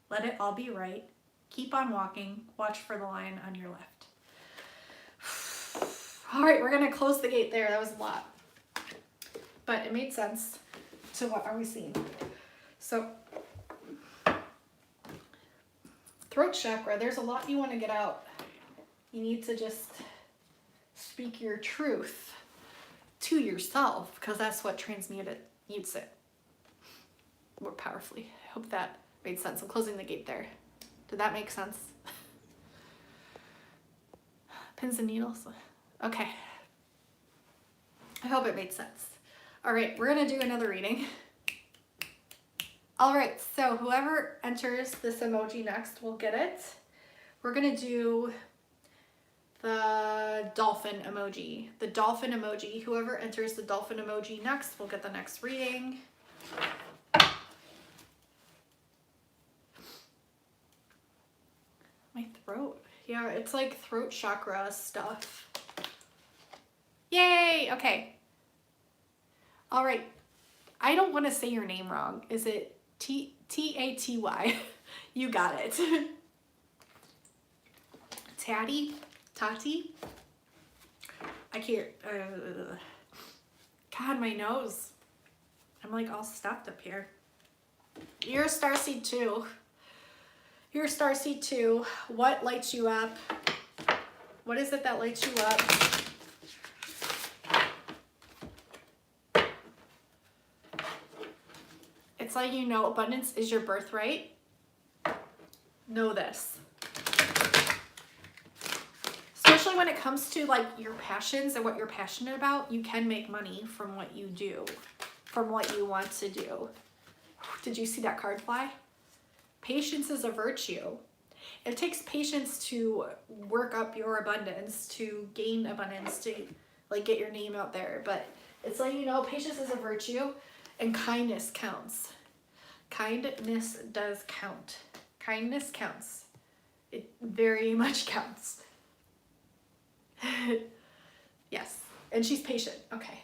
Let it all be right. Keep on walking. Watch for the lion on your left. All right, we're going to close the gate there. That was a lot. But it made sense to what I was seeing. So, throat chakra, there's a lot you want to get out. You need to just speak your truth to yourself, because that's what transmutes it more powerfully. I hope that made sense. I'm closing the gate there. Did that make sense? Pins and needles. Okay. I hope it made sense. All right, we're going to do another reading. All right, so whoever enters this emoji next will get it. We're going to do the dolphin emoji. The dolphin emoji. Whoever enters the dolphin emoji next will get the next reading. My throat. Yeah, it's like throat chakra stuff. Yay! Okay. All right. I don't want to say your name wrong. Is it T-A-T-Y? You got it. Tati? I can't. God, my nose. I'm like all stuffed up here. You're a starseed too. You're a starseed too. What lights you up? What is it that lights you up? It's like, you know, abundance is your birthright. Know this. Especially when it comes to like your passions and what you're passionate about, you can make money from what you do, from what you want to do. Did you see that card fly? Patience is a virtue. It takes patience to work up your abundance, to gain abundance, to like get your name out there. But it's like, you know, patience is a virtue and kindness counts. Kindness does count. Kindness counts. It very much counts. Yes. And she's patient. Okay.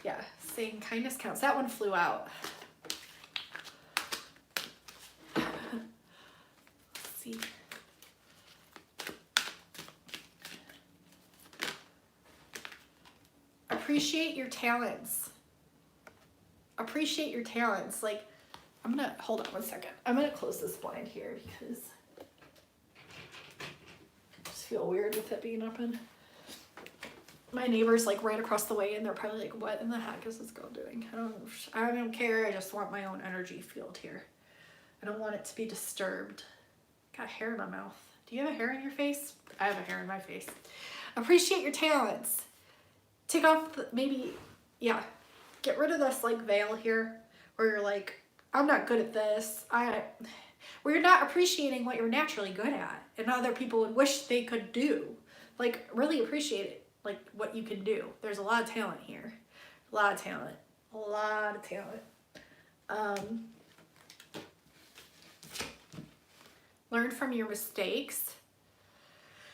Yeah. Saying kindness counts. That one flew out. Let's see. Appreciate your talents. Appreciate your talents. Like, I'm gonna, hold on one second. I'm gonna close this blind here because I just feel weird with it being open. My neighbor's like right across the way and they're probably like, what in the heck is this girl doing? I don't care. I just want my own energy field here. I don't want it to be disturbed. Got hair in my mouth. Do you have a hair in your face? I have a hair in my face. Appreciate your talents. Take off maybe, yeah, get rid of this like veil here where you're like, I'm not good at this. Where you're not appreciating what you're naturally good at and other people would wish they could do. Like, really appreciate it, like what you can do. There's a lot of talent here. A lot of talent. A lot of talent. Learn from your mistakes.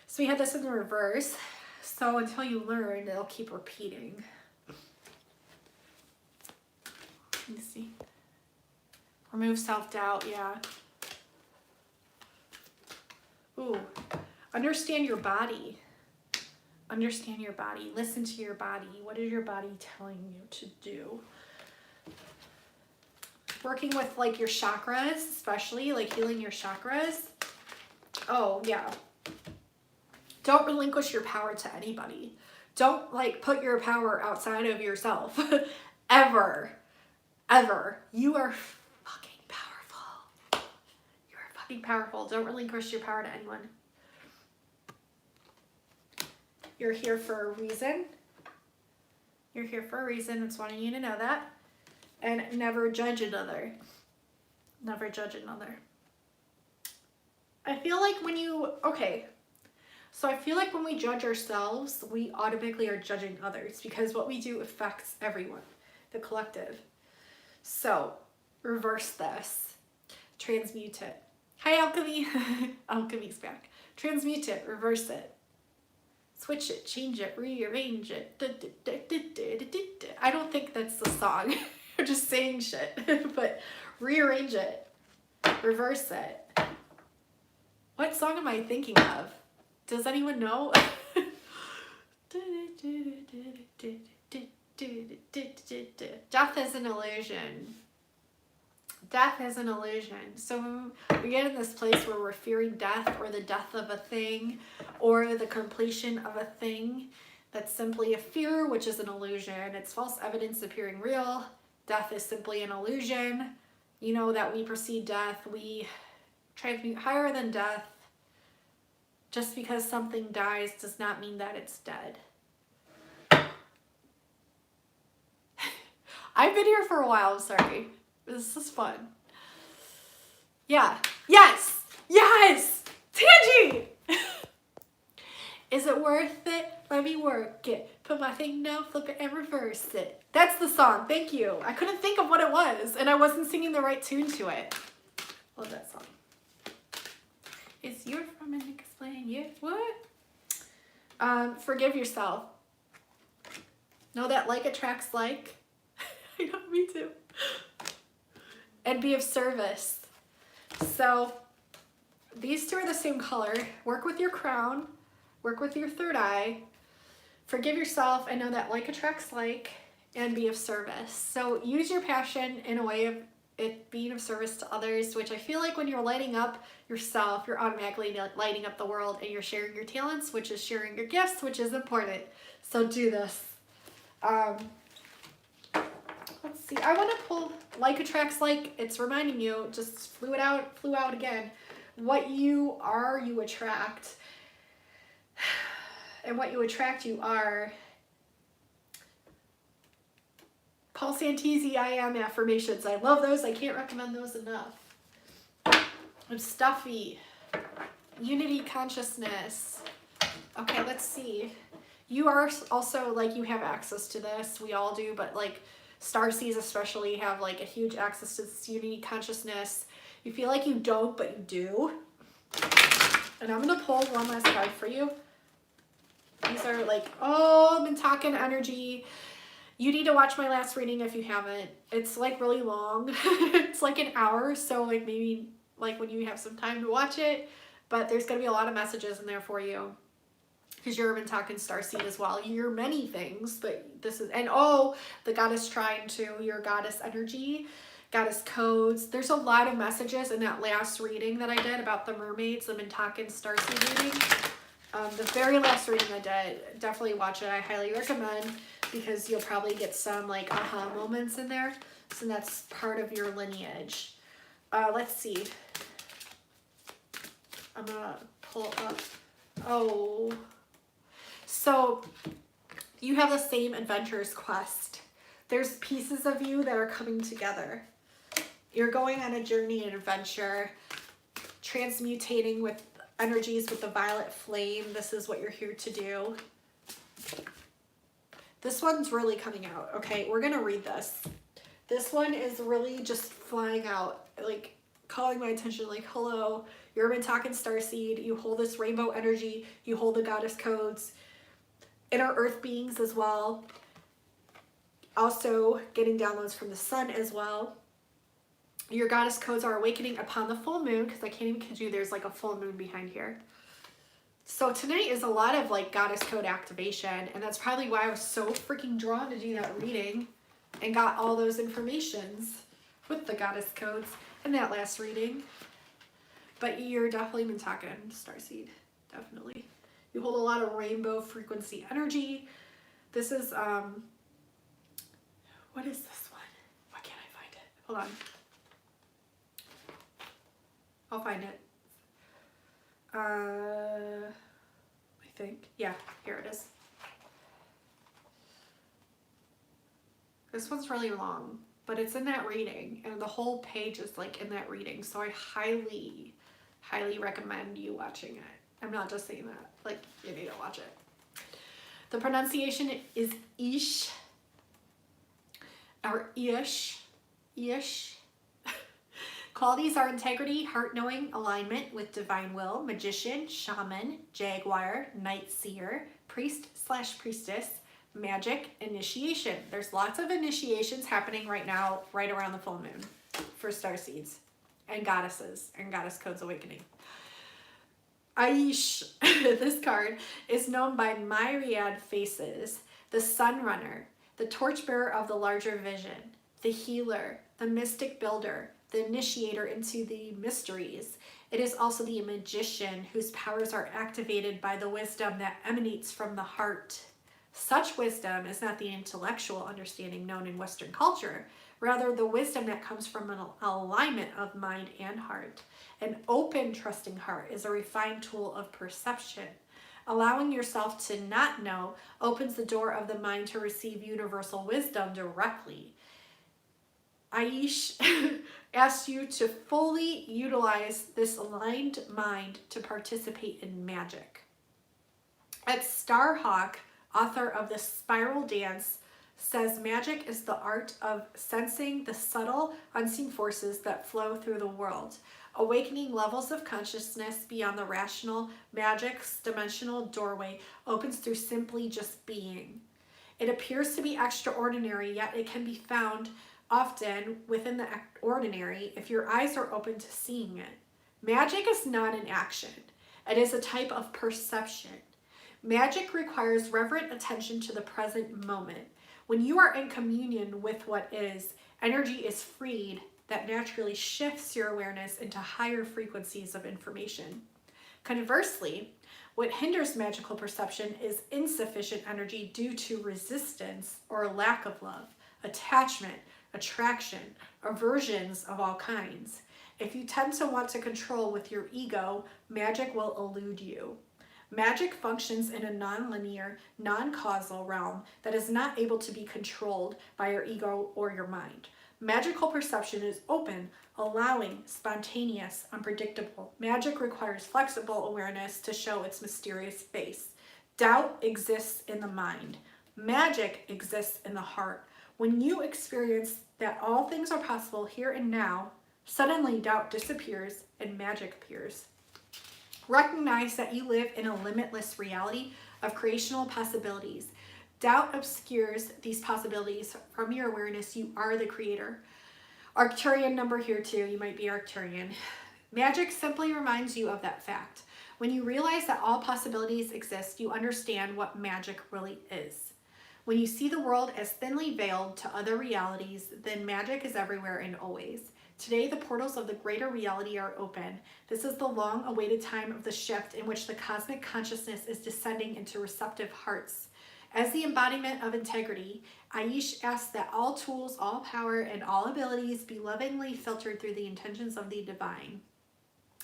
So we had this in the reverse. So until you learn, it'll keep repeating. Let me see. Remove self-doubt, yeah. Ooh, understand your body. Understand your body. Listen to your body. What is your body telling you to do? Working with like your chakras, especially like healing your chakras. Oh, yeah. Don't relinquish your power to anybody. Don't like put your power outside of yourself. Ever. Ever. You are fucking powerful. You are fucking powerful. Don't relinquish your power to anyone. You're here for a reason. You're here for a reason. It's wanting you to know that. And never judge another. Never judge another. I feel like when you, okay. So I feel like when we judge ourselves, we automatically are judging others because what we do affects everyone, the collective. So reverse this. Transmute it. Hi, Alchemy. Alchemy's back. Transmute it. Reverse it. Switch it, change it, rearrange it. I don't think that's the song. I'm just saying shit. But rearrange it. Reverse it. What song am I thinking of? Does anyone know? Death is an illusion. Death is an illusion. So we get in this place where we're fearing death or the death of a thing or the completion of a thing. That's simply a fear, which is an illusion. It's false evidence appearing real. Death is simply an illusion. You know that we perceive death. We transmute higher than death. Just because something dies does not mean that it's dead. I've been here for a while, I'm sorry. This is fun. Yeah. Yes! Yes! Tangy! Is it worth it? Let me work it. Put my thing down, flip it, and reverse it. That's the song. Thank you. I couldn't think of what it was, and I wasn't singing the right tune to it. Love that song. It's your from and explain. Yeah. What? Forgive yourself. Know that like attracts like. I know, me too. And be of service. So these two are the same color. Work with your crown. Work with your third eye. Forgive yourself and know that like attracts like, and be of service. So use your passion in a way of it being of service to others, which I feel like when you're lighting up yourself, you're automatically lighting up the world, and you're sharing your talents, which is sharing your gifts, which is important. So do this. Let's see. I want to pull like attracts like. It's reminding you, just flew out again. What you are, you attract. And what you attract, you are. Paul Santisi, I am affirmations. I love those. I can't recommend those enough. I'm stuffy. Unity consciousness. Okay, let's see. You are also, like, you have access to this. We all do, but, like, starseeds especially have, like, a huge access to this unity consciousness. You feel like you don't, but you do. And I'm going to pull one last card for you. These are, like, oh, Mintakan energy. You need to watch my last reading if you haven't. It's, like, really long. It's, like, an hour, so, like, maybe, like, when you have some time to watch it. But there's going to be a lot of messages in there for you. Because you're a Mintakan starseed as well. You're many things, but this is... And, oh, the goddess trine, too. Your goddess energy, goddess codes. There's a lot of messages in that last reading that I did about the mermaids, the Mintakan starseed reading. The very last reading I did, definitely watch it. I highly recommend, because you'll probably get some, like, aha moments in there. So that's part of your lineage. Let's see. I'm gonna pull up. Oh. So you have the same adventurer's quest. There's pieces of you that are coming together. You're going on a journey and adventure, transmutating with energies with the violet flame. This is what you're here to do. This one's really coming out. Okay, we're gonna read this. This one is really just flying out, like calling my attention, like, hello, you're a Mintakan starseed. You hold this rainbow energy. You hold the goddess codes. Inner earth beings as well. Also getting downloads from the sun as well. Your goddess codes are awakening upon the full moon, because I can't even kid you, there's like a full moon behind here. So tonight is a lot of, like, goddess code activation, and that's probably why I was so freaking drawn to do that reading and got all those informations with the goddess codes in that last reading. But you're definitely Mintakan starseed, definitely. You hold a lot of rainbow frequency energy. This is, what is this one? Why can't I find it? Hold on. I'll find it. I think. Yeah, here it is. This one's really long, but it's in that reading, and the whole page is like in that reading. So I highly, highly recommend you watching it. I'm not just saying that. Like, you need to watch it. The pronunciation is ish, or ish, ish. Qualities are integrity, heart-knowing, alignment with divine will, magician, shaman, jaguar, night seer, priest/priestess, magic, initiation. There's lots of initiations happening right now, right around the full moon for starseeds and goddesses and goddess codes awakening. Aish, this card, is known by myriad faces, the sun runner, the torchbearer of the larger vision, the healer, the mystic builder, the initiator into the mysteries. It is also the magician whose powers are activated by the wisdom that emanates from the heart. Such wisdom is not the intellectual understanding known in Western culture, rather the wisdom that comes from an alignment of mind and heart. An open, trusting heart is a refined tool of perception. Allowing yourself to not know opens the door of the mind to receive universal wisdom directly. Aish asks you to fully utilize this aligned mind to participate in magic. At Starhawk, author of The Spiral Dance, says magic is the art of sensing the subtle, unseen forces that flow through the world. Awakening levels of consciousness beyond the rational, magic's dimensional doorway opens through simply just being. It appears to be extraordinary, yet it can be found often within the ordinary if your eyes are open to seeing it. Magic is not an action. It is a type of perception. Magic requires reverent attention to the present moment. When you are in communion with what is, energy is freed that naturally shifts your awareness into higher frequencies of information. Conversely, what hinders magical perception is insufficient energy due to resistance or lack of love, attachment, attraction, aversions of all kinds. If you tend to want to control with your ego, magic will elude you. Magic functions in a non-linear, non-causal realm that is not able to be controlled by your ego or your mind. Magical perception is open, allowing, spontaneous, unpredictable. Magic requires flexible awareness to show its mysterious face. Doubt exists in the mind. Magic exists in the heart. When you experience that all things are possible here and now, suddenly doubt disappears and magic appears. Recognize that you live in a limitless reality of creational possibilities. Doubt obscures these possibilities from your awareness. You are the creator. Arcturian number here too. You might be Arcturian. Magic simply reminds you of that fact. When you realize that all possibilities exist, you understand what magic really is. When you see the world as thinly veiled to other realities, then magic is everywhere and always. Today, the portals of the greater reality are open. This is the long-awaited time of the shift in which the cosmic consciousness is descending into receptive hearts. As the embodiment of integrity, Aish asks that all tools, all power, and all abilities be lovingly filtered through the intentions of the divine.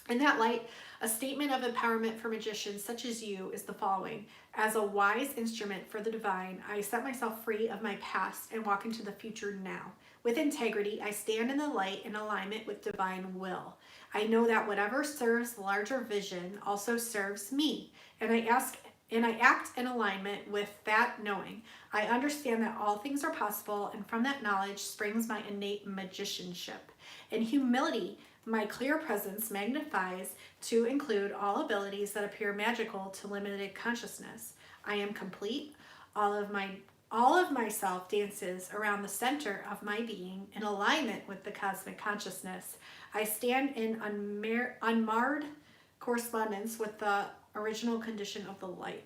In that light, a statement of empowerment for magicians such as you is the following. As a wise instrument for the divine, I set myself free of my past and walk into the future now. With integrity, I stand in the light in alignment with divine will. I know that whatever serves the larger vision also serves me, and I act in alignment with that knowing. I understand that all things are possible, and from that knowledge springs my innate magicianship. In humility, my clear presence magnifies to include all abilities that appear magical to limited consciousness. I am complete. All of myself dances around the center of my being in alignment with the cosmic consciousness. I stand in unmarred correspondence with the original condition of the light.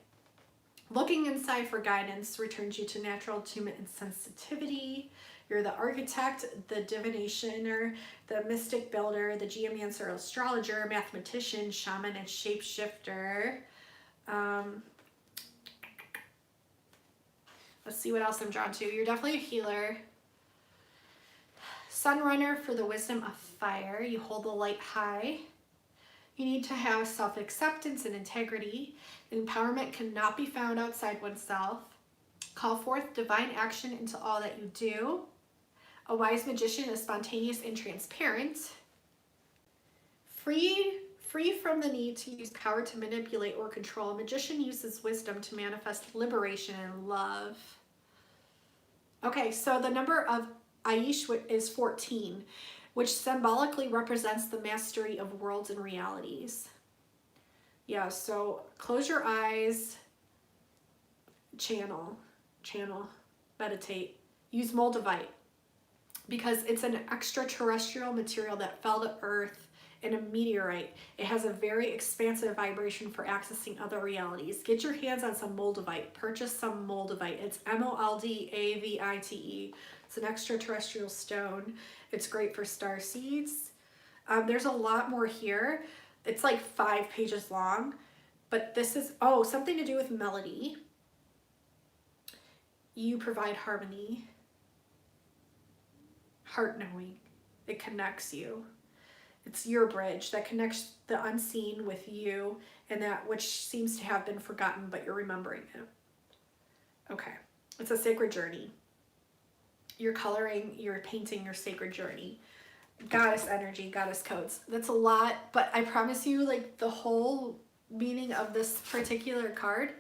Looking inside for guidance returns you to natural attunement and sensitivity. You're the architect, the divinationer, the mystic builder, the geomancer, astrologer, mathematician, shaman, and shapeshifter. Let's see what else I'm drawn to. You're definitely a healer. Sunrunner for the wisdom of fire. You hold the light high. You need to have self-acceptance and integrity. Empowerment cannot be found outside oneself. Call forth divine action into all that you do. A wise magician is spontaneous and transparent. Free from the need to use power to manipulate or control. A magician uses wisdom to manifest liberation and love. Okay, so the number of Aish is 14, which symbolically represents the mastery of worlds and realities. Yeah, so close your eyes, channel, meditate, use moldavite, because it's an extraterrestrial material that fell to Earth in a meteorite. It has a very expansive vibration for accessing other realities. Get your hands on some moldavite. Purchase some moldavite. It's Moldavite. It's an extraterrestrial stone. It's great for star seeds. There's a lot more here. It's like 5 pages long, but this is, something to do with melody. You provide harmony, heart knowing. It connects you. It's your bridge that connects the unseen with you and that which seems to have been forgotten, but you're remembering it. Okay, it's a sacred journey. You're coloring, you're painting your sacred journey. Goddess energy, goddess codes. That's a lot, but I promise you, like, the whole meaning of this particular card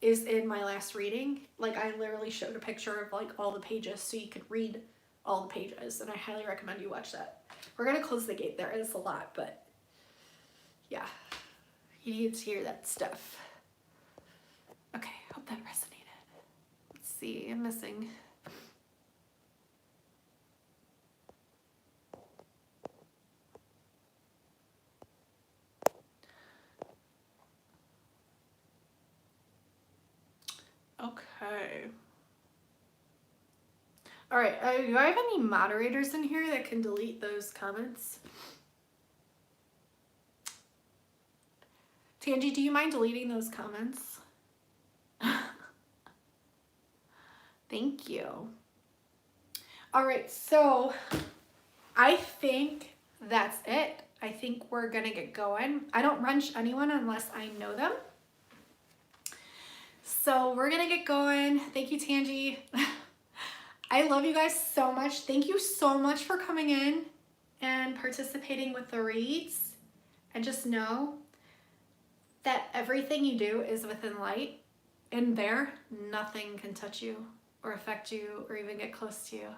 is in my last reading. Like, I literally showed a picture of like all the pages so you could read all the pages, and I highly recommend you watch that. We're gonna close the gate there. It's a lot, but yeah, you need to hear that stuff. Okay, hope that resonated. Let's see, I'm missing. Okay. All right, do I have any moderators in here that can delete those comments? Tangi, do you mind deleting those comments? Thank you. All right, so I think that's it. I think we're gonna get going. I don't wrench anyone unless I know them. So we're gonna get going. Thank you, Tangi. I love you guys so much. Thank you so much for coming in and participating with the reads. And just know that everything you do is within light. And there, nothing can touch you or affect you or even get close to you.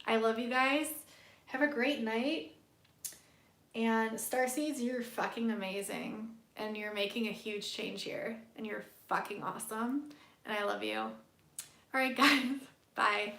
I love you guys. Have a great night. And Starseeds, you're fucking amazing. And you're making a huge change here. And you're fucking awesome. And I love you. All right, guys. Bye.